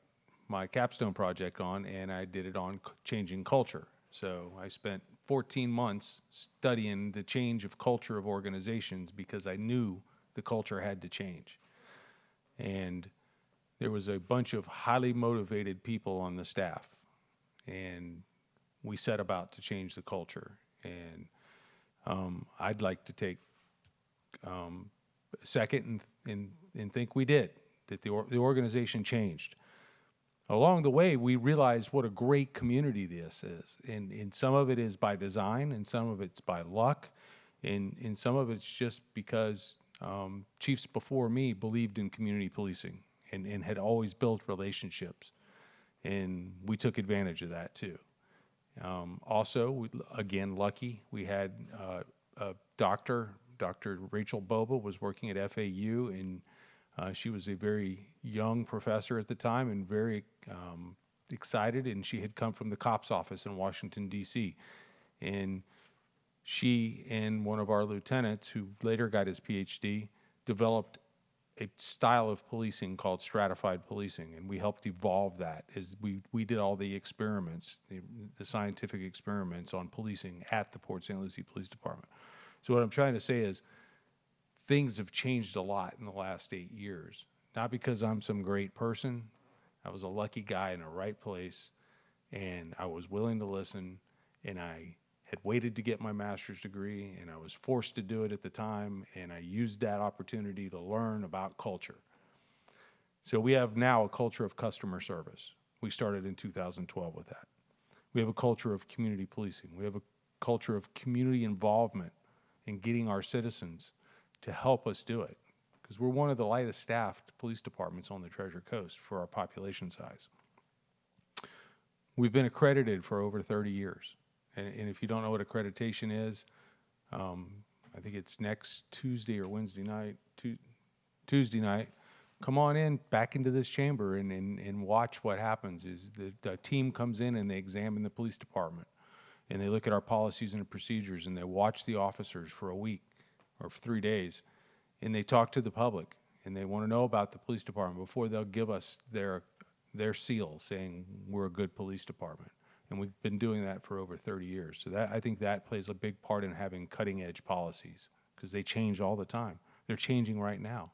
my capstone project on, and I did it on changing culture. So I spent 14 months studying the change of culture of organizations because I knew the culture had to change. And there was a bunch of highly motivated people on the staff, and we set about to change the culture. And I'd like to take a second and think we did, that the organization changed. Along the way, we realized what a great community this is. And some of it is by design, and some of it's by luck, and some of it's just because chiefs before me believed in community policing and had always built relationships. And we took advantage of that too. Also, again, lucky, we had a Dr. Rachel Boba was working at FAU, and she was a very young professor at the time and very excited, and she had come from the COPS office in Washington, D.C. And she and one of our lieutenants, who later got his PhD, developed a style of policing called stratified policing, and we helped evolve that as we did all the experiments, the scientific experiments on policing at the Port St. Lucie Police Department. So what I'm trying to say is things have changed a lot in the last 8 years. Not because I'm some great person. I was a lucky guy in the right place, and I was willing to listen, and I had waited to get my master's degree, and I was forced to do it at the time, and I used that opportunity to learn about culture. So we have now a culture of customer service. We started in 2012 with that. We have a culture of community policing. We have a culture of community involvement in getting our citizens to help us do it, because we're one of the lightest staffed police departments on the Treasure Coast for our population size. We've been accredited for over 30 years. And if you don't know what accreditation is, I think it's next Tuesday or Wednesday night, Tuesday night, come on in, back into this chamber and watch what happens. Is the team comes in and they examine the police department, and they look at our policies and procedures, and they watch the officers for a week or for 3 days, and they talk to the public, and they want to know about the police department before they'll give us their seal saying we're a good police department. And we've been doing that for over 30 years. So I think that plays a big part in having cutting edge policies, because they change all the time. They're changing right now.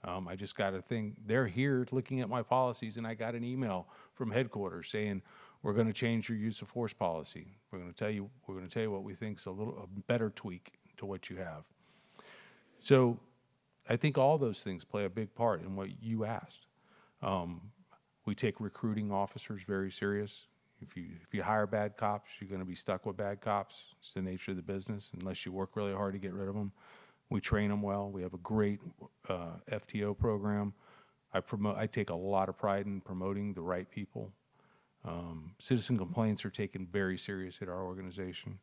I just got a thing, they're here looking at my policies, and I got an email from headquarters saying, we're going to change your use of force policy. We're going to tell you what we think is a better tweak to what you have. So I think all those things play a big part in what you asked. We take recruiting officers very serious. If you hire bad cops, you're going to be stuck with bad cops. It's the nature of the business, unless you work really hard to get rid of them. We train them well. We have a great FTO program. I take a lot of pride in promoting the right people. Citizen complaints are taken very serious at our organization.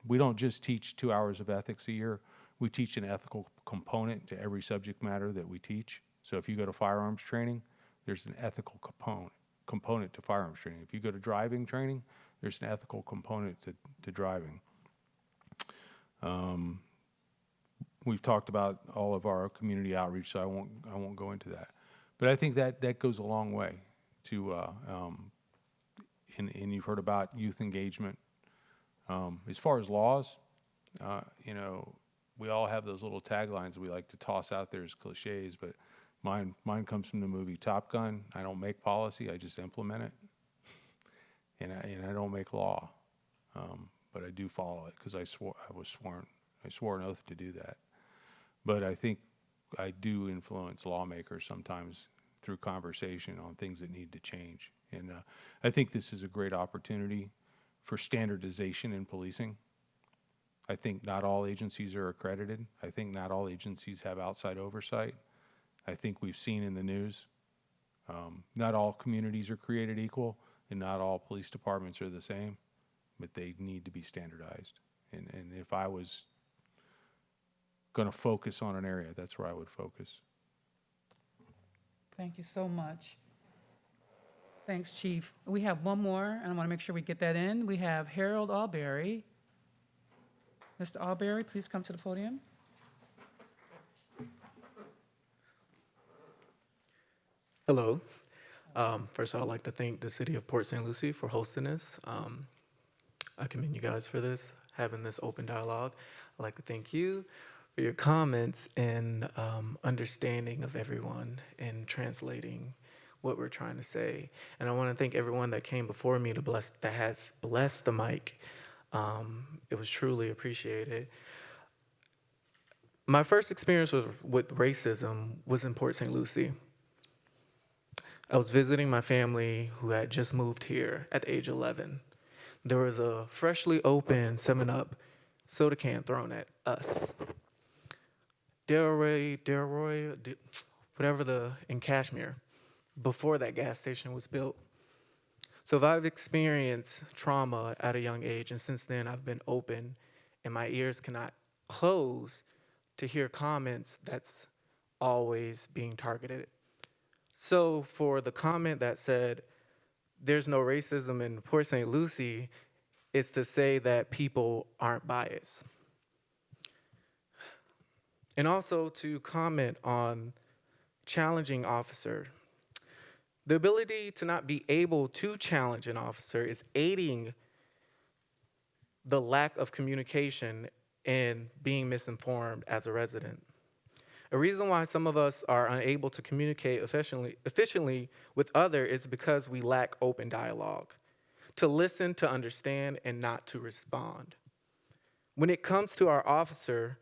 We don't just teach 2 hours of ethics a year. We teach an ethical component to every subject matter that we teach. So if you go to firearms training, there's an ethical component to firearms training. If you go to driving training, there's an ethical component to driving. We've talked about all of our community outreach, so I won't go into that. But I think that goes a long way to, and you've heard about youth engagement. As far as laws, we all have those little taglines we like to toss out there as cliches, but mine comes from the movie Top Gun. I don't make policy, I just implement it. and I don't make law, but I do follow it because I swore an oath to do that. But I think I do influence lawmakers sometimes through conversation on things that need to change. And I think this is a great opportunity for standardization in policing. I think not all agencies are accredited. I think not all agencies have outside oversight. I think we've seen in the news, not all communities are created equal, and not all police departments are the same, but they need to be standardized. And if I was going to focus on an area, that's where I would focus. Thank you so much. Thanks, Chief. We have one more, and I want to make sure we get that in. We have Harold Alberry. Mr. Alberry, please come to the podium. Hello. First, I'd like to thank the City of Port St. Lucie for hosting this. I commend you guys for this, having this open dialogue. I'd like to thank you for your comments and understanding of everyone and translating what we're trying to say. And I want to thank everyone that came before me that has blessed the mic. It was truly appreciated. My first experience with racism was in Port St. Lucie. I was visiting my family who had just moved here at age 11. There was a freshly opened 7-Up soda can thrown at us. Delroy, whatever in Kashmir, before that gas station was built. So I've experienced trauma at a young age, and since then I've been open, and my ears cannot close to hear comments that's always being targeted. So for the comment that said, there's no racism in Port St. Lucie, it's to say that people aren't biased. And also to comment on challenging officer. The ability to not be able to challenge an officer is aiding the lack of communication and being misinformed as a resident. A reason why some of us are unable to communicate efficiently with others is because we lack open dialogue, to listen, to understand, and not to respond. When it comes to our officer,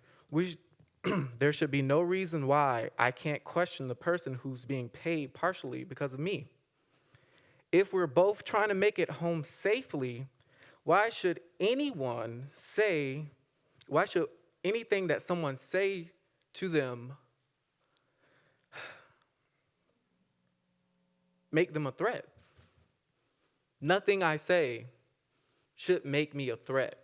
there should be no reason why I can't question the person who's being paid partially because of me. If we're both trying to make it home safely, why should anything that someone say to them make them a threat? Nothing I say should make me a threat.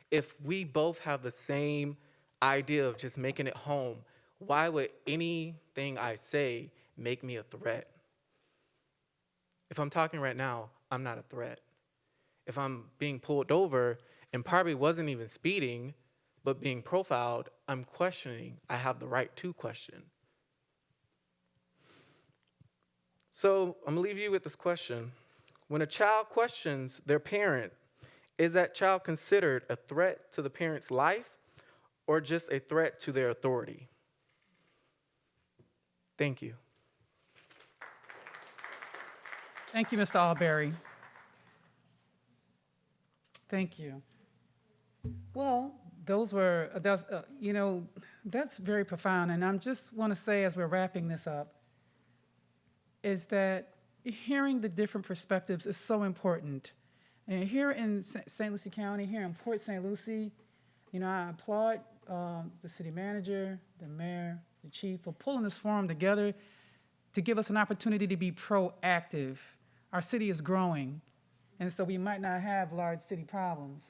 If we both have the same idea of just making it home, why would anything I say make me a threat? If I'm talking right now, I'm not a threat. If I'm being pulled over and probably wasn't even speeding, but being profiled, I'm questioning. I have the right to question. So I'm gonna leave you with this question. When a child questions their parent, is that child considered a threat to the parent's life or just a threat to their authority? Thank you. Thank you, Mr. Alberry. Thank you. Well, that's very profound. And I just want to say, as we're wrapping this up, is that hearing the different perspectives is so important. And here in St. Lucie County, here in Port St. Lucie, I applaud the city manager, the mayor, the chief for pulling this forum together to give us an opportunity to be proactive. Our city is growing, and so we might not have large city problems,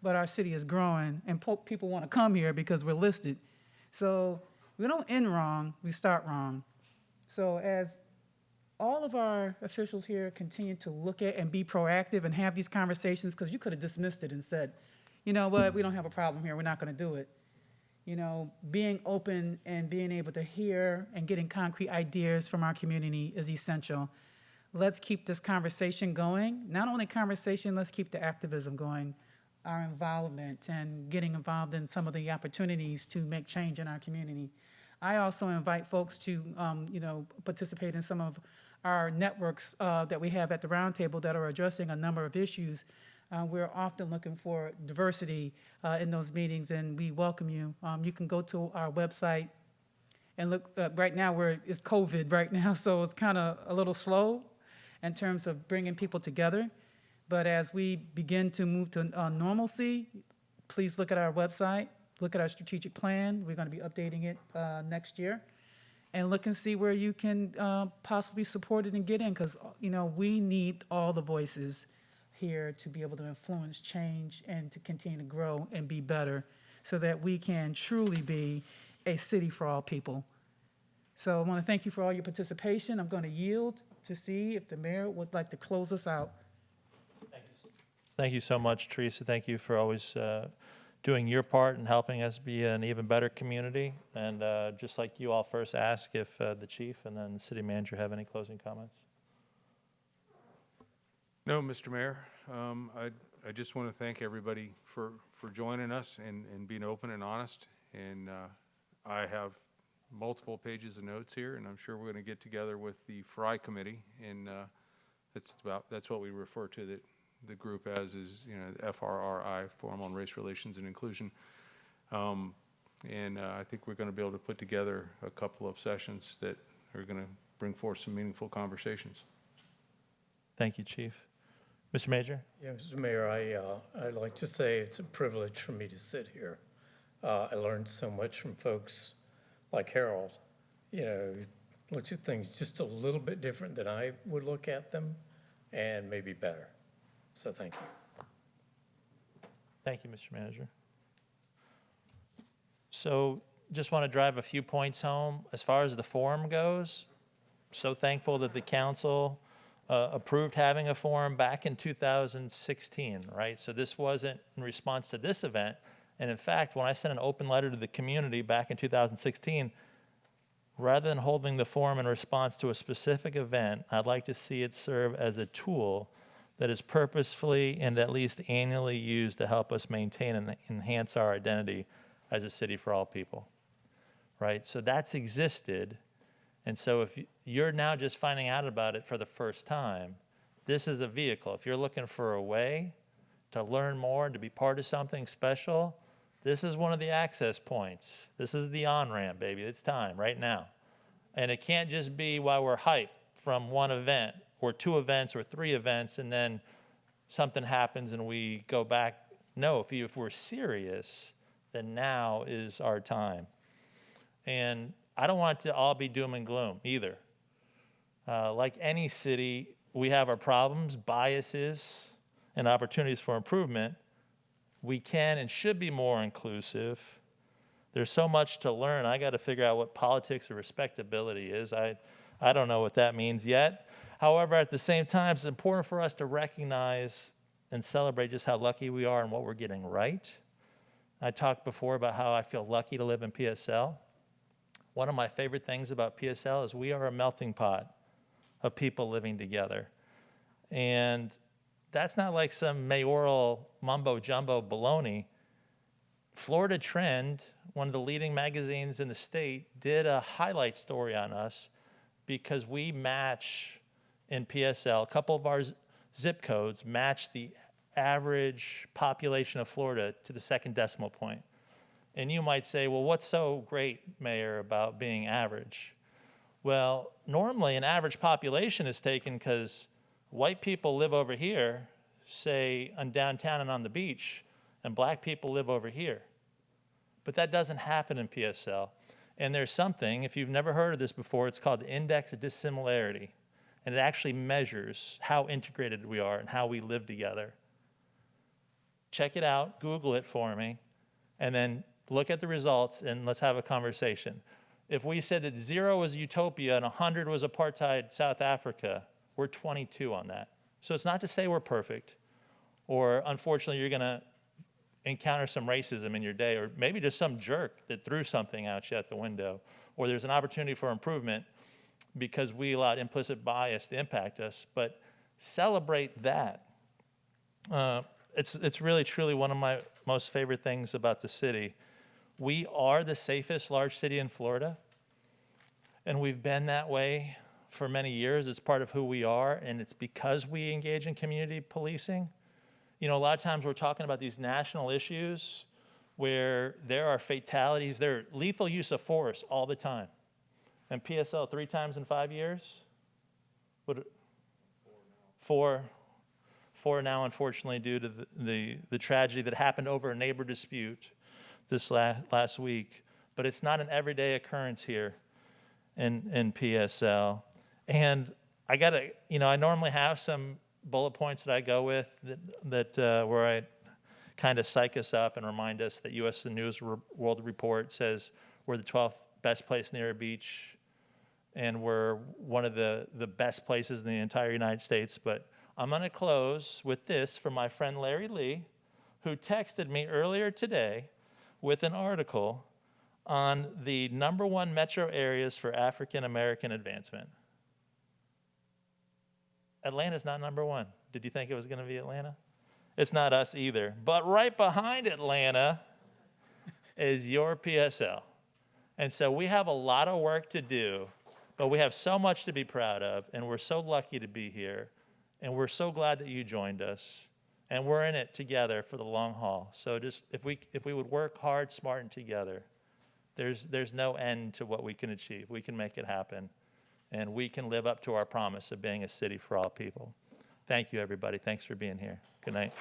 but our city is growing, and people want to come here because we're listed. So we don't end wrong, we start wrong. So as all of our officials here continue to look at and be proactive and have these conversations, because you could have dismissed it and said, you know what, we don't have a problem here, we're not going to do it. Being open and being able to hear and getting concrete ideas from our community is essential. Let's keep this conversation going. Not only conversation, let's keep the activism going, our involvement and getting involved in some of the opportunities to make change in our community. I also invite folks to, participate in some of our networks that we have at the roundtable that are addressing a number of issues. We're often looking for diversity in those meetings, and we welcome you. You can go to our website and look. Right now, it's COVID right now, so it's kind of a little slow in terms of bringing people together. But as we begin to move to normalcy, please look at our website, look at our strategic plan. We're going to be updating it next year. And look and see where you can possibly support it and get in, because we need all the voices here to be able to influence change and to continue to grow and be better, so that we can truly be a city for all people. So I want to thank you for all your participation. I'm going to yield to see if the mayor would like to close us out. Thank you so much, Theresa. Thank you for always doing your part and helping us be an even better community. And just like you, I'll first ask if the chief and then the city manager have any closing comments. No, Mr. Mayor. I just want to thank everybody for joining us and being open and honest. And I have multiple pages of notes here, and I'm sure we're going to get together with the FRRI committee, and that's what we refer to the group as, is the FRRI, Forum on Race Relations and Inclusion. And I think we're going to be able to put together a couple of sessions that are going to bring forth some meaningful conversations. Thank you, Chief. Mr. Major? Yeah, Mr. Mayor, I'd like to say it's a privilege for me to sit here. I learned so much from folks like Harold. Looks at things just a little bit different than I would look at them, and maybe better. So thank you. Thank you, Mr. Manager. So just want to drive a few points home. As far as the forum goes, so thankful that the council approved having a forum back in 2016, right? So this wasn't in response to this event. And in fact, when I sent an open letter to the community back in 2016, rather than holding the forum in response to a specific event, I'd like to see it serve as a tool that is purposefully and at least annually used to help us maintain and enhance our identity as a city for all people, right? So that's existed. And so if you're now just finding out about it for the first time, this is a vehicle. If you're looking for a way to learn more and to be part of something special, this is one of the access points. This is the on-ramp, baby. It's time right now. And it can't just be while we're hyped from one event or two events or three events and then something happens and we go back. No, if we're serious, then now is our time. And I don't want it to all be doom and gloom either. Like any city, we have our problems, biases, and opportunities for improvement. We can and should be more inclusive. There's so much to learn. I got to figure out what politics of respectability is. I don't know what that means yet. However, at the same time, it's important for us to recognize and celebrate just how lucky we are and what we're getting right. I talked before about how I feel lucky to live in PSL. One of my favorite things about PSL is we are a melting pot of people living together. And that's not like some mayoral mumbo-jumbo baloney. Florida Trend, one of the leading magazines in the state, did a highlight story on us because we match in PSL, a couple of our zip codes match the average population of Florida to the second decimal point. And you might say, well, what's so great, Mayor, about being average? Well, normally an average population is taken because white people live over here, say on downtown and on the beach, and black people live over here. But that doesn't happen in PSL. And there's something, if you've never heard of this before, it's called the Index of Dissimilarity. And it actually measures how integrated we are and how we live together. Check it out, Google it for me, and then look at the results and let's have a conversation. If we said that 0 was utopia and 100 was apartheid South Africa, we're 22 on that. So it's not to say we're perfect, or unfortunately you're gonna encounter some racism in your day, or maybe just some jerk that threw something at you at the window, or there's an opportunity for improvement because we allowed implicit bias to impact us, but celebrate that. It's really, truly one of my most favorite things about the city. We are the safest large city in Florida, and we've been that way for many years. It's part of who we are, and it's because we engage in community policing. You know, a lot of times we're talking about these national issues where there are fatalities, there are lethal use of force all the time. And PSL 3 times in 5 years? Four now, unfortunately, due to the tragedy that happened over a neighbor dispute this last week. But it's not an everyday occurrence here in PSL. And I gotta, you know, I normally have some bullet points that I go with that where I kind of psych us up and remind us that U.S. News World Report says we're the 12th best place near a beach, and we're one of the best places in the entire United States. But I'm going to close with this from my friend Larry Lee, who texted me earlier today with an article on the #1 metro areas for African American advancement. Atlanta's not #1. Did you think it was going to be Atlanta? It's not us either. But right behind Atlanta is your PSL. And so we have a lot of work to do, but we have so much to be proud of, and we're so lucky to be here, and we're so glad that you joined us, and we're in it together for the long haul. So just if we would work hard, smart, and together, there's no end to what we can achieve. We can make it happen, and we can live up to our promise of being a city for all people. Thank you, everybody. Thanks for being here. Good night.